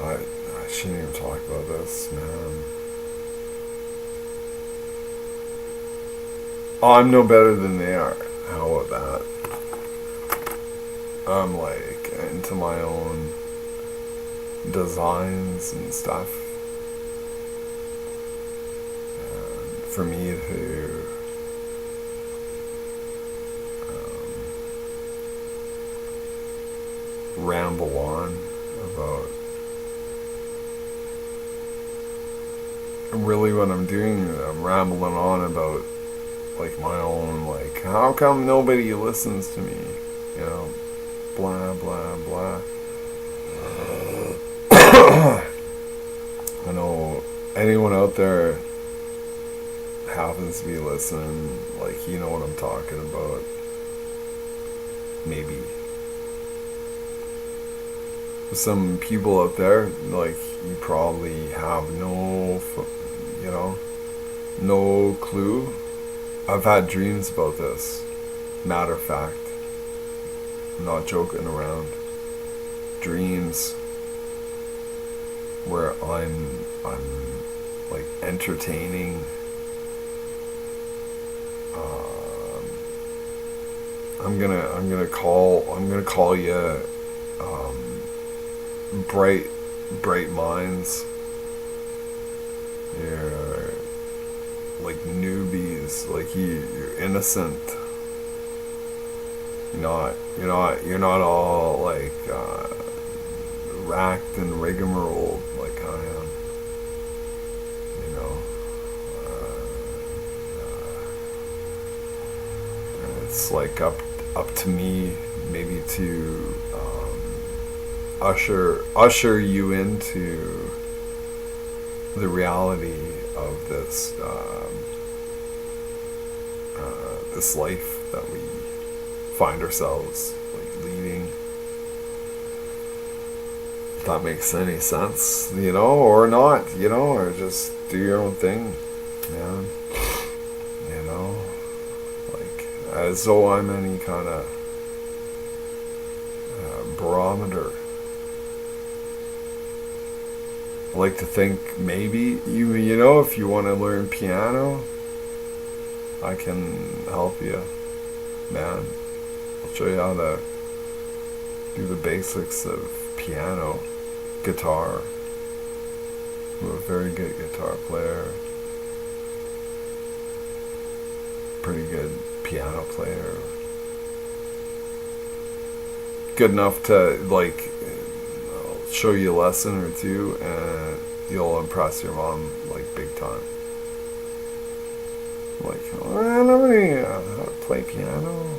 [SPEAKER 1] I shouldn't even talk about this, man. Oh, I'm no better than they are. How about that? I'm like into my own designs and stuff. And for me to ramble on about really what I'm doing, I'm rambling on about like my own, like, how come nobody listens to me, you know, blah blah blah. I know anyone out there happens to be listening, like, you know what I'm talking about. Maybe some people out there, like, you probably have no clue. I've had dreams about this. Matter of fact, I'm not joking around. Dreams where I'm like entertaining. I'm gonna call you bright minds. You're like newbies, like you're innocent. You're not all like racked and rigmarole like I am. You know, it's like up to me maybe to usher you into the reality of this this life that we find ourselves like leading. If that makes any sense, you know, or not, you know, or just do your own thing, man. You know, like as though I'm any kind of barometer. I like to think maybe you know, if you want to learn piano, I can help you, man. I'll show you how to do the basics of piano, guitar. I'm a very good guitar player, pretty good piano player, good enough to like show you a lesson or two and you'll impress your mom like big time. Like, oh, I don't know how to play piano.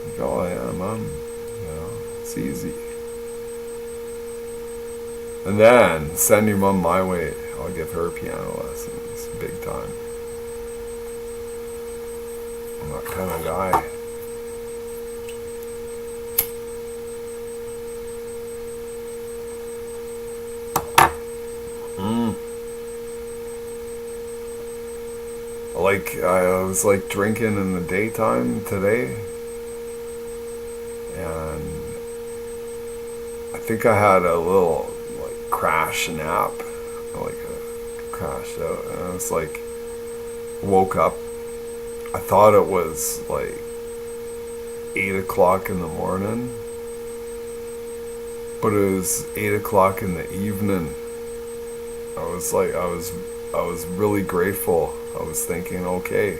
[SPEAKER 1] Like, oh yeah, mom, you know, it's easy. And then send your mom my way. I'll give her piano lessons big time. I'm that kind of guy. like I was like drinking in the daytime today, and I think I had a little like crash nap, like crashed out, and I was like woke up. I thought it was like 8 o'clock in the morning, but it was 8 o'clock in the evening. I was really grateful. I was thinking, okay,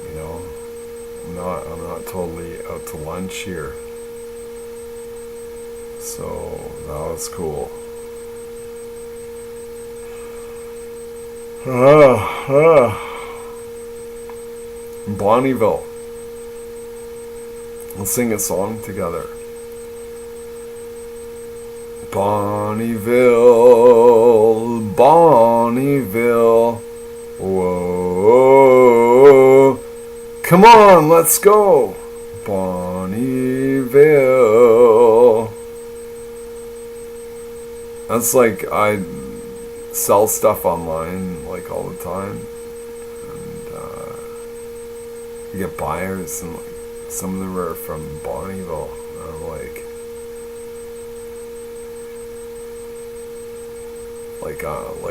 [SPEAKER 1] you know, I'm not totally out to lunch here. So that was cool. Bonneville. Let's sing a song together. Bonneville, Bonneville, whoa, come on, let's go, Bonneville. That's like, I sell stuff online like all the time, and you get buyers, and like some of them are from Bonneville, and I'm like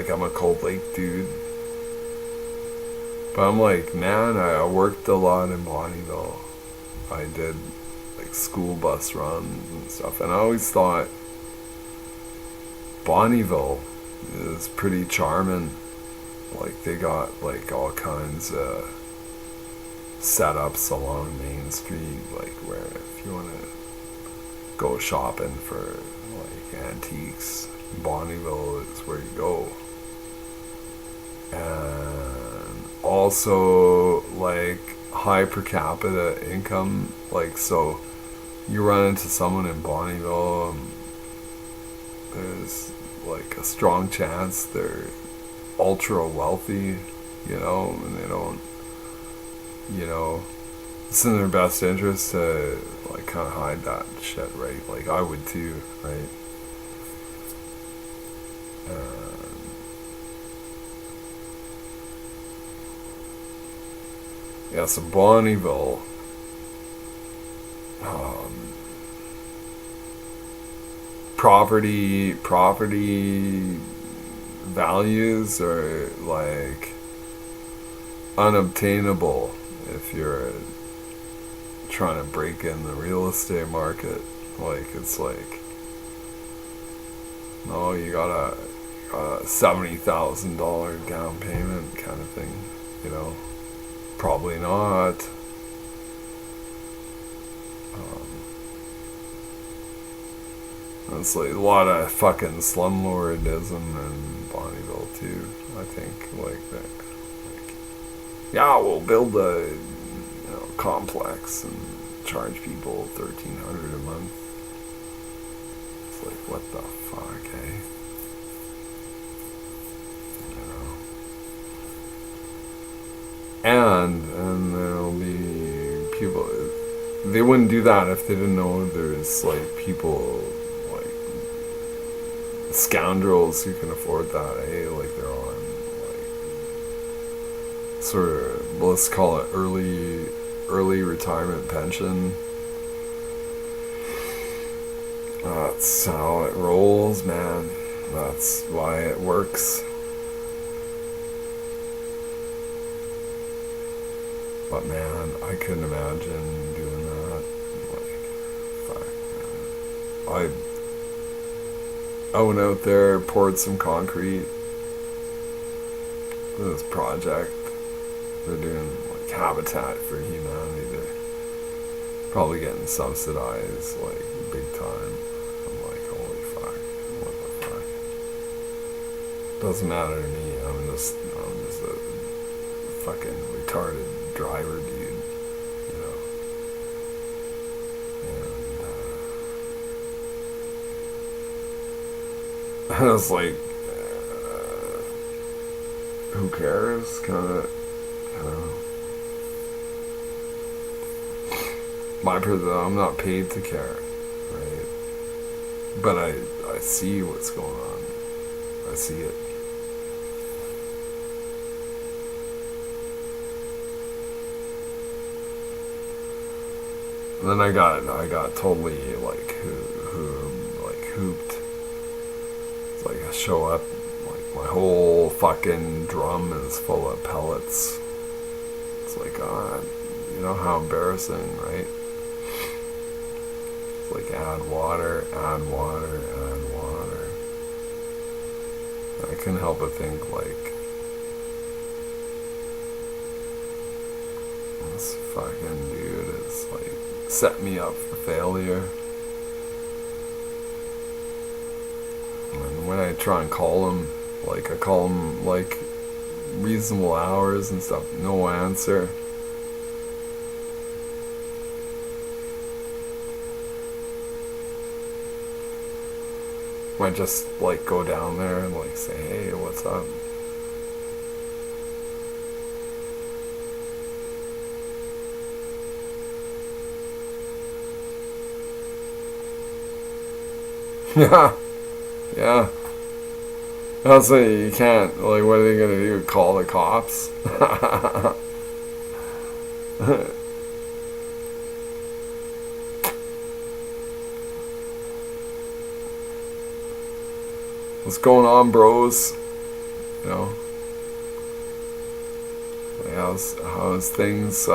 [SPEAKER 1] I'm a Cold Lake dude, but I'm like, man, I worked a lot in Bonneville. I did like school bus runs and stuff, and I always thought Bonneville is pretty charming. Like they got like all kinds of setups along Main Street, like where if you want to go shopping for like antiques, Bonneville is where you go. And also like high per capita income, like so you run into someone in Bonneville, there's like a strong chance they're ultra wealthy, you know, and they don't, you know, it's in their best interest to like kind of hide that shit, right? Like I would too, right? Yeah, so Bonneville, property values are like unobtainable if you're trying to break in the real estate market. Like it's like, no, you got a $70,000 down payment kind of thing, you know. Probably not. It's like a lot of fucking slumlordism in Bonneville too. I think like that. Like, yeah, we'll build a complex and charge people $1,300 a month. It's like, what the fuck, eh? And there'll be people, they wouldn't do that if they didn't know there's like people, like scoundrels who can afford that, eh? Like they're on like sort of, let's call it early retirement pension. That's how it rolls, man. That's why it works. But man, I couldn't imagine doing that. Like, fuck, man. I went out there, poured some concrete for this project. They're doing like Habitat for Humanity. They're probably getting subsidized like big time. I'm like, holy fuck, what the fuck? Doesn't matter to me. I'm just a fucking retarded driver dude, you know. And I was like, who cares? Kind of, I don't know. I'm not paid to care, right? But I see what's going on. I see it. then I got totally like hooped. It's like I show up, like my whole fucking drum is full of pellets. It's like, you know how embarrassing, right? It's like add water, add water, add water. I couldn't help but think like, this fucking dude is like set me up for failure. And when I try and call him, like I call him like reasonable hours and stuff, no answer. Might just like go down there and like say, hey, what's up? Yeah, yeah. Also, you can't, like, what are they gonna do? Call the cops? What's going on, bros? You know? Like, how's things,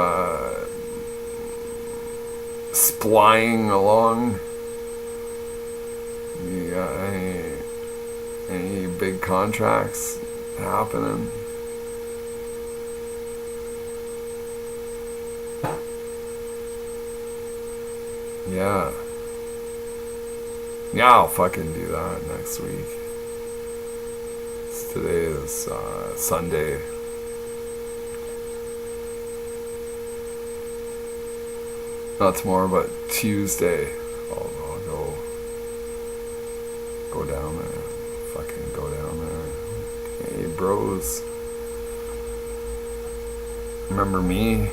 [SPEAKER 1] splying along? You got any big contracts happening? Yeah. Yeah, I'll fucking do that next week. Today is Sunday. Not tomorrow, but Tuesday. I'll go down there. Fucking go down there. Hey, bros. Remember me?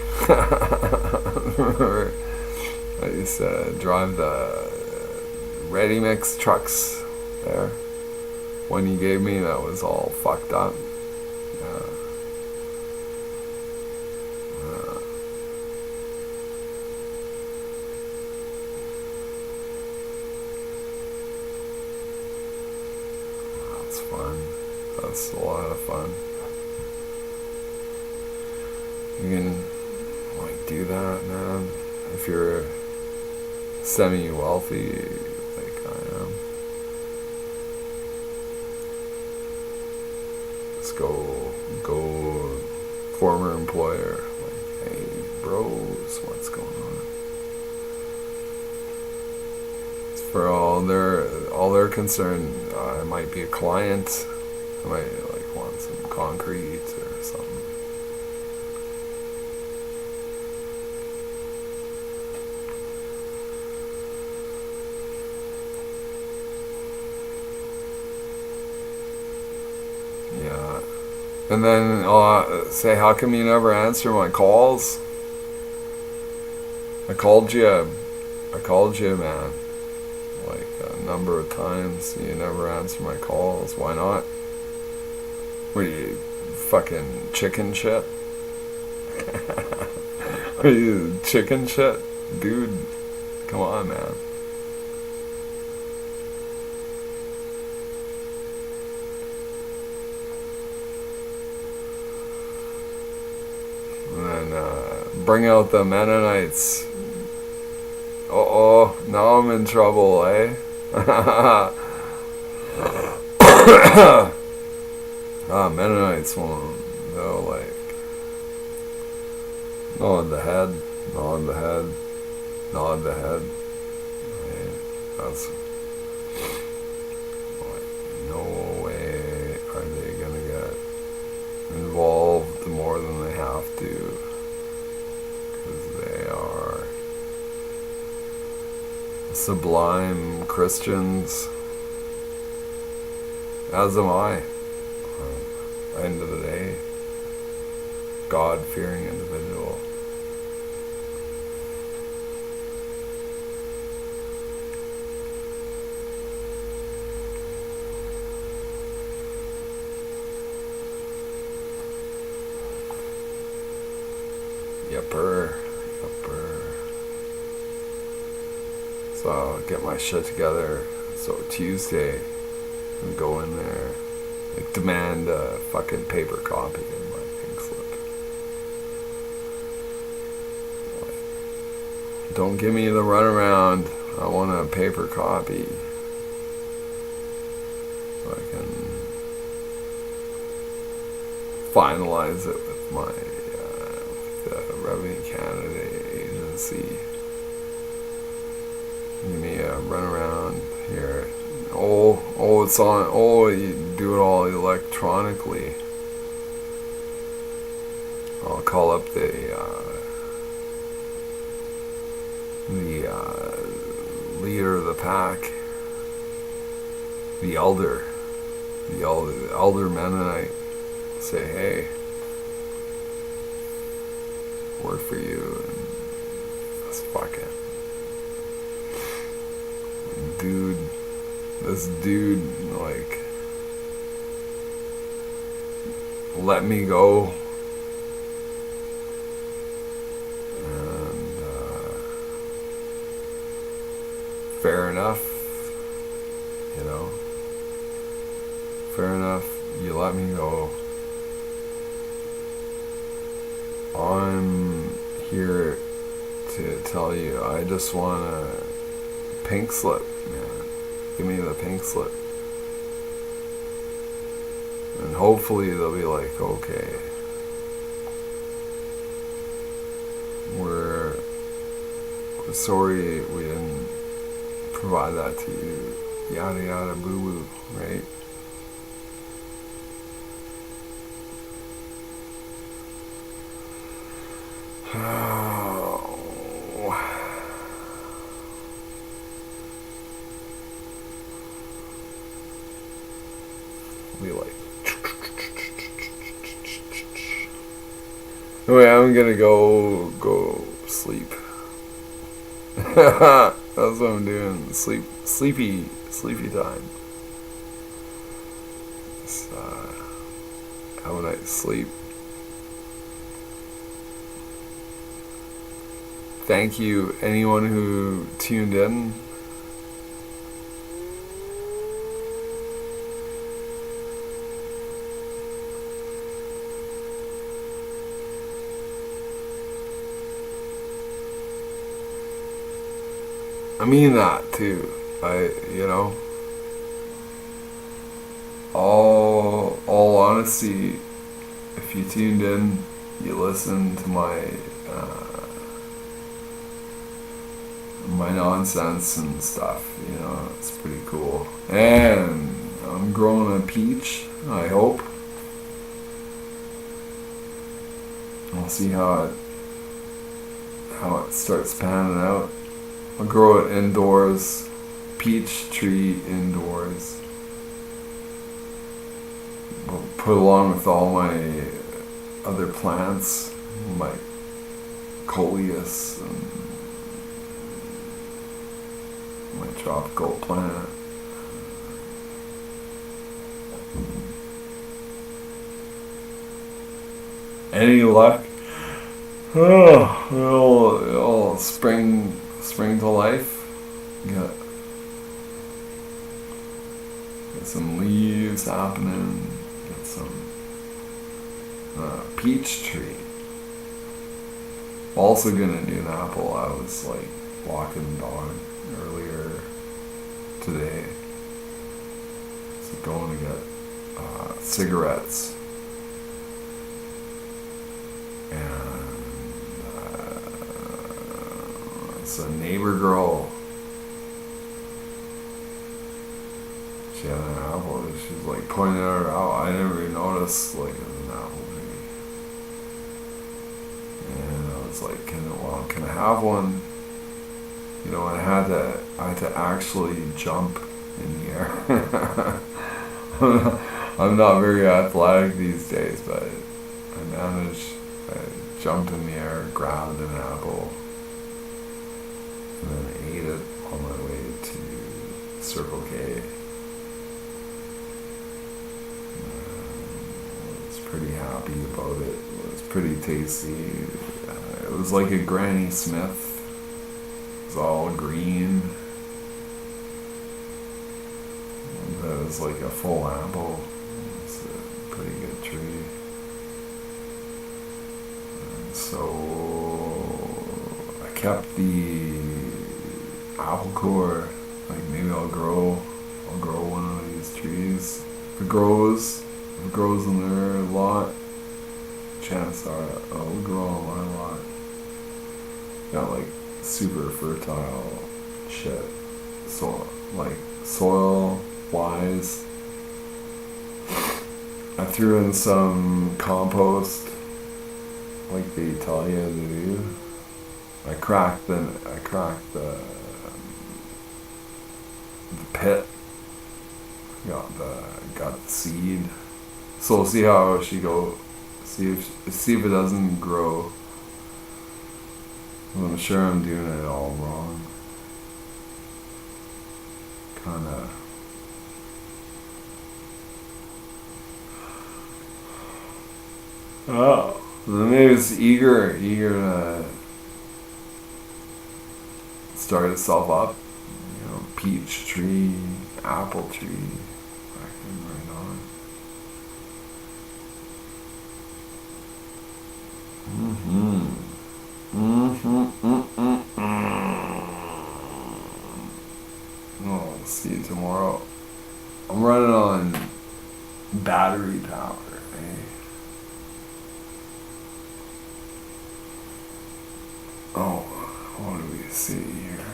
[SPEAKER 1] Remember I used to drive the ready mix trucks there. One you gave me that was all fucked up. That's fun. That's a lot of fun. You can like do that, man. If you're semi-wealthy like I am. Go former employer, like, hey bros, what's going on? It's for all their concern. I might be a client. I might like want some concrete or something. Yeah. And then say, how come you never answer my calls? I called you, man. Like a number of times. You never answer my calls. Why not? What are you, fucking chicken shit? Are you chicken shit? Dude, come on, man. And then bring out the Mennonites. Uh-oh, now I'm in trouble, eh? Mennonites won't, they'll like nod the head, nod the head, nod the head. Right? That's like, no way are they gonna get involved more than they have to, because they are sublime Christians, as am I. End of the day, God-fearing individual. Yupper, yupper. So I'll get my shit together. So Tuesday, and go in there, like demand a fucking paper copy of my pink slip. Like, don't give me the runaround. I want a paper copy. So I can finalize it with my with the Revenue Canada agency. Give me a runaround here. Oh, it's on. Oh, you do it all electronically. I'll call up the leader of the pack, the elder Mennonite. Say, hey, work for you, and let's fucking. This dude, like, let me go, and fair enough, you know, fair enough, you let me go. I'm here to tell you, I just want a pink slip, man. Give me the pink slip. And hopefully they'll be like, okay, we're sorry we didn't provide that to you. Yada yada boo boo, right? We like. Anyway, I'm gonna go sleep. That's what I'm doing. Sleepy time. Just, have a night's sleep. Thank you, anyone who tuned in. I mean that too. All honesty, if you tuned in, you listened to my nonsense and stuff, it's pretty cool. And I'm growing a peach, I hope. We'll see how it starts panning out. I'll grow it indoors, peach tree indoors. I'll put along with all my other plants, my coleus and my tropical plant. Any luck? Oh, it'll spring to life. Got some leaves happening. Got some peach tree. Also gonna do an apple. I was like walking the dog earlier today. So going to get cigarettes. And it's a neighbor girl. She had an apple. She's like pointing it out. I never even noticed like it was an apple tree. And I was like, can I have one? I had to actually jump in the air. I'm not very athletic these days, but I managed. I jumped in the air, grabbed an apple, and then ate it on my way to Circle K. I was pretty happy about it. It was pretty tasty. It was like a Granny Smith. It was all green. was like a full apple. It's a pretty good tree. And so I kept the apple core. Like maybe I'll grow one of these trees. If it grows in their lot, chances are it'll grow on my lot. Got like super fertile shit. So like soil wise, I threw in some compost, like they tell you to do. I cracked the pit. Got the seed. So we'll see how she go. See if it doesn't grow. I'm sure I'm doing it all wrong. Kinda. Oh, maybe it's eager to start itself up. You know, peach tree, apple tree, right on. Oh, I'll see you tomorrow. I'm running on battery power, eh? Oh, what do we see here?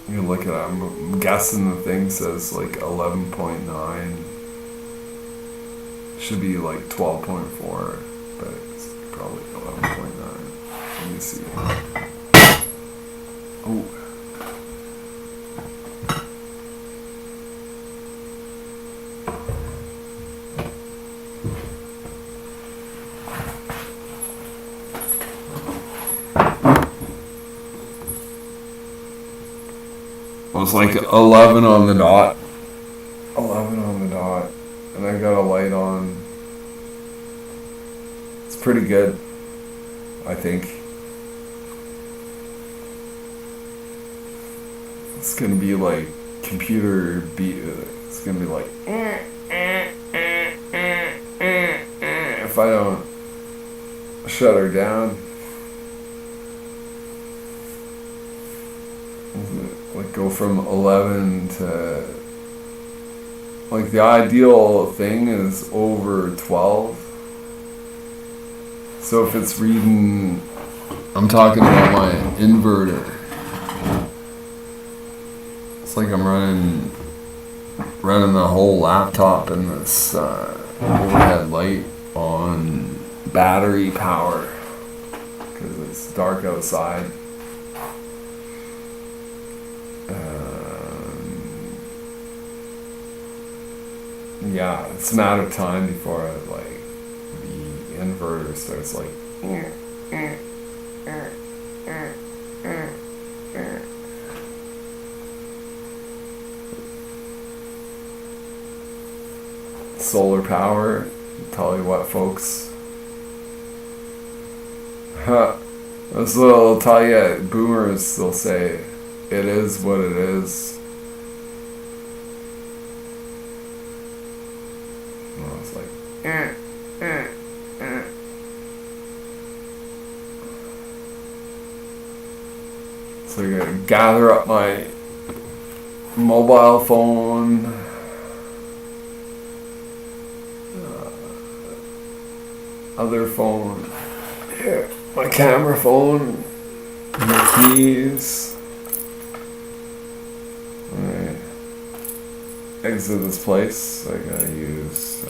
[SPEAKER 1] You can look at it. I'm guessing the thing says like 11.9. Should be like 12.4, but it's probably 11.9. Let me see. Oh. Well, it's like 11 on the dot. 11 on the dot. And I got a light on. It's pretty good, I think. It's gonna be like computer beat. It's gonna be like if I don't shut her down. Like go from 11 to, like the ideal thing is over 12. So if it's reading, I'm talking about my inverter. It's like I'm running the whole laptop in this overhead light on battery power because it's dark outside. Yeah, it's a matter of time before like the inverter starts like solar power. Tell you what, folks. This will tell you, boomers, they'll say, it is what it is. It's like, so I gotta gather up my mobile phone, other phone, my camera phone, my keys. Alright. Exit this place. I gotta use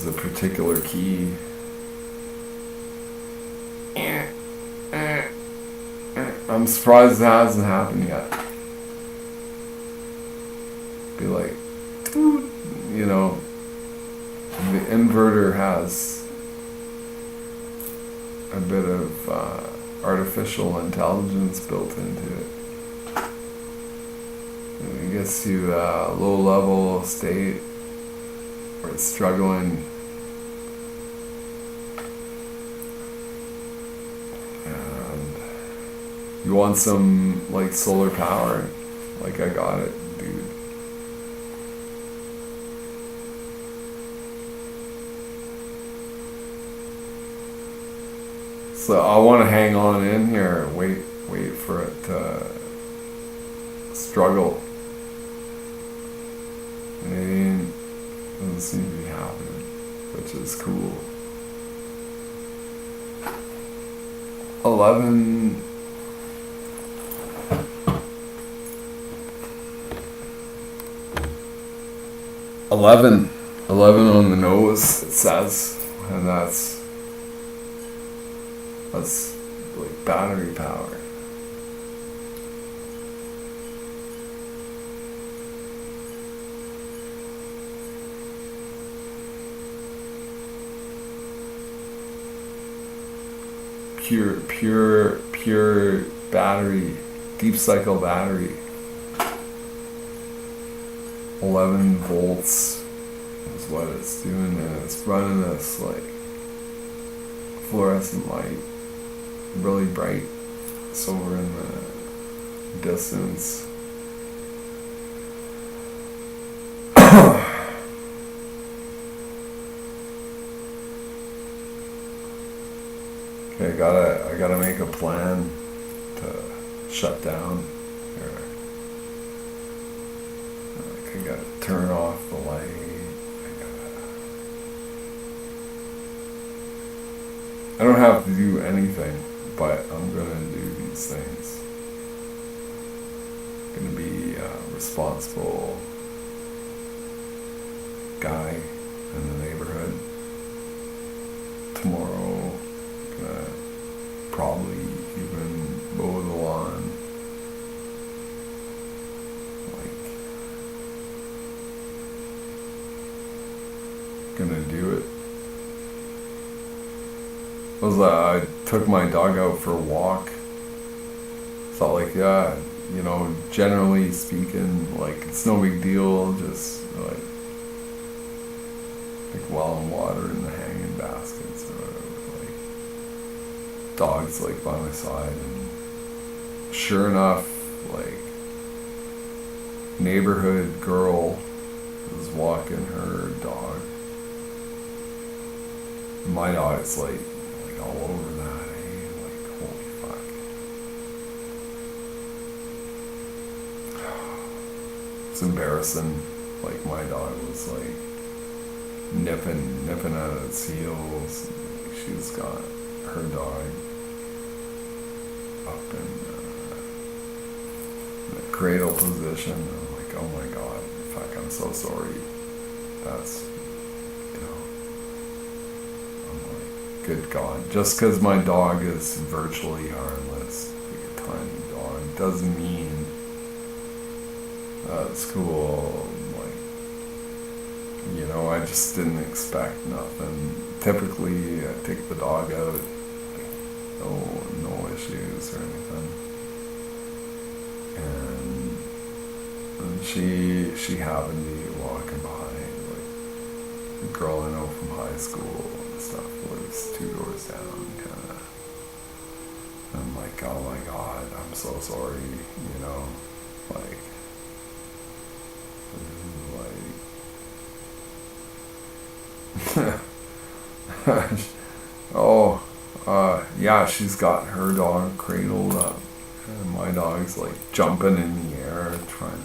[SPEAKER 1] a particular key. I'm surprised it hasn't happened yet. Be like, you know, the inverter has a bit of artificial intelligence built into it. It gets to a low level state where it's struggling. You want some, like, solar power? Like, I got it, dude. So I want to hang on in here, wait for it to struggle. And it doesn't seem to be happening, which is cool. 11 on the nose, it says, and that's like battery power. Pure battery, deep cycle battery. 11 volts is what it's doing, and it's running this like fluorescent light, really bright. It's over in the distance. Okay, I gotta make a plan to shut down here. Like, I gotta turn off the light. I don't have to do anything, but I'm gonna do these things. I'm gonna be a responsible guy in the neighborhood. Tomorrow, gonna probably even mow the lawn. Like, gonna do it. I took my dog out for a walk. Thought like, yeah, you know, generally speaking, like, it's no big deal, just like well in water in the hanging baskets or whatever, like, dog's like by my side, and sure enough, like, neighborhood girl was walking her dog. My dog's like all over that, eh? Like, holy fuck. It's embarrassing. Like, my dog was like nipping at its heels. She's got her dog up in the cradle position. I'm like, oh my god, fuck, I'm so sorry. That's, you know, I'm like, good god. Just because my dog is virtually harmless, like a tiny dog, doesn't mean it's cool. Like, you know, I just didn't expect nothing. Typically, I take the dog out, no issues or anything. And she happened to be walking by, like, a girl I know from high school and stuff, lives 2 doors down, kind of. I'm like, oh my god, I'm so sorry, you know, like, yeah, she's got her dog cradled up, and my dog's like jumping in the air, trying to.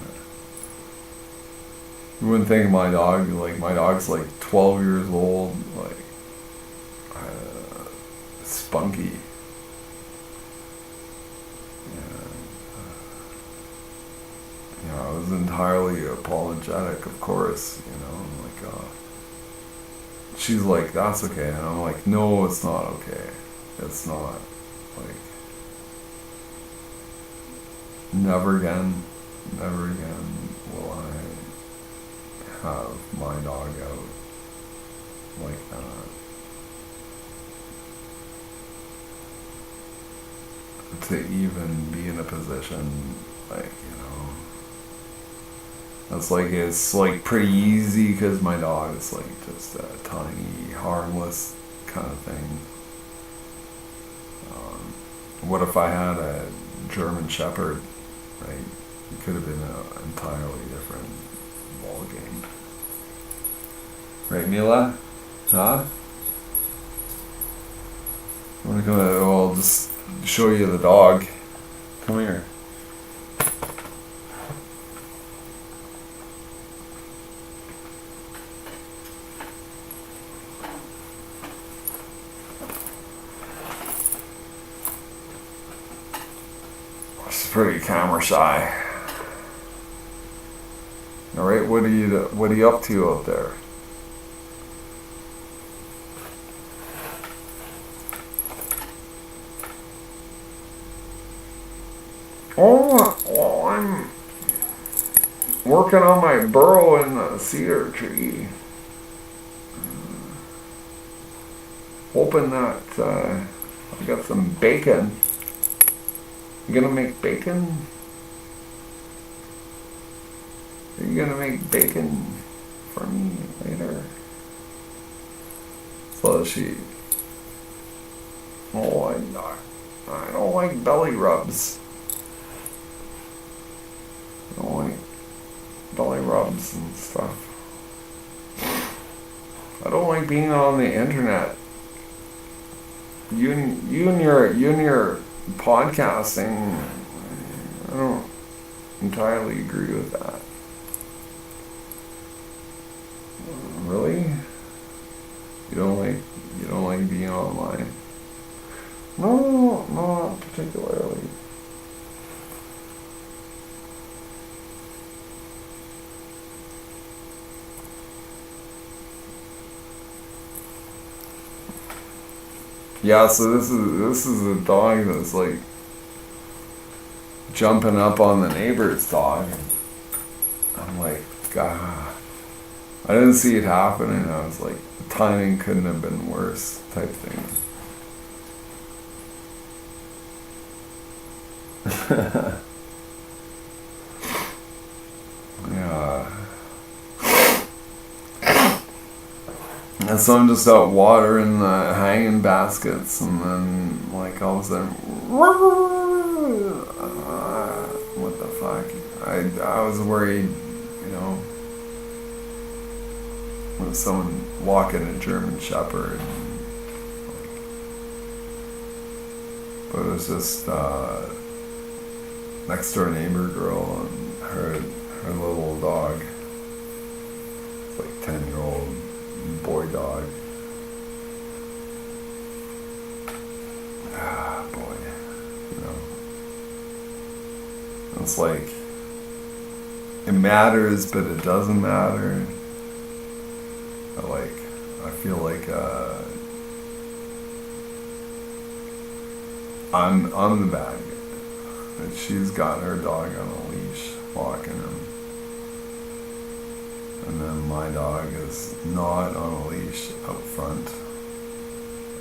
[SPEAKER 1] You wouldn't think my dog's like 12 years old, like, spunky. You know, I was entirely apologetic, of course, you know, I'm like, she's like, that's okay, and I'm like, no, it's not okay, it's not, like, never again will I have my dog out like that. To even be in a position, like, you know, it's like pretty easy because my dog is like just a tiny, harmless kind of thing. What if I had a German Shepherd, right? It could have been an entirely different ball game. Right, Mila? Huh? I'm gonna come. I'll just show you the dog. Come here. She's pretty camera shy. All right, what are you up to out there? Oh, I'm working on my burrow in the cedar tree. Hoping that I got some bacon. You gonna make bacon? Are you gonna make bacon for me later? So she. Oh, I don't like belly rubs. I don't like belly rubs and stuff. I don't like being on the internet. You and your podcasting, I don't entirely agree with that. Really? You don't like being online? No, not particularly. Yeah, so this is a dog that's like jumping up on the neighbor's dog. And I'm like, God, I didn't see it happening. I was like, the timing couldn't have been worse, type thing. Yeah. And so I'm just out watering the hanging baskets, and then like all of a sudden, what the fuck? I was worried, you know, when someone walking a German Shepherd, but it was just next door neighbor girl and her little dog. It's like 10-year-old boy dog. Ah, boy. You know. It's like, it matters, but it doesn't matter. I feel like I'm the bad guy. That she's got her dog on a leash, walking him. And then my dog is not on a leash out front.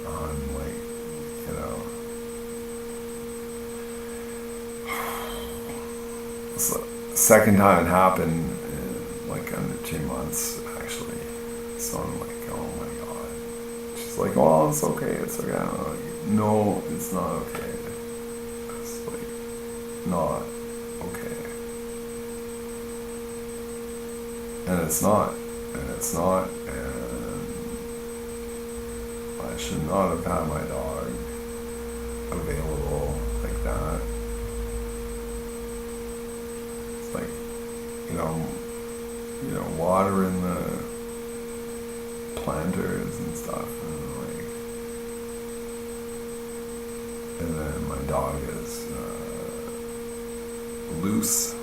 [SPEAKER 1] On, like, you know. It's the second time it happened in like under 2 months, actually. So I'm like, oh my God. She's like, oh, it's okay, it's okay. I'm like, no, it's not okay. It's like, not okay. And it's not, and I should not have had my dog available like that. It's like, you know, watering the planters and stuff, and then my dog is loose.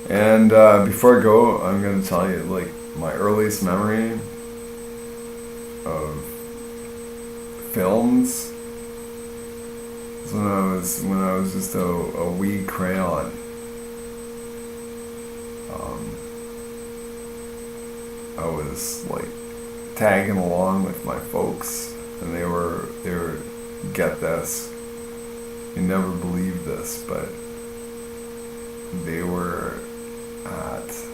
[SPEAKER 1] And before I go, I'm going to tell you, like, my earliest memory of films is when I was just a wee crayon. I was like tagging along with my folks, and they were get this, you never believe this, but they were at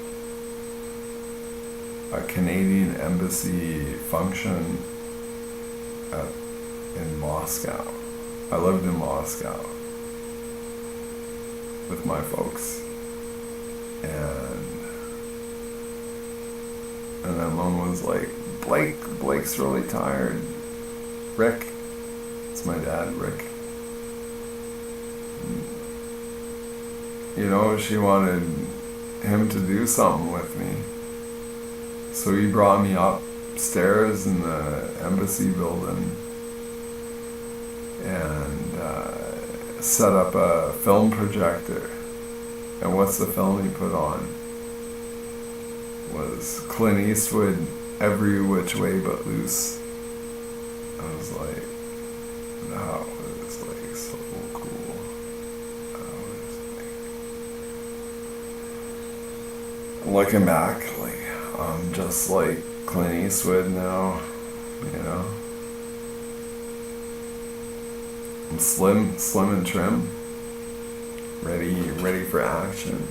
[SPEAKER 1] a Canadian embassy function in Moscow. I lived in Moscow, with my folks. And then Mom was like, Blake's really tired. Rick, it's my dad, Rick. You know, she wanted him to do something with me. So he brought me upstairs in the embassy building and set up a film projector. And what's the film he put on? Was Clint Eastwood, Every Which Way But Loose. I was like, that was like so cool. I was like, looking back, like, I'm just like Clint Eastwood now, you know. I'm slim and trim, ready for action.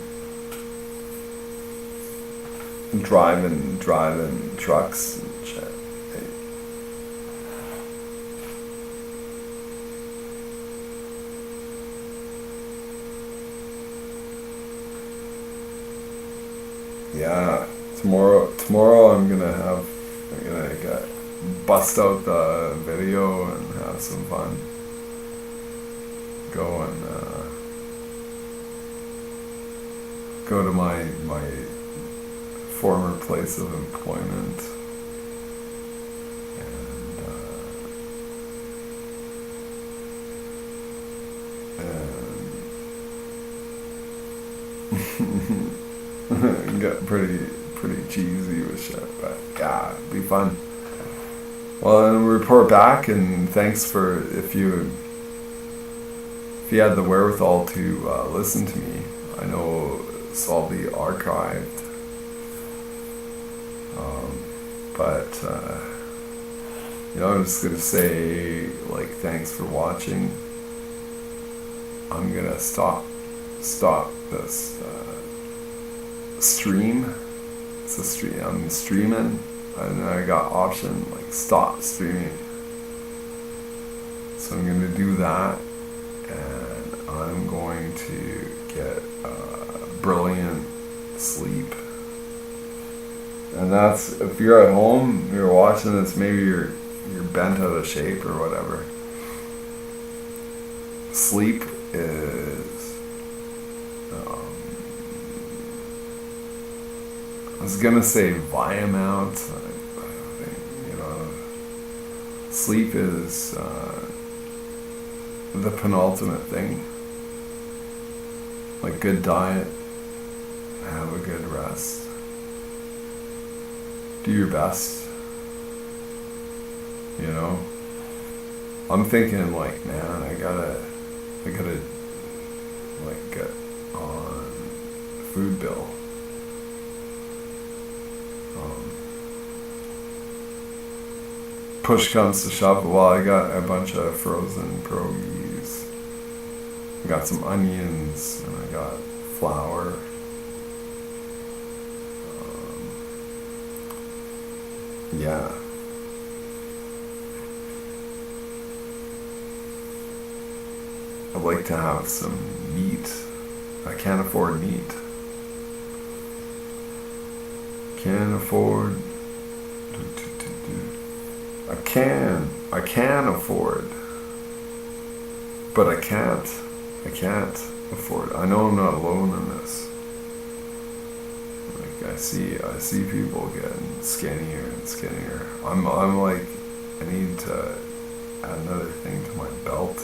[SPEAKER 1] Driving trucks and shit. Yeah, tomorrow I'm gonna bust out the video and have some fun. Go to my former place of employment and get pretty cheesy with shit, but yeah, it'd be fun. Well, and report back, and thanks for if you had the wherewithal to listen to me. I know it's all be archived. But you know, I'm just gonna say, like, thanks for watching. I'm gonna stop this stream. It's a stream. I'm streaming, and I got option like stop streaming. So I'm gonna do that, and I'm going to get brilliant sleep. And that's, if you're at home, you're watching this, maybe you're bent out of shape or whatever. Sleep is, I was gonna say Viamount, I think, you know, sleep is the penultimate thing. Like, good diet, have a good rest. Do your best, you know. I'm thinking, like, man, I gotta like get on food bill. Push comes to shove, well, I got a bunch of frozen pierogies. I got some onions, and I got flour. Yeah. I'd like to have some meat. I can't afford meat. Can't afford. I can afford. But I can't afford. I know I'm not alone in this. I see people getting skinnier and skinnier. I'm like, I need to add another thing to my belt.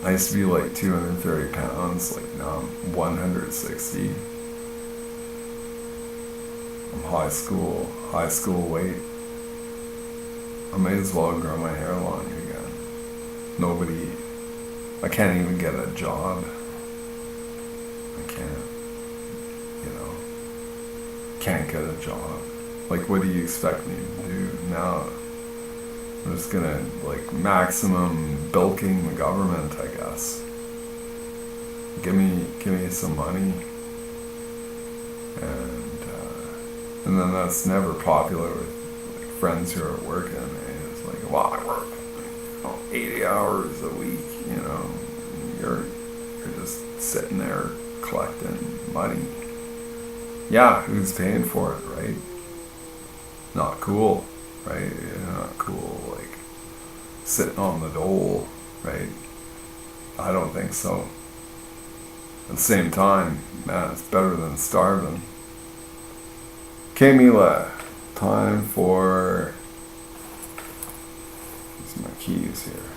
[SPEAKER 1] I used to be like 230 pounds, like now I'm 160. I'm high school weight. I may as well grow my hair long again. I can't even get a job. I can't, you know, can't get a job. Like, what do you expect me to do now? I'm just gonna, like, maximum bilking the government, I guess. Give me some money. And then that's never popular with, like, friends who are working. It's like, well, I work 80 hours a week, you're just sitting there collecting money. Yeah, who's paying for it, right? Not cool, right? Not cool, like sitting on the dole, right? I don't think so. At the same time, man, it's better than starving. Okay, Mila, time for... Where's my keys here?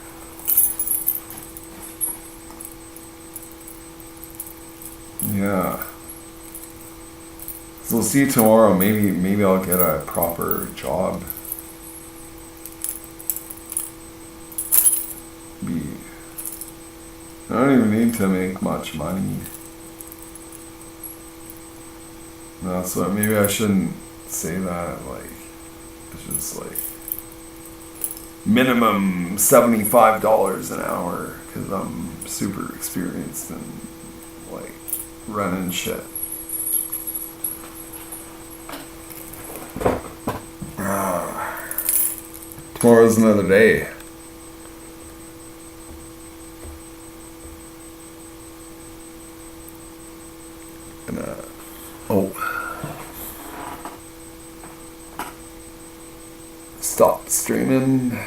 [SPEAKER 1] Yeah. So we'll see tomorrow. Maybe I'll get a proper job. I don't even need to make much money. No, so maybe I shouldn't say that. Like, it's just like minimum $75 an hour because I'm super experienced in like running shit. Tomorrow's another day. Stop streaming